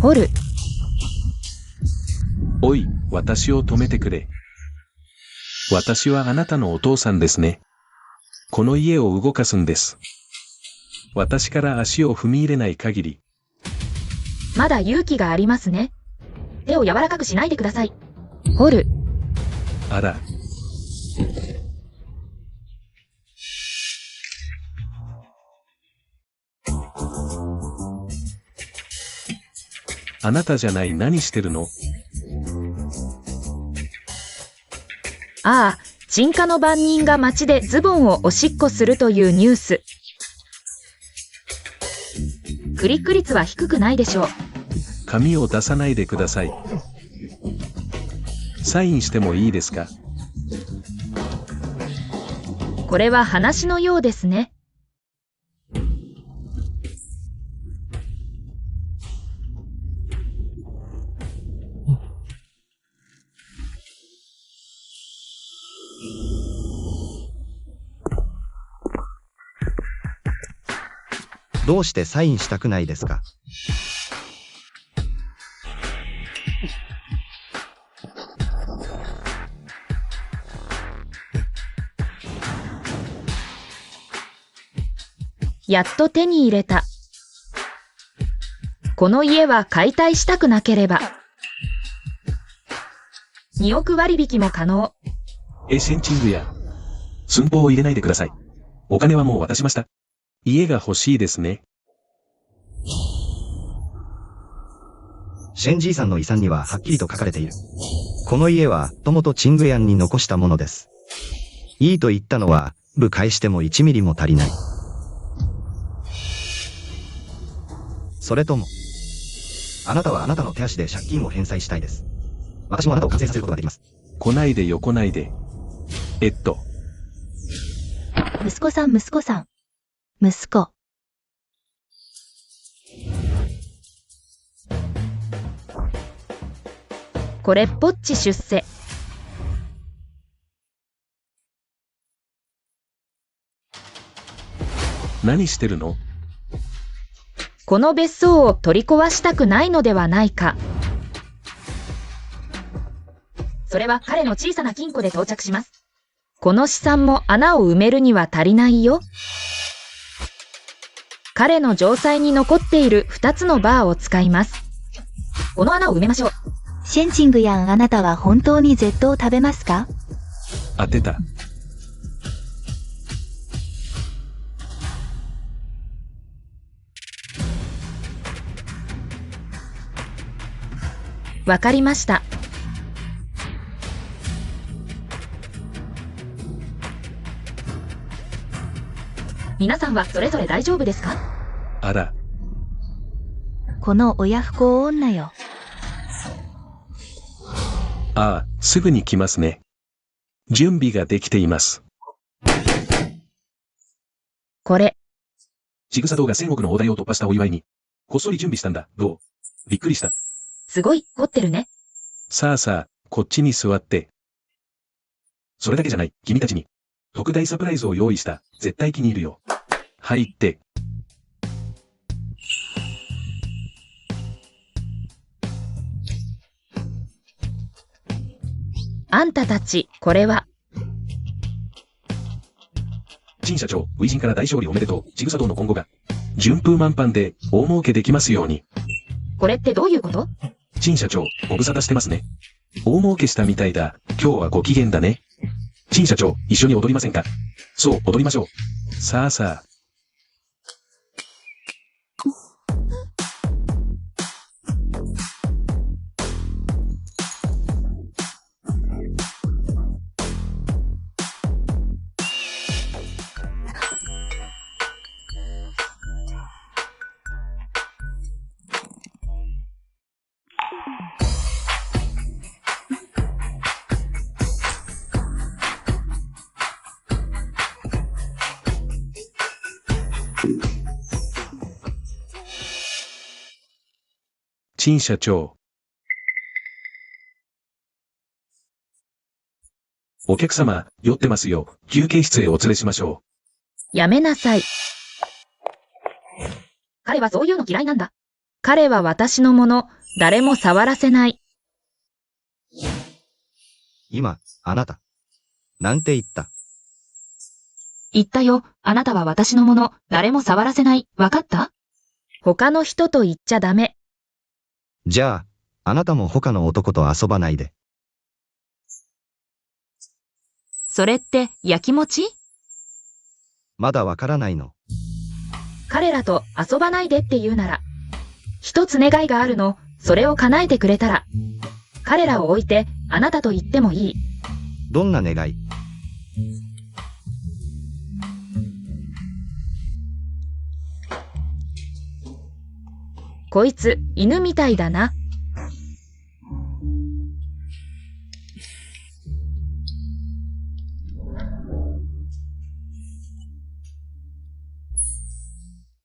掘る。おい、私を止めてくれ。私はあなたのお父さんですね。この家を動かすんです。私から足を踏み入れない限り。まだ勇気がありますね。手を柔らかくしないでください。掘る。あら。あなたじゃない、何してるの？ああ、鎮火の番人が街でズボンをおしっこするというニュース。クリック率は低くないでしょう。紙を出さないでください。サインしてもいいですか？これは話のようですね。どうしてサインしたくないですか？やっと手に入れた。この家は解体したくなければ。2億割引も可能。シェンチングや。寸法を入れないでください。お金はもう渡しました。家が欲しいですね。シェンじいさんの遺産にははっきりと書かれている。この家は、ともとチングヤンに残したものです。いいと言ったのは、部返しても1ミリも足りない。それとも、あなたはあなたの手足で借金を返済したいです。私もあなたを完成させることができます。来ないでよ、来ないで。息子さん、息子さん。息子。これっぽっち出世。何してるの？この別荘を取り壊したくないのではないか。それは彼の小さな金庫で到着します。この資産も穴を埋めるには足りないよ。彼の城塞に残っている2つのバーを使います。この穴を埋めましょう。シェンチングやん、あなたは本当に絶刀を食べますか？当てた。わかりました。皆さんはそれぞれ大丈夫ですか？あら。この親不孝女よ。ああ、すぐに来ますね。準備ができています。これ。ちぐさ堂が1000億の大台を突破したお祝いに、こっそり準備したんだ。どう？びっくりした。すごい、凝ってるね。さあさあ、こっちに座って。それだけじゃない、君たちに。特大サプライズを用意した。絶対気に入るよ。入って。あんたたち、これは。陳社長、初陣から大勝利おめでとう。ちぐさ堂の今後が、順風満帆で大儲けできますように。これってどういうこと？陳社長、ご無沙汰してますね。大儲けしたみたいだ。今日はご機嫌だね。陳社長、一緒に踊りませんか？そう、踊りましょう。さあさあ。陳社長。お客様、酔ってますよ。休憩室へお連れしましょやめなさい。彼はそういうの嫌いなんだ。彼は私のもの、誰も触らせない。今、あなた。なんて言った？言ったよ。あなたは私のもの、誰も触らせない。わかった？他の人と言っちゃダメ。じゃあ、あなたも他の男と遊ばないで。それって、やきもち？まだわからないの。彼らと遊ばないでって言うなら。一つ願いがあるの。それを叶えてくれたら、彼らを置いてあなたと言ってもいい。どんな願い？こいつ、犬みたいだな。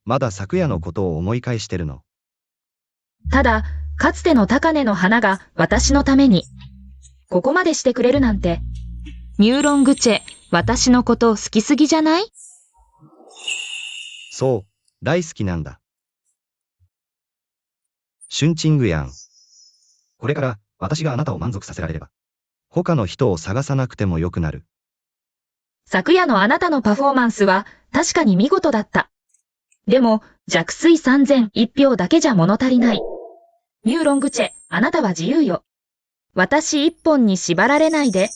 まだ昨夜のことを思い返してるの？ただ、かつての高根の花が私のために、ここまでしてくれるなんて。ミューロングチェ、私のこと好きすぎじゃない？そう、大好きなんだ。シュンチングヤン。これから私があなたを満足させられれば、他の人を探さなくてもよくなる。昨夜のあなたのパフォーマンスは確かに見事だった。でも、弱水3001票だけじゃ物足りない。ミューロングチェ、あなたは自由よ。私一本に縛られないで。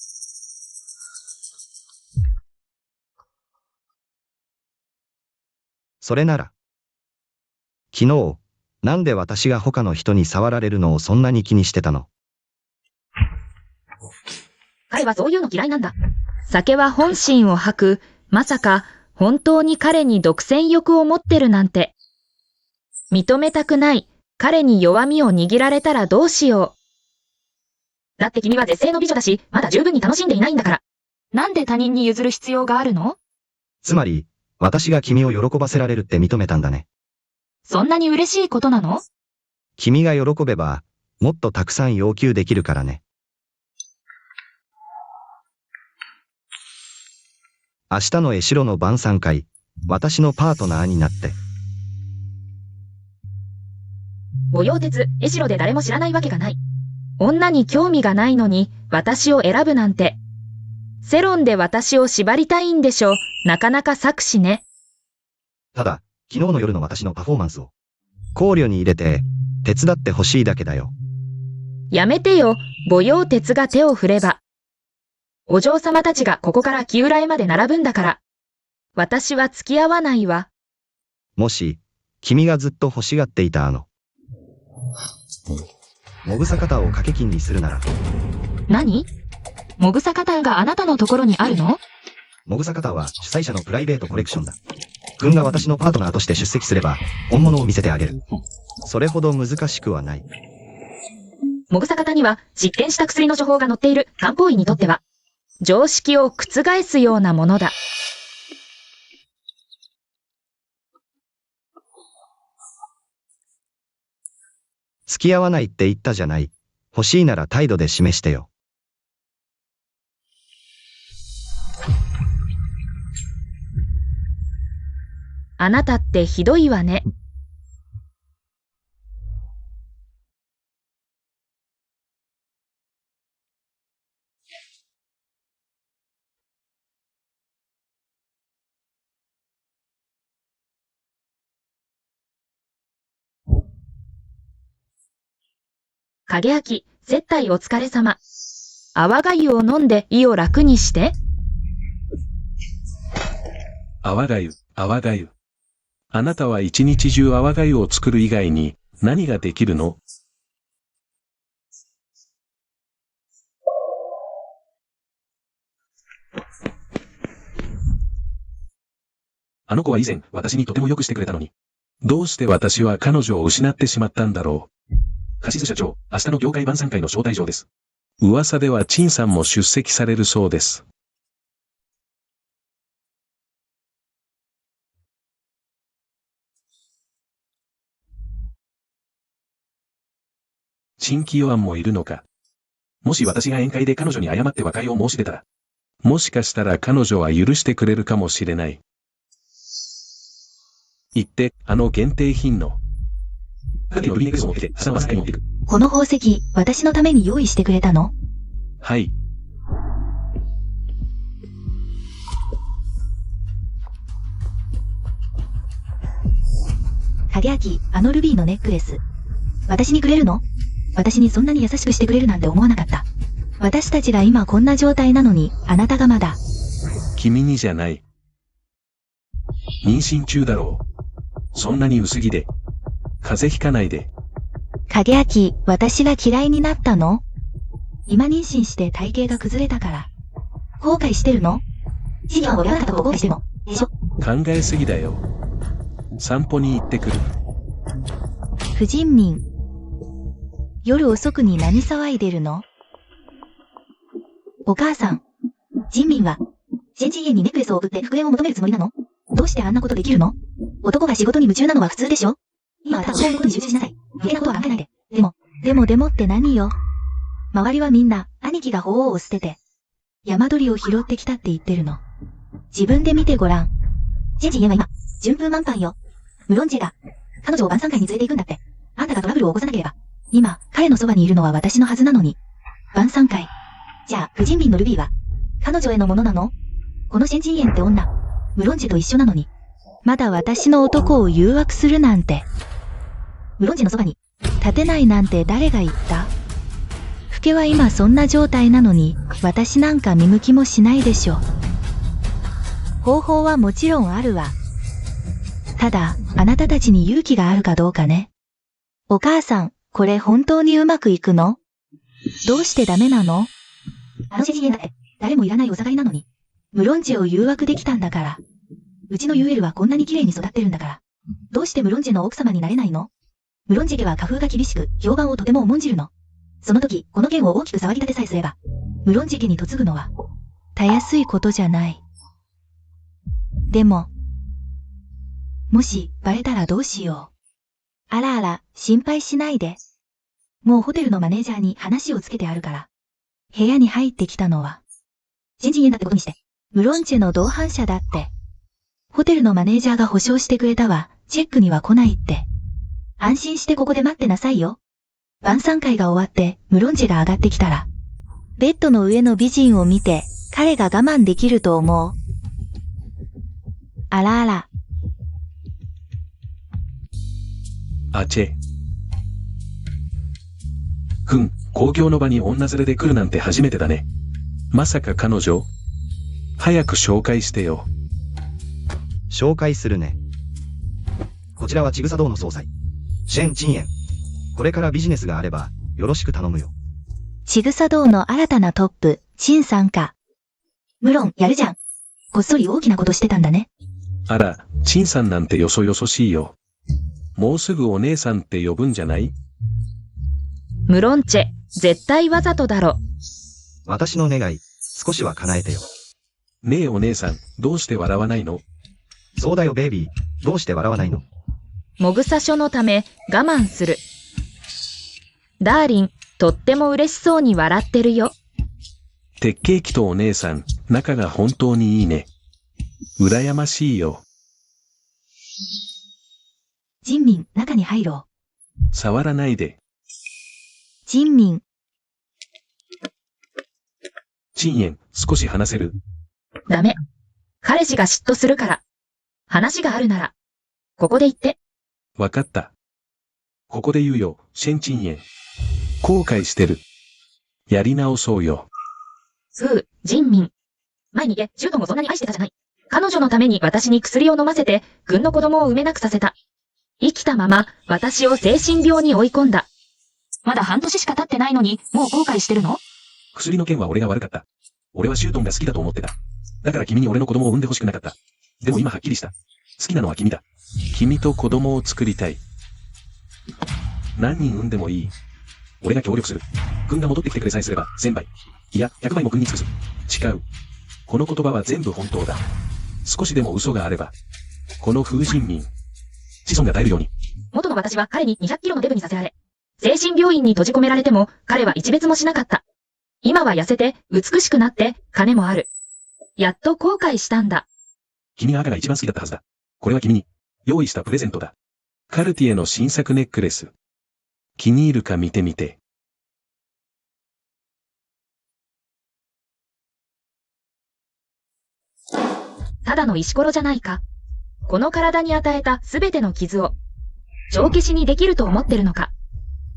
それなら。昨日、なんで私が他の人に触られるのをそんなに気にしてたの？彼はそういうの嫌いなんだ。酒は本心を吐く。まさか、本当に彼に独占欲を持ってるなんて。認めたくない。彼に弱みを握られたらどうしよう。だって君は絶世の美女だし、まだ十分に楽しんでいないんだから。なんで他人に譲る必要があるの？つまり、私が君を喜ばせられるって認めたんだね。そんなに嬉しいことなの？君が喜べば、もっとたくさん要求できるからね。明日の江代の晩餐会、私のパートナーになって。御用鉄、江代で誰も知らないわけがない。女に興味がないのに、私を選ぶなんて。世論で私を縛りたいんでしょ。なかなか策士ね。ただ、昨日の夜の私のパフォーマンスを考慮に入れて、手伝ってほしいだけだよ。やめてよ、御用鉄が手を振れば。お嬢様たちがここから木浦へまで並ぶんだから。私は付き合わないわ。もし、君がずっと欲しがっていたもぐさ肩を掛け金にするなら。何？もぐさ肩があなたのところにあるの？もぐさ肩は主催者のプライベートコレクションだ。君が私のパートナーとして出席すれば、本物を見せてあげる。それほど難しくはない。もぐさ肩には実験した薬の処方が載っている。漢方医にとっては、常識を覆すようなものだ。付き合わないって言ったじゃない。欲しいなら態度で示してよ。あなたってひどいわね。影明、接待お疲れ様。泡がゆを飲んで胃を楽にして。泡がゆ、泡がゆ。あなたは一日中泡がゆを作る以外に何ができるの？あの子は以前私にとてもよくしてくれたのに。どうして私は彼女を失ってしまったんだろう。カシス社長、明日の業界晩餐会の招待状です。噂では陳さんも出席されるそうです。陳清安もいるのか。もし私が宴会で彼女に誤って和解を申し出たら、もしかしたら彼女は許してくれるかもしれない。言って、あの限定品の影のルビーネックスを持ってきて、明日の晩餐会に持っていく。この宝石、私のために用意してくれたの？はい。影明、あのルビーのネックレス。私にくれるの？私にそんなに優しくしてくれるなんて思わなかった。私たちが今こんな状態なのに、あなたがまだ。君にじゃない。妊娠中だろう。そんなに薄着で。風邪ひかないで。影明、私が嫌いになったの？今妊娠して体型が崩れたから。後悔してるの？シニアをやらなかったことを後悔してるの？でしょ？考えすぎだよ。散歩に行ってくる。不人民。夜遅くに何騒いでるの？お母さん。人民は、先人園にネックレスを送って復縁を求めるつもりなの？どうしてあんなことできるの？男が仕事に夢中なのは普通でしょ？今はただそういうことに集中しなさい。余計なことは考えないで。でもって何よ。周りはみんな、兄貴が鳳凰を捨てて、山鳥を拾ってきたって言ってるの。自分で見てごらん。先人園は今、順風満帆よ。無論ジェが、彼女を晩餐会に連れて行くんだって。あんたがトラブルを起こさなければ。今、彼のそばにいるのは私のはずなのに。晩餐会。じゃあ、不人民のルビーは、彼女へのものなの？この先人園って女、無論ジェと一緒なのに。まだ私の男を誘惑するなんて。無論ジェのそばに、立てないなんて誰が言った？フケは今そんな状態なのに、私なんか見向きもしないでしょ。方法はもちろんあるわ。ただ、あなたたちに勇気があるかどうかね。お母さん、これ本当にうまくいくの？どうしてダメなの？あの先人園だって、誰もいらないお下がりなのに、無論ジェを誘惑できたんだから。うちの UL はこんなに綺麗に育ってるんだから。どうして無論ジェの奥様になれないの？無論ジェ家は家風が厳しく、評判をとても重んじるの。その時、この件を大きく騒ぎ立てさえすれば、無論ジェ家に嫁ぐのは、たやすいことじゃない。でも、もし、バレたらどうしよう。あらあら、心配しないで。もうホテルのマネージャーに話をつけてあるから。部屋に入ってきたのは、先人園だってことにして、無論ジェの同伴者だって。ホテルのマネージャーが保証してくれたわ、チェックには来ないって。安心してここで待ってなさいよ。晩餐会が終わって、ムロンジェが上がってきたら、ベッドの上の美人を見て、彼が我慢できると思う。あらあら。あちぇ。公共の場に女連れで来るなんて初めてだね。まさか彼女？早く紹介してよ。紹介するね。こちらはちぐさ堂の総裁。シェン・チンエン。これからビジネスがあれば、よろしく頼むよ。ちぐさ堂の新たなトップ、チンさんか。無論、やるじゃん。こっそり大きなことしてたんだね。あら、チンさんなんてよそよそしいよ。もうすぐお姉さんって呼ぶんじゃない？無論チェ、絶対わざとだろ。私の願い、少しは叶えてよ。ねえお姉さん、どうして笑わないの？そうだよベイビー、どうして笑わないの？もぐさ書のため我慢する。ダーリン、とっても嬉しそうに笑ってるよ。鉄ケ機とお姉さん、仲が本当にいいね。羨ましいよ。人民、中に入ろう。触らないで。人民。チンエン、少し話せる？ダメ。彼氏が嫉妬するから。話があるなら、ここで言って。わかった。ここで言うよ、シェンチンエン。後悔してる。やり直そうよ。人民。前に言え、ジュートもそんなに愛してたじゃない。彼女のために私に薬を飲ませて、軍の子供を産めなくさせた。生きたまま、私を精神病に追い込んだ。まだ半年しか経ってないのに、もう後悔してるの？薬の件は俺が悪かった。俺はシュートンが好きだと思ってた。だから君に俺の子供を産んでほしくなかった。でも今はっきりした。好きなのは君だ。君と子供を作りたい。何人産んでもいい。俺が協力する。軍が戻ってきてくれさえすれば、1000倍。いや、100倍も軍に尽くす。違う。この言葉は全部本当だ。少しでも嘘があれば、この風人民、子孫が絶えるように。元の私は彼に200キロのデブにさせられ、精神病院に閉じ込められても、彼は一別もしなかった。今は痩せて、美しくなって、金もある。やっと後悔したんだ。君が赤が一番好きだったはずだ。これは君に、用意したプレゼントだ。カルティエの新作ネックレス。気に入るか見てみて。ただの石ころじゃないか。この体に与えたすべての傷を、帳消しにできると思ってるのか。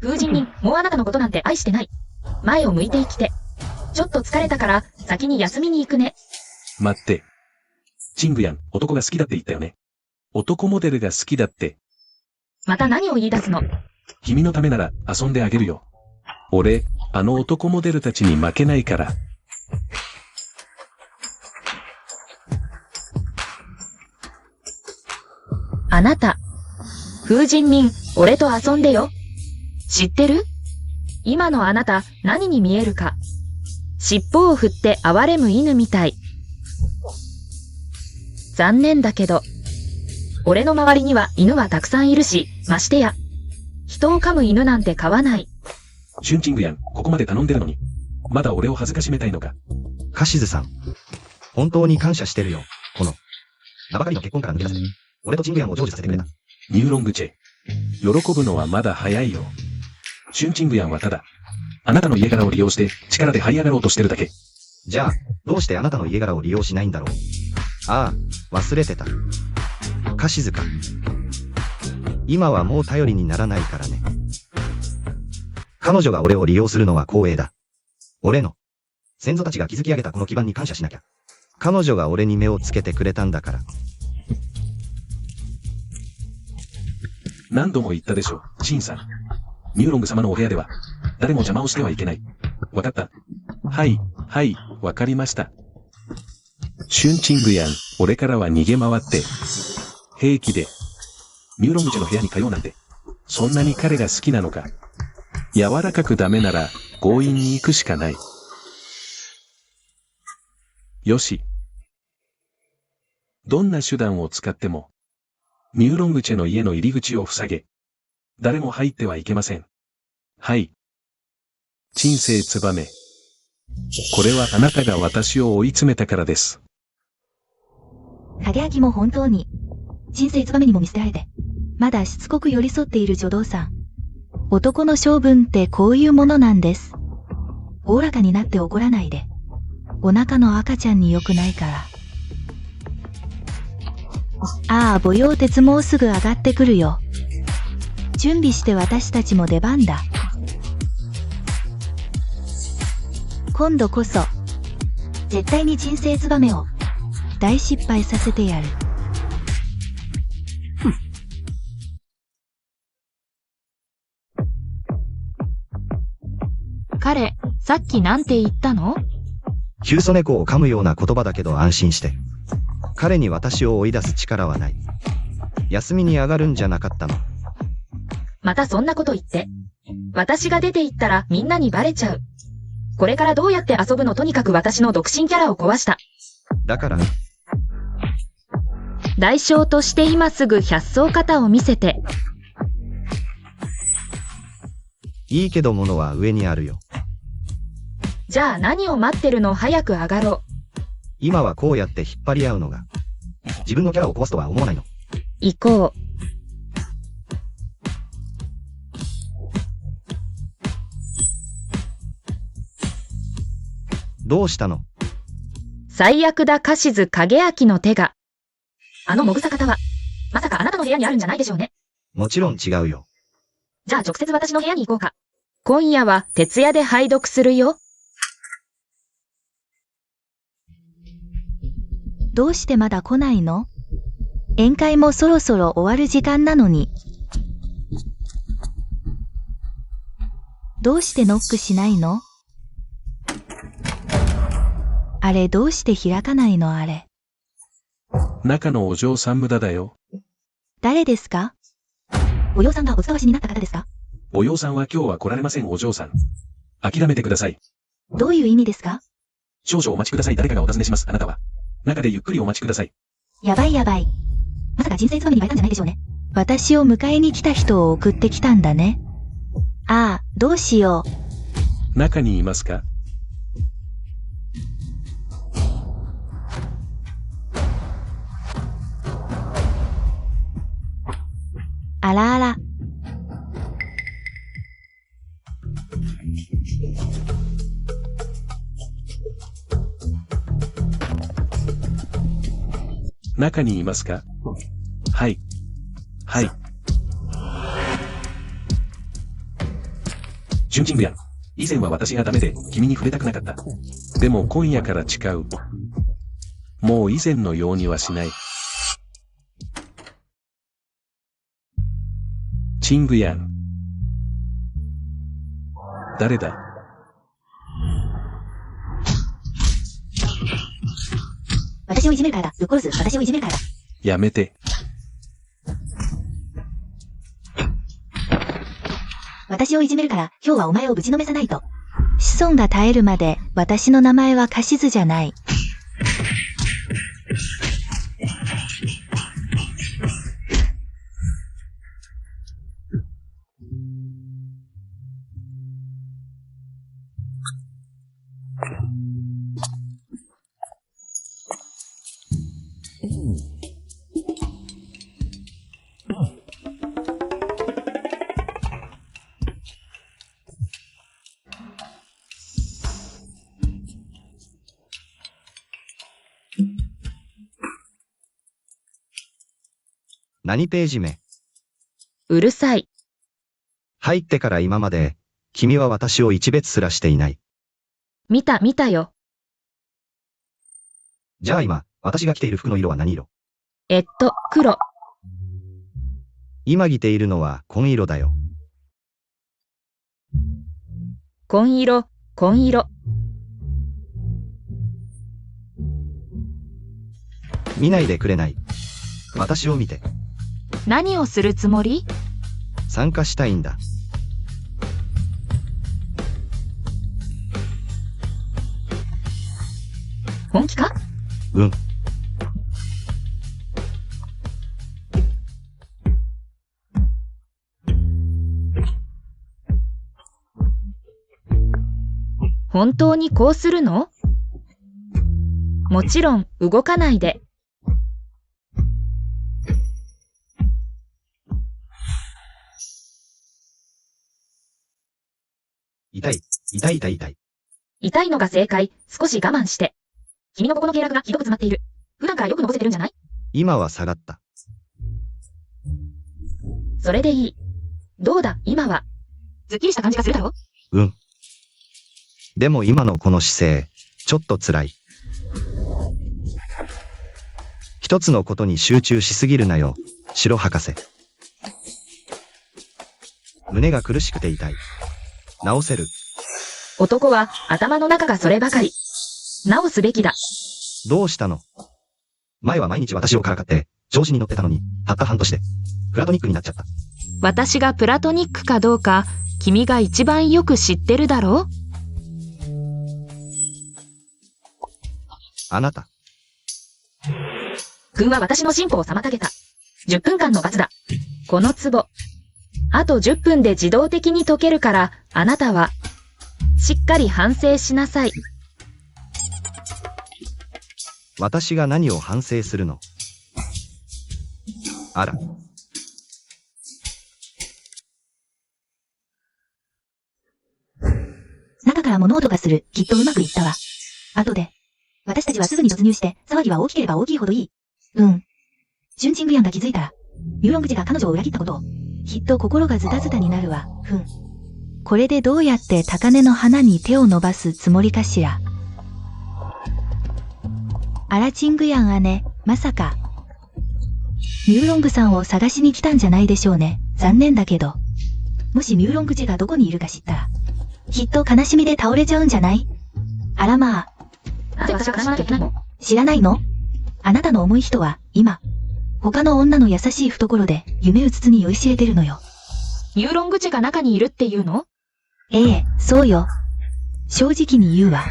風神に、もうあなたのことなんて愛してない。前を向いて生きて。ちょっと疲れたから、先に休みに行くね。待って。チングヤン、男が好きだって言ったよね。男モデルが好きだって。また何を言い出すの？君のためなら遊んであげるよ。俺、あの男モデルたちに負けないから。あなた、風神民、俺と遊んでよ。知ってる？今のあなた、何に見えるか。尻尾を振って哀れむ犬みたい。残念だけど、俺の周りには犬はたくさんいるし、ましてや、人を噛む犬なんて飼わない。シュンチングヤン、ここまで頼んでるのに、まだ俺を恥ずかしめたいのか。カシズさん。本当に感謝してるよ。この、名ばかりの結婚から抜け出せて、俺とチングヤンを成就させてくれた。ニューロングチェ。喜ぶのはまだ早いよ。シュンチングヤンはただ、あなたの家柄を利用して力で這い上がろうとしてるだけ。じゃあ、どうしてあなたの家柄を利用しないんだろう。ああ、忘れてた。カシズか。今はもう頼りにならないからね。彼女が俺を利用するのは光栄だ。俺の先祖たちが築き上げたこの基盤に感謝しなきゃ。彼女が俺に目をつけてくれたんだから。何度も言ったでしょ、シンさん。ニューロング様のお部屋では、誰も邪魔をしてはいけない。わかった？はい、はい、わかりました。シュンチングヤン、俺からは逃げ回って、平気で、ニューロングチェの部屋に通うなんて、そんなに彼が好きなのか。柔らかくダメなら、強引に行くしかない。よし。どんな手段を使っても、ニューロングチェの家の入り口を塞げ。誰も入ってはいけません。はい。鎮西ツバメ。これはあなたが私を追い詰めたからです。影明も本当に、人生つばめにも見捨てられて、まだしつこく寄り添っている女道さん。男の性分ってこういうものなんです。おおらかになって怒らないで。お腹の赤ちゃんに良くないから。ああ、母用鉄もうすぐ上がってくるよ。準備して私たちも出番だ。今度こそ、絶対に人生ツバメを大失敗させてやる。彼、さっきなんて言ったの？ヒュウソネコを噛むような言葉だけど安心して。彼に私を追い出す力はない。休みに上がるんじゃなかったの。またそんなこと言って。私が出て行ったらみんなにバレちゃう。これからどうやって遊ぶの？とにかく私の独身キャラを壊した。だから、代償として今すぐ百層肩を見せて。いいけど物は上にあるよ。じゃあ何を待ってるの？早く上がろう。今はこうやって引っ張り合うのが、自分のキャラを壊すとは思わないの。行こう。どうしたの？最悪だカシズ影明の手が。あのもぐさ方は、まさかあなたの部屋にあるんじゃないでしょうね。もちろん違うよ。じゃあ直接私の部屋に行こうか。今夜は徹夜で拝読するよ。どうしてまだ来ないの？宴会もそろそろ終わる時間なのに。どうしてノックしないの？あれどうして開かないのあれ。中のお嬢さん無駄だよ。誰ですか？お嬢さんがお伝わしになった方ですか？お嬢さんは今日は来られません。お嬢さん。諦めてください。どういう意味ですか？少々お待ちください。誰かがお尋ねします。あなたは中でゆっくりお待ちください。やばいやばい。まさか人生つばめに言われたんじゃないでしょうね。私を迎えに来た人を送ってきたんだね。ああ、どうしよう。中にいますか？あらあら。中にいますか？はい。はい。ジュンチングヤン。以前は私がダメで君に触れたくなかった。でも今夜から誓う。もう以前のようにはしない。チングヤン。誰だ？私をいじめるからだ。ぶっ殺す。私をいじめるからだ。やめて。私をいじめるから、今日はお前をぶちのめさないと。子孫が絶えるまで、私の名前はカシズじゃない。何ページ目？うるさい。入ってから今まで、君は私を一別すらしていない。見たよ。じゃあ今、私が着ている服の色は何色？黒。今着ているのは紺色だよ。紺色。見ないでくれない。私を見て。何をするつもり？参加したいんだ。本気か？うん。本当にこうするの？もちろん動かないで。痛い。痛いのが正解。少し我慢して。君のここの経絡がひどく詰まっている。普段からよくのぼせてるんじゃない？今は下がった。それでいい。どうだ、今は。すっきりした感じがするだろ？うん。でも今のこの姿勢、ちょっと辛い。一つのことに集中しすぎるなよ、白博士。胸が苦しくて痛い。治せる。男は頭の中がそればかり。直すべきだ。どうしたの？前は毎日私をからかって、調子に乗ってたのに、たった半年で、プラトニックになっちゃった。私がプラトニックかどうか、君が一番よく知ってるだろ？あなた。君は私の進歩を妨げた。10分間の罰だ。この壺。あと10分で自動的に解けるから、あなたは、しっかり反省しなさい。私が何を反省するの？あら。中から物音がする。きっとうまくいったわ。後で。私たちはすぐに突入して、騒ぎは大きければ大きいほどいい。うん。シュンチングヤンが気づいたら、ミューロングジェが彼女を裏切ったことを、きっと心がズタズタになるわ。ふん。これでどうやって高嶺の花に手を伸ばすつもりかしら。アラチングヤン姉、まさか。ミューロングさんを探しに来たんじゃないでしょうね。残念だけど。もしミューロングジェがどこにいるか知ったら、きっと悲しみで倒れちゃうんじゃない？あらまあ。なぜ私が悲しまなきゃいけないの？知らないの？あなたの重い人は、今、他の女の優しい懐で夢うつつに酔いしれてるのよ。ミューロングチェが中にいるっていうの？ええ、そうよ。正直に言うわ。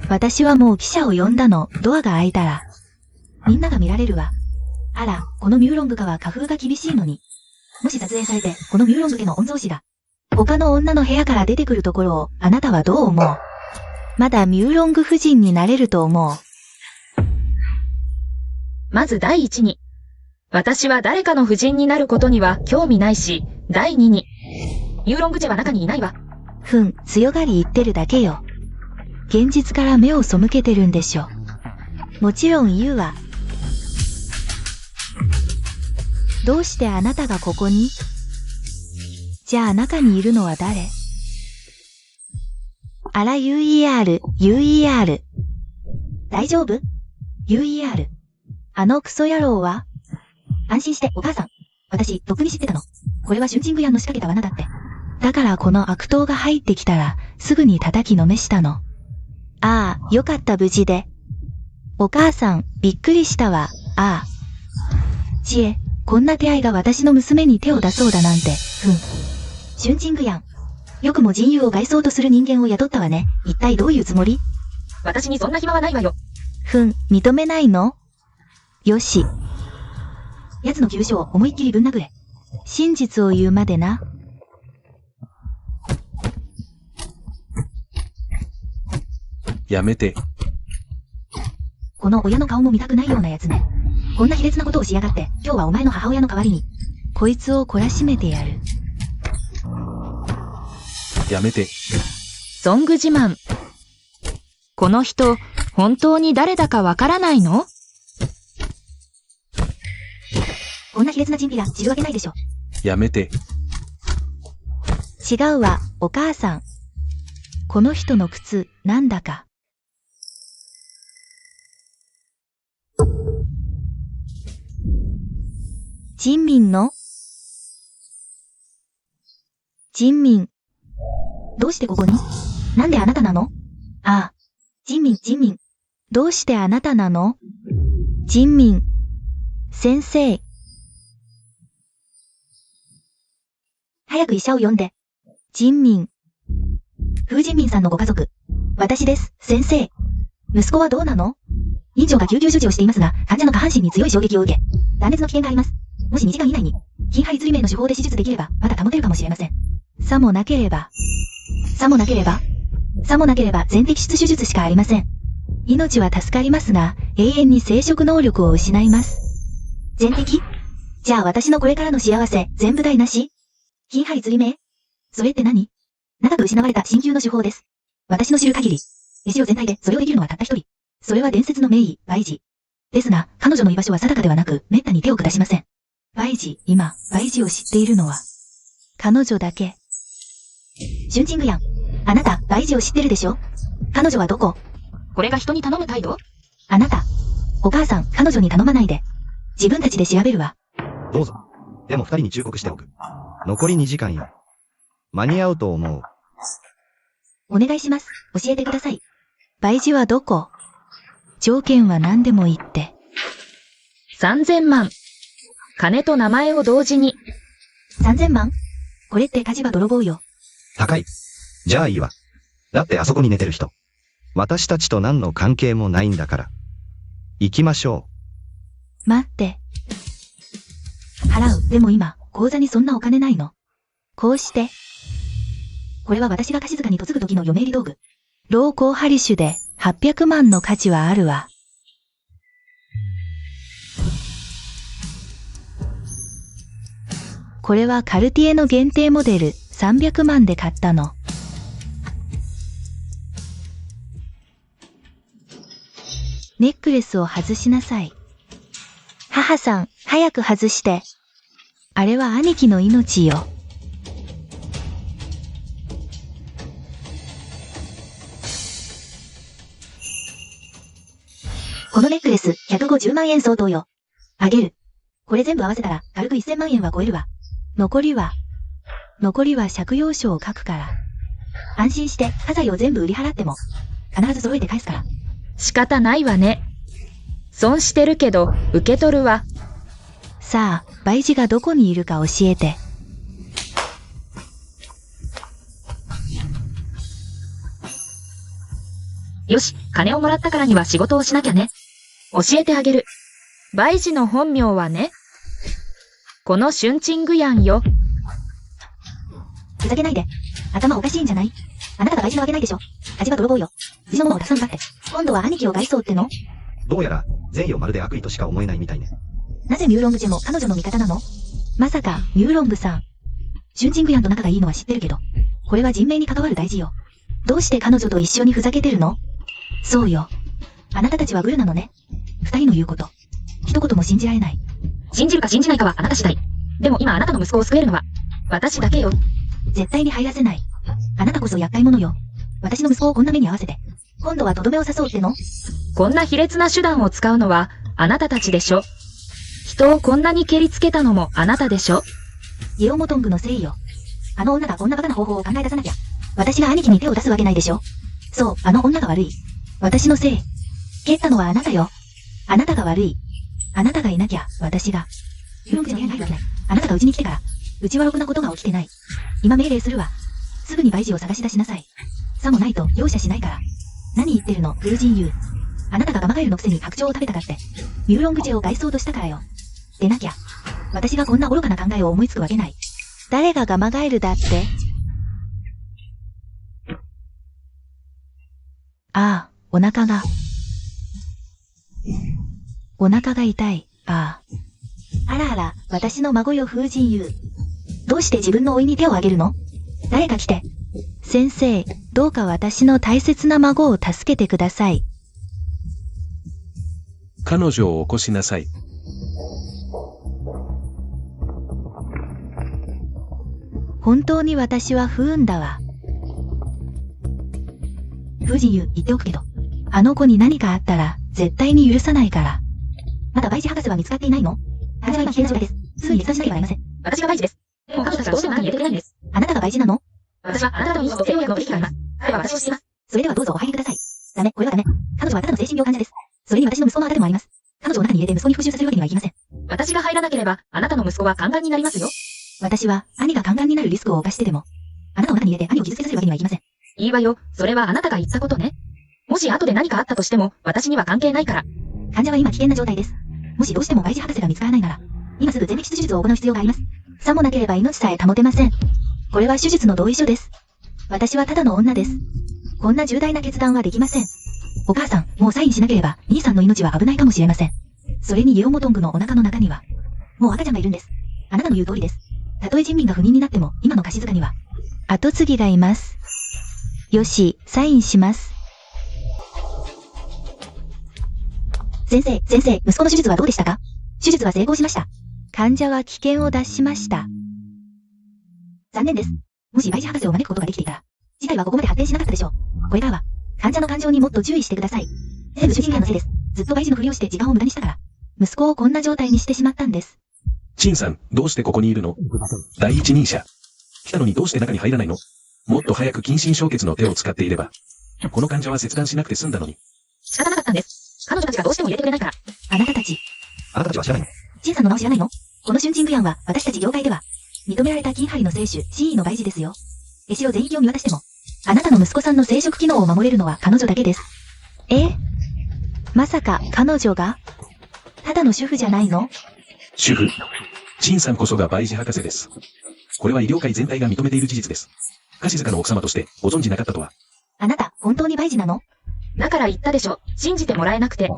私はもう記者を呼んだの、ドアが開いたら。みんなが見られるわ。あら、このミューロング家は花風が厳しいのに。もし撮影されて、このミューロング家の御曹司が、他の女の部屋から出てくるところを、あなたはどう思う？まだミューロング夫人になれると思う。まず第一に、私は誰かの夫人になることには興味ないし、第二に、ミューロングチェは中にいないわ。ふん、強がり言ってるだけよ。現実から目を背けてるんでしょ。もちろん言うわ。どうしてあなたがここに？じゃあ中にいるのは誰？あら UER。大丈夫？ UER。あのクソ野郎は？安心してお母さん。私、とっくに知ってたの。これはシュンチングヤンの仕掛けた罠だって。だからこの悪党が入ってきたら、すぐに叩きのめしたの。ああ、よかった無事で。お母さん、びっくりしたわ。ああ。知恵、こんな手合いが私の娘に手を出そうだなんて、シュンチングやん。よくも人友を害そうとする人間を雇ったわね。一体どういうつもり？私にそんな暇はないわよ。認めないの？よし。奴の急所を思いっきりぶん殴れ。真実を言うまでな。やめて。この親の顔も見たくないような奴ね。こんな卑劣なことをしやがって、今日はお前の母親の代わりに、こいつを懲らしめてやる。やめて。ソング自慢。この人、本当に誰だかわからないの？こんな卑劣な人品が知るわけないでしょ。やめて。違うわ、お母さん。この人の靴、なんだか。人民の？人民。どうしてここに？なんであなたなの？ああ。人民。どうしてあなたなの？人民。先生。早く医者を呼んで。人民。風人民さんのご家族。私です、先生。息子はどうなの？院長が救急処置をしていますが、患者の下半身に強い衝撃を受け、断裂の危険があります。もし2時間以内に、筋針釣り名の手法で手術できれば、まだ保てるかもしれません。さもなければ、全摘出手術しかありません。命は助かりますが、永遠に生殖能力を失います。全摘？じゃあ私のこれからの幸せ、全部台なし？筋針釣り名？それって何？長く失われた神級の手法です。私の知る限り、エシオ全体でそれをできるのはたった一人。それは伝説の名医、バイジ。ですが、彼女の居場所は定かではなく、滅多に手を下しません。バイジを知っているのは、彼女だけ。シュンチングヤン。あなた、バイジを知ってるでしょ？彼女はどこ？これが人に頼む態度？あなた。お母さん、彼女に頼まないで。自分たちで調べるわ。どうぞ。でも二人に忠告しておく。残り2時間よ。間に合うと思う。お願いします。教えてください。バイジはどこ？条件は何でも言って。3000万。金と名前を同時に。3000万？これって火事場泥棒よ。高い。じゃあいいわ。だってあそこに寝てる人。私たちと何の関係もないんだから。行きましょ待って。払う。でも今、口座にそんなお金ないの。こうして。これは私が貸し塚に嫁ぐ時の嫁入り道具。ローコーハリッシュで800万の価値はあるわ。これはカルティエの限定モデル300万で買ったの。ネックレスを外しなさい。母さん、早く外して。あれは兄貴の命よ。このネックレス150万円相当よ。あげる。これ全部合わせたら軽く1000万円は超えるわ。残りは借用書を書くから。安心して家財を全部売り払っても必ず揃えて返すから。仕方ないわね。損してるけど受け取るわ。さあ、バイジがどこにいるか教えて。よし、金をもらったからには仕事をしなきゃね。教えてあげる。バイジの本名はね、このシュンチングヤンよ。ふざけないで。頭おかしいんじゃない？あなたがバイジなわけないでしょ。火事場泥棒よ。無事のものをたくさん奪って。今度は兄貴を害そうっての？どうやら、善意をまるで悪意としか思えないみたいね。なぜミューロングジェも彼女の味方なの？まさか、ミューロングさん。シュンチングヤンと仲がいいのは知ってるけど、これは人命に関わる大事よ。どうして彼女と一緒にふざけてるの？そうよ。あなたたちはグルなのね。二人の言うこと。一言も信じられない。信じるか信じないかはあなた次第。でも今あなたの息子を救えるのは、私だけよ。絶対に入らせない。あなたこそ厄介者よ。私の息子をこんな目に遭わせて。今度はとどめを刺そうっての？こんな卑劣な手段を使うのは、あなたたちでしょ。人をこんなに蹴りつけたのもあなたでしょ。イオモトングのせいよ。あの女がこんなバカな方法を考え出さなきゃ。私が兄貴に手を出すわけないでしょ。そう、あの女が悪い。私のせい。蹴ったのはあなたよ。あなたが悪い。あなたがいなきゃ、私が。ユーロングじゃ部屋に入るわけない。あなたが家に来てから。うちはろくなことが起きてない。今命令するわ。すぐに培事を探し出しなさい。さもないと容赦しないから。何言ってるの、風神優。あなたがガマガエルのくせに白鳥を食べたかって。ユーロングチェを外装としたからよ。でなきゃ。私がこんな愚かな考えを思いつくわけない。誰がガマガエルだって？ああ、お腹が。お腹が痛い。ああ。あらあら、私の孫よ風神優。どうして自分の甥に手をあげるの？誰か来て。先生、どうか私の大切な孫を助けてください。彼女を起こしなさい。本当に私は不運だわ。風神優、言っておくけど、あの子に何かあったら、絶対に許さないから。まだ培事博士は見つかっていないの？患者は今危険な状態です。すぐに決断しなければなりません。私が培事です。でも彼女たちはどうしても中に入れてくれないんです。あなたが培事なの？私はあなた方にと性能薬の取引があります。彼は私を知っています。それではどうぞお入りください。ダメ、これはダメ。彼女はただの精神病患者です。それに私の息子のあだでもあります。彼女を中に入れて息子に復讐させるわけにはいきません。私が入らなければ、あなたの息子は宦官になりますよ。私は、兄が宦官になるリスクを冒してでも、あなたを中に入れて兄を傷つけさせるわけにはいきません。いいわよ、それはあなたが言ったことね。もし後で何かあったとしても、私には関係ないから。患者は今危険な状態です。もしどうしても培事博士が見つからないなら、今すぐ全摘出手術を行う必要があります。さもなければ命さえ保てません。これは手術の同意書です。私はただの女です。こんな重大な決断はできません。お母さん、もうサインしなければ、兄さんの命は危ないかもしれません。それにイエオモトングのお腹の中には、もう赤ちゃんがいるんです。あなたの言う通りです。たとえ人民が不妊になっても、今の貸し塚には、後継ぎがいます。よし、サインします。先生、息子の手術はどうでしたか？手術は成功しました。患者は危険を脱しました。残念です。もし培事博士を招くことができていたら、事態はここまで発展しなかったでしょう。これからは、患者の感情にもっと注意してください。全部主治医のせいです。ずっと培事のふりをして時間を無駄にしたから、息子をこんな状態にしてしまったんです。陳さん、どうしてここにいるの？第一人者。来たのにどうして中に入らないの？もっと早く近親小血の手を使っていれば、この患者は切断しなくて済んだのに。仕方なかったんです。彼女たちがどうしても入れてくれないから。あなたたち。あなたたちは知らないの？陳さんの名を知らないの？この春鎮グヤンは、私たち業界では、認められた金針の聖種、真意の培事ですよ。絵師を全域を見渡しても、あなたの息子さんの生殖機能を守れるのは彼女だけです。まさか、彼女がただの主婦じゃないの？主婦。陳さんこそが培事博士です。これは医療界全体が認めている事実です。樫塚の奥様としてご存知なかったとは。あなた、本当に培事なの？だから言ったでしょ。信じてもらえなくて。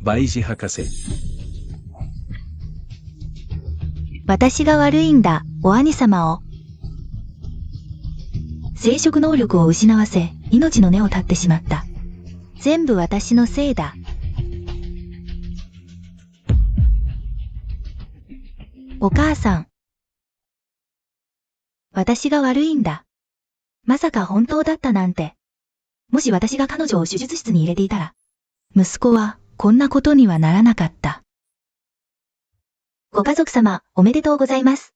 培事博士。私が悪いんだ、お兄様を。生殖能力を失わせ、命の根を絶ってしまった。全部私のせいだ。お母さん。私が悪いんだ。まさか本当だったなんて。もし私が彼女を手術室に入れていたら、息子はこんなことにはならなかった。ご家族様、おめでとうございます。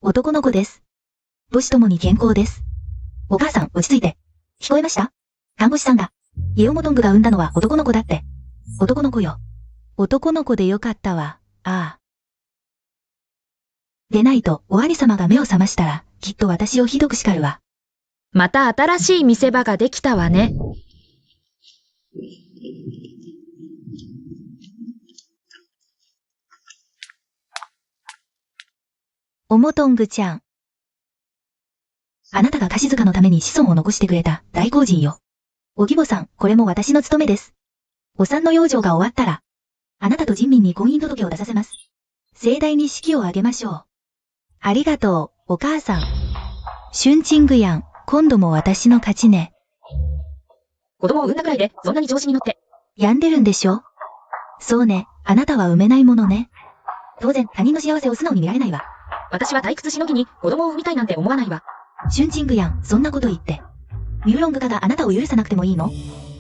男の子です。母子ともに健康です。お母さん、落ち着いて。聞こえました？看護師さんが、イエオモトングが産んだのは男の子だって。男の子よ。男の子でよかったわ、ああ。でないと、お兄様が目を覚ましたら、きっと私をひどく叱るわ。また新しい見せ場ができたわね。オモトングちゃん。あなたが樫塚のために子孫を残してくれた大功人よ。お義母さん、これも私の務めです。お産の養生が終わったら、あなたと人民に婚姻届を出させます。盛大に式を挙げましょう。ありがとう、お母さん。春鎮グヤン、今度も私の勝ちね。子供を産んだくらいで、そんなに調子に乗って。病んでるんでしょ？そうね、あなたは産めないものね。当然、他人の幸せを素直に見られないわ。私は退屈しのぎに子供を産みたいなんて思わないわ。春鎮グヤン、そんなこと言って。ミューロング家があなたを許さなくてもいいの？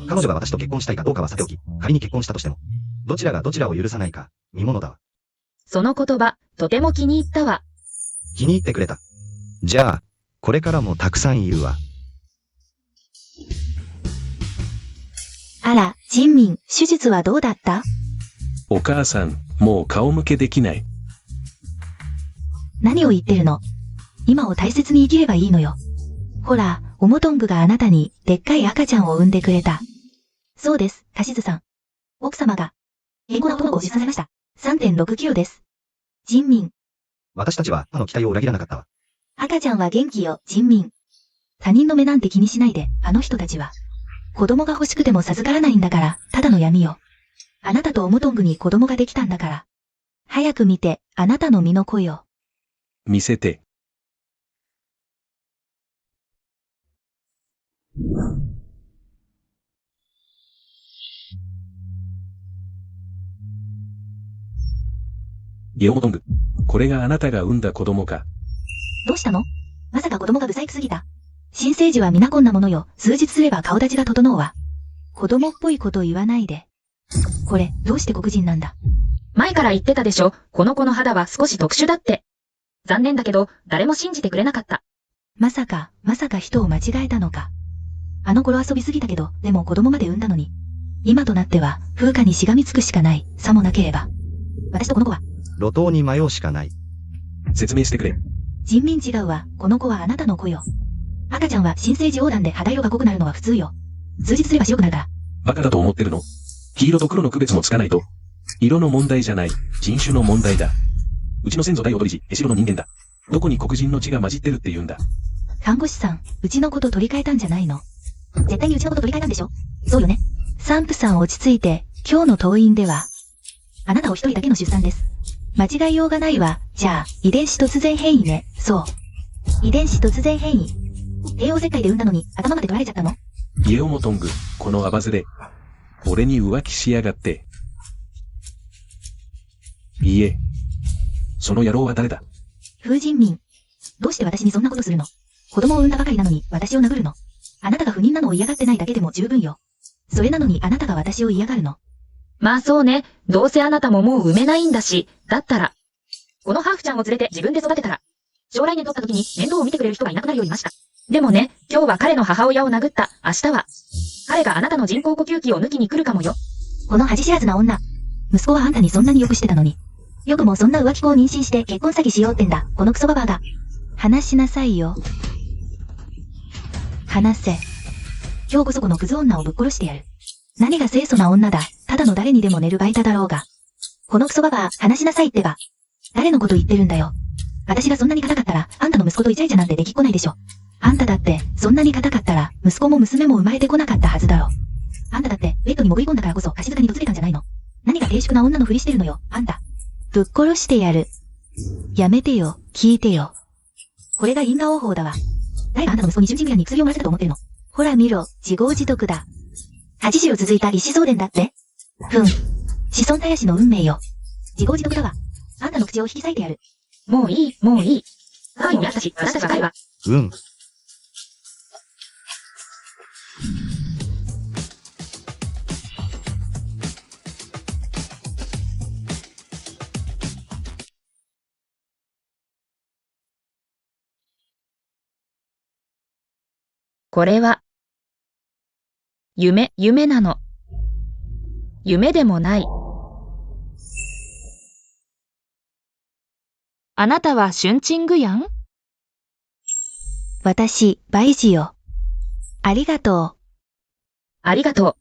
彼女が私と結婚したいかどうかはさておき、仮に結婚したとしても、どちらがどちらを許さないか、見ものだわ。その言葉、とても気に入ったわ。気に入ってくれた。じゃあ、これからもたくさん言うわ。あら、ジンミン、手術はどうだった？お母さん、もう顔向けできない。何を言ってるの？今を大切に生きればいいのよ。ほら、オモトングがあなたにでっかい赤ちゃんを産んでくれた。そうです、カシズさん。奥様が健康な男の子を出産されました。3.6 キロです。ジンミン、私たちは他の期待を裏切らなかったわ。赤ちゃんは元気よ、ジンミン。他人の目なんて気にしないで、あの人たちは。子供が欲しくても授からないんだから、ただの闇よ。あなたとオモトングに子供ができたんだから。早く見て、あなたの身の子よ。見せて。ゲオモトング。これがあなたが産んだ子供か。どうしたの？まさか子供が不細工すぎた？新生児は皆こんなものよ。数日すれば顔立ちが整うわ。子供っぽいこと言わないで。これ、どうして黒人なんだ？前から言ってたでしょ、この子の肌は少し特殊だって。残念だけど、誰も信じてくれなかった。まさか人を間違えたのか。あの頃遊びすぎたけど、でも子供まで産んだのに。今となっては、風化にしがみつくしかない。さもなければ。私とこの子は、路頭に迷うしかない。説明してくれ。人民違うわ。この子はあなたの子よ。赤ちゃんは新生児横断で肌色が濃くなるのは普通よ。数日すれば白くなるから。バカだと思ってるの？黄色と黒の区別もつかないと。色の問題じゃない。人種の問題だ。うちの先祖代踊り師、江代の人間だ。どこに黒人の血が混じってるって言うんだ。看護師さん、うちのこと取り替えたんじゃないの？絶対にうちのこと取り替えたんでしょ？そうよね。産婦さん落ち着いて、今日の当院では、あなたお一人だけの出産です。間違いようがないわ。じゃあ、遺伝子突然変異ね。そう。遺伝子突然変異。帝王切開で産んだのに頭まで取られちゃったの？ゲオモトング、このアバズレ。俺に浮気しやがって。いいえ。その野郎は誰だ？風人民。どうして私にそんなことするの？子供を産んだばかりなのに私を殴るの？あなたが不妊なのを嫌がってないだけでも十分よ。それなのにあなたが私を嫌がるの？まあそうね。どうせあなたももう産めないんだし。だったら、このハーフちゃんを連れて自分で育てたら、将来年取った時に面倒を見てくれる人がいなくなるようにました。でもね、今日は彼の母親を殴った。明日は、彼があなたの人工呼吸器を抜きに来るかもよ。この恥知らずな女。息子はあんたにそんなによくしてたのに。よくもそんな浮気子を妊娠して結婚詐欺しようってんだ。このクソババアが。話しなさいよ。話せ。今日こそこのクズ女をぶっ殺してやる。何が清楚な女だ。ただの誰にでも寝るバイタだろうが。このクソババア、話しなさいってば。誰のこと言ってるんだよ。私がそんなに硬かったら、あんたの息子とイチャイチャなんてできっこないでしょ。あんただって、そんなに硬かったら、息子も娘も生まれてこなかったはずだろ。あんただって、ベッドに潜り込んだからこそ、足静かに嫁れたんじゃないの。何が低粛な女のふりしてるのよ、あんた。ぶっ殺してやる。やめてよ、聞いてよ。これが因果応報だわ。誰があんたの息子に囚人部屋に薬を漏らせたと思ってるの？ほら見ろ、自業自得だ。80続いた一子相伝だって？子孫絶やしの運命よ。自業自得だわ。あんたの口を引き裂いてやる。もういい、もういい。はい、にあったし、私たちばかりは。これは、夢なの。夢でもない。あなたはシュンチングヤン？私、バイジよ。ありがとう。ありがと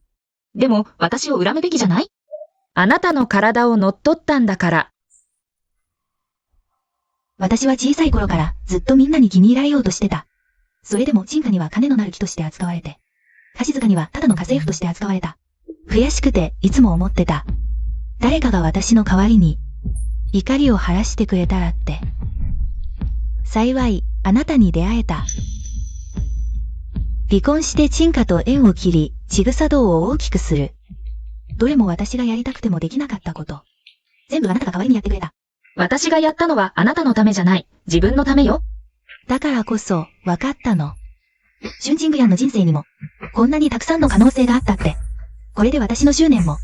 う。でも、私を恨むべきじゃない？あなたの体を乗っ取ったんだから。私は小さい頃からずっとみんなに気に入られようとしてた。それでも鎮火には金のなる木として扱われて、橋塚にはただの家政婦として扱われた。悔しくていつも思ってた。誰かが私の代わりに怒りを晴らしてくれたらって。幸い、あなたに出会えた。離婚して鎮火と縁を切り、ちぐさ道を大きくする。どれも私がやりたくてもできなかったこと。全部あなたが代わりにやってくれた。私がやったのはあなたのためじゃない。自分のためよ。だからこそ、分かったの。シュンチングヤンの人生にも、こんなにたくさんの可能性があったって。これで私の執念も、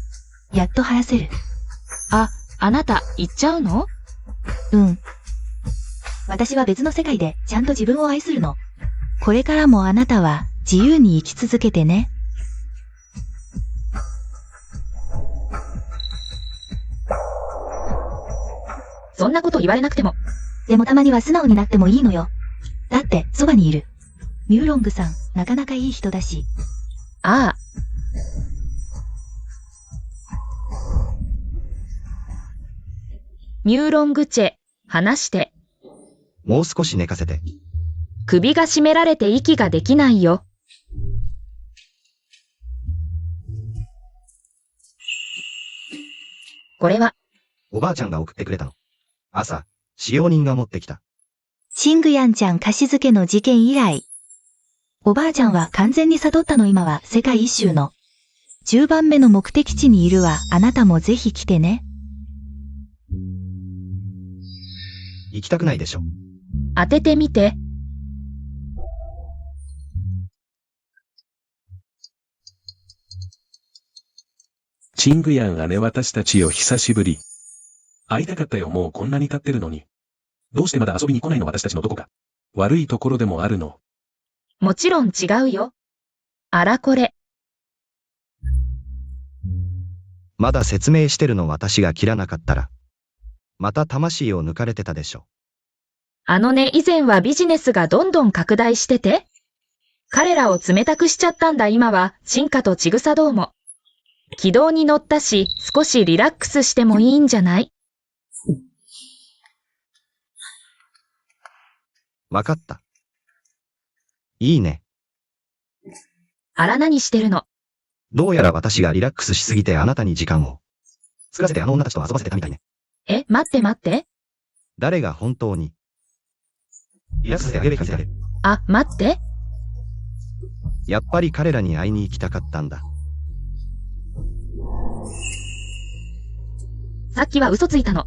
やっと晴らせる。あなた、行っちゃうの？うん。私は別の世界で、ちゃんと自分を愛するの。これからもあなたは自由に生き続けてね。そんなこと言われなくても。でもたまには素直になってもいいのよ。だって、そばにいる。ミューロングさん、なかなかいい人だし。ああ。ミューロングチェ、話して。もう少し寝かせて。首が絞められて息ができないよ。これは、おばあちゃんが送ってくれたの。朝、使用人が持ってきた。シングヤンちゃん貸し付けの事件以来。おばあちゃんは完全に悟ったの。今は世界一周の10番目の目的地にいるわ。あなたもぜひ来てね。行きたくないでしょ。当ててみて。チングヤン姉私たちよ久しぶり。会いたかったよもうこんなに経ってるのに。どうしてまだ遊びに来ないの私たちのどこか。悪いところでもあるの。もちろん違うよ。あらこれ。まだ説明してるの私が切らなかったら。また魂を抜かれてたでしょ。あのね、以前はビジネスがどんどん拡大してて。彼らを冷たくしちゃったんだ今は、進化とちぐさどうも。軌道に乗ったし、少しリラックスしてもいいんじゃない？わかった。いいね。あら何してるの？どうやら私がリラックスしすぎてあなたに時間を作らせてあの女たちと遊ばせてたみたいね。え、待って待って。誰が本当にリラックスしてあげるべきだ。あ、待って。やっぱり彼らに会いに行きたかったんだ。さっきは嘘ついたの。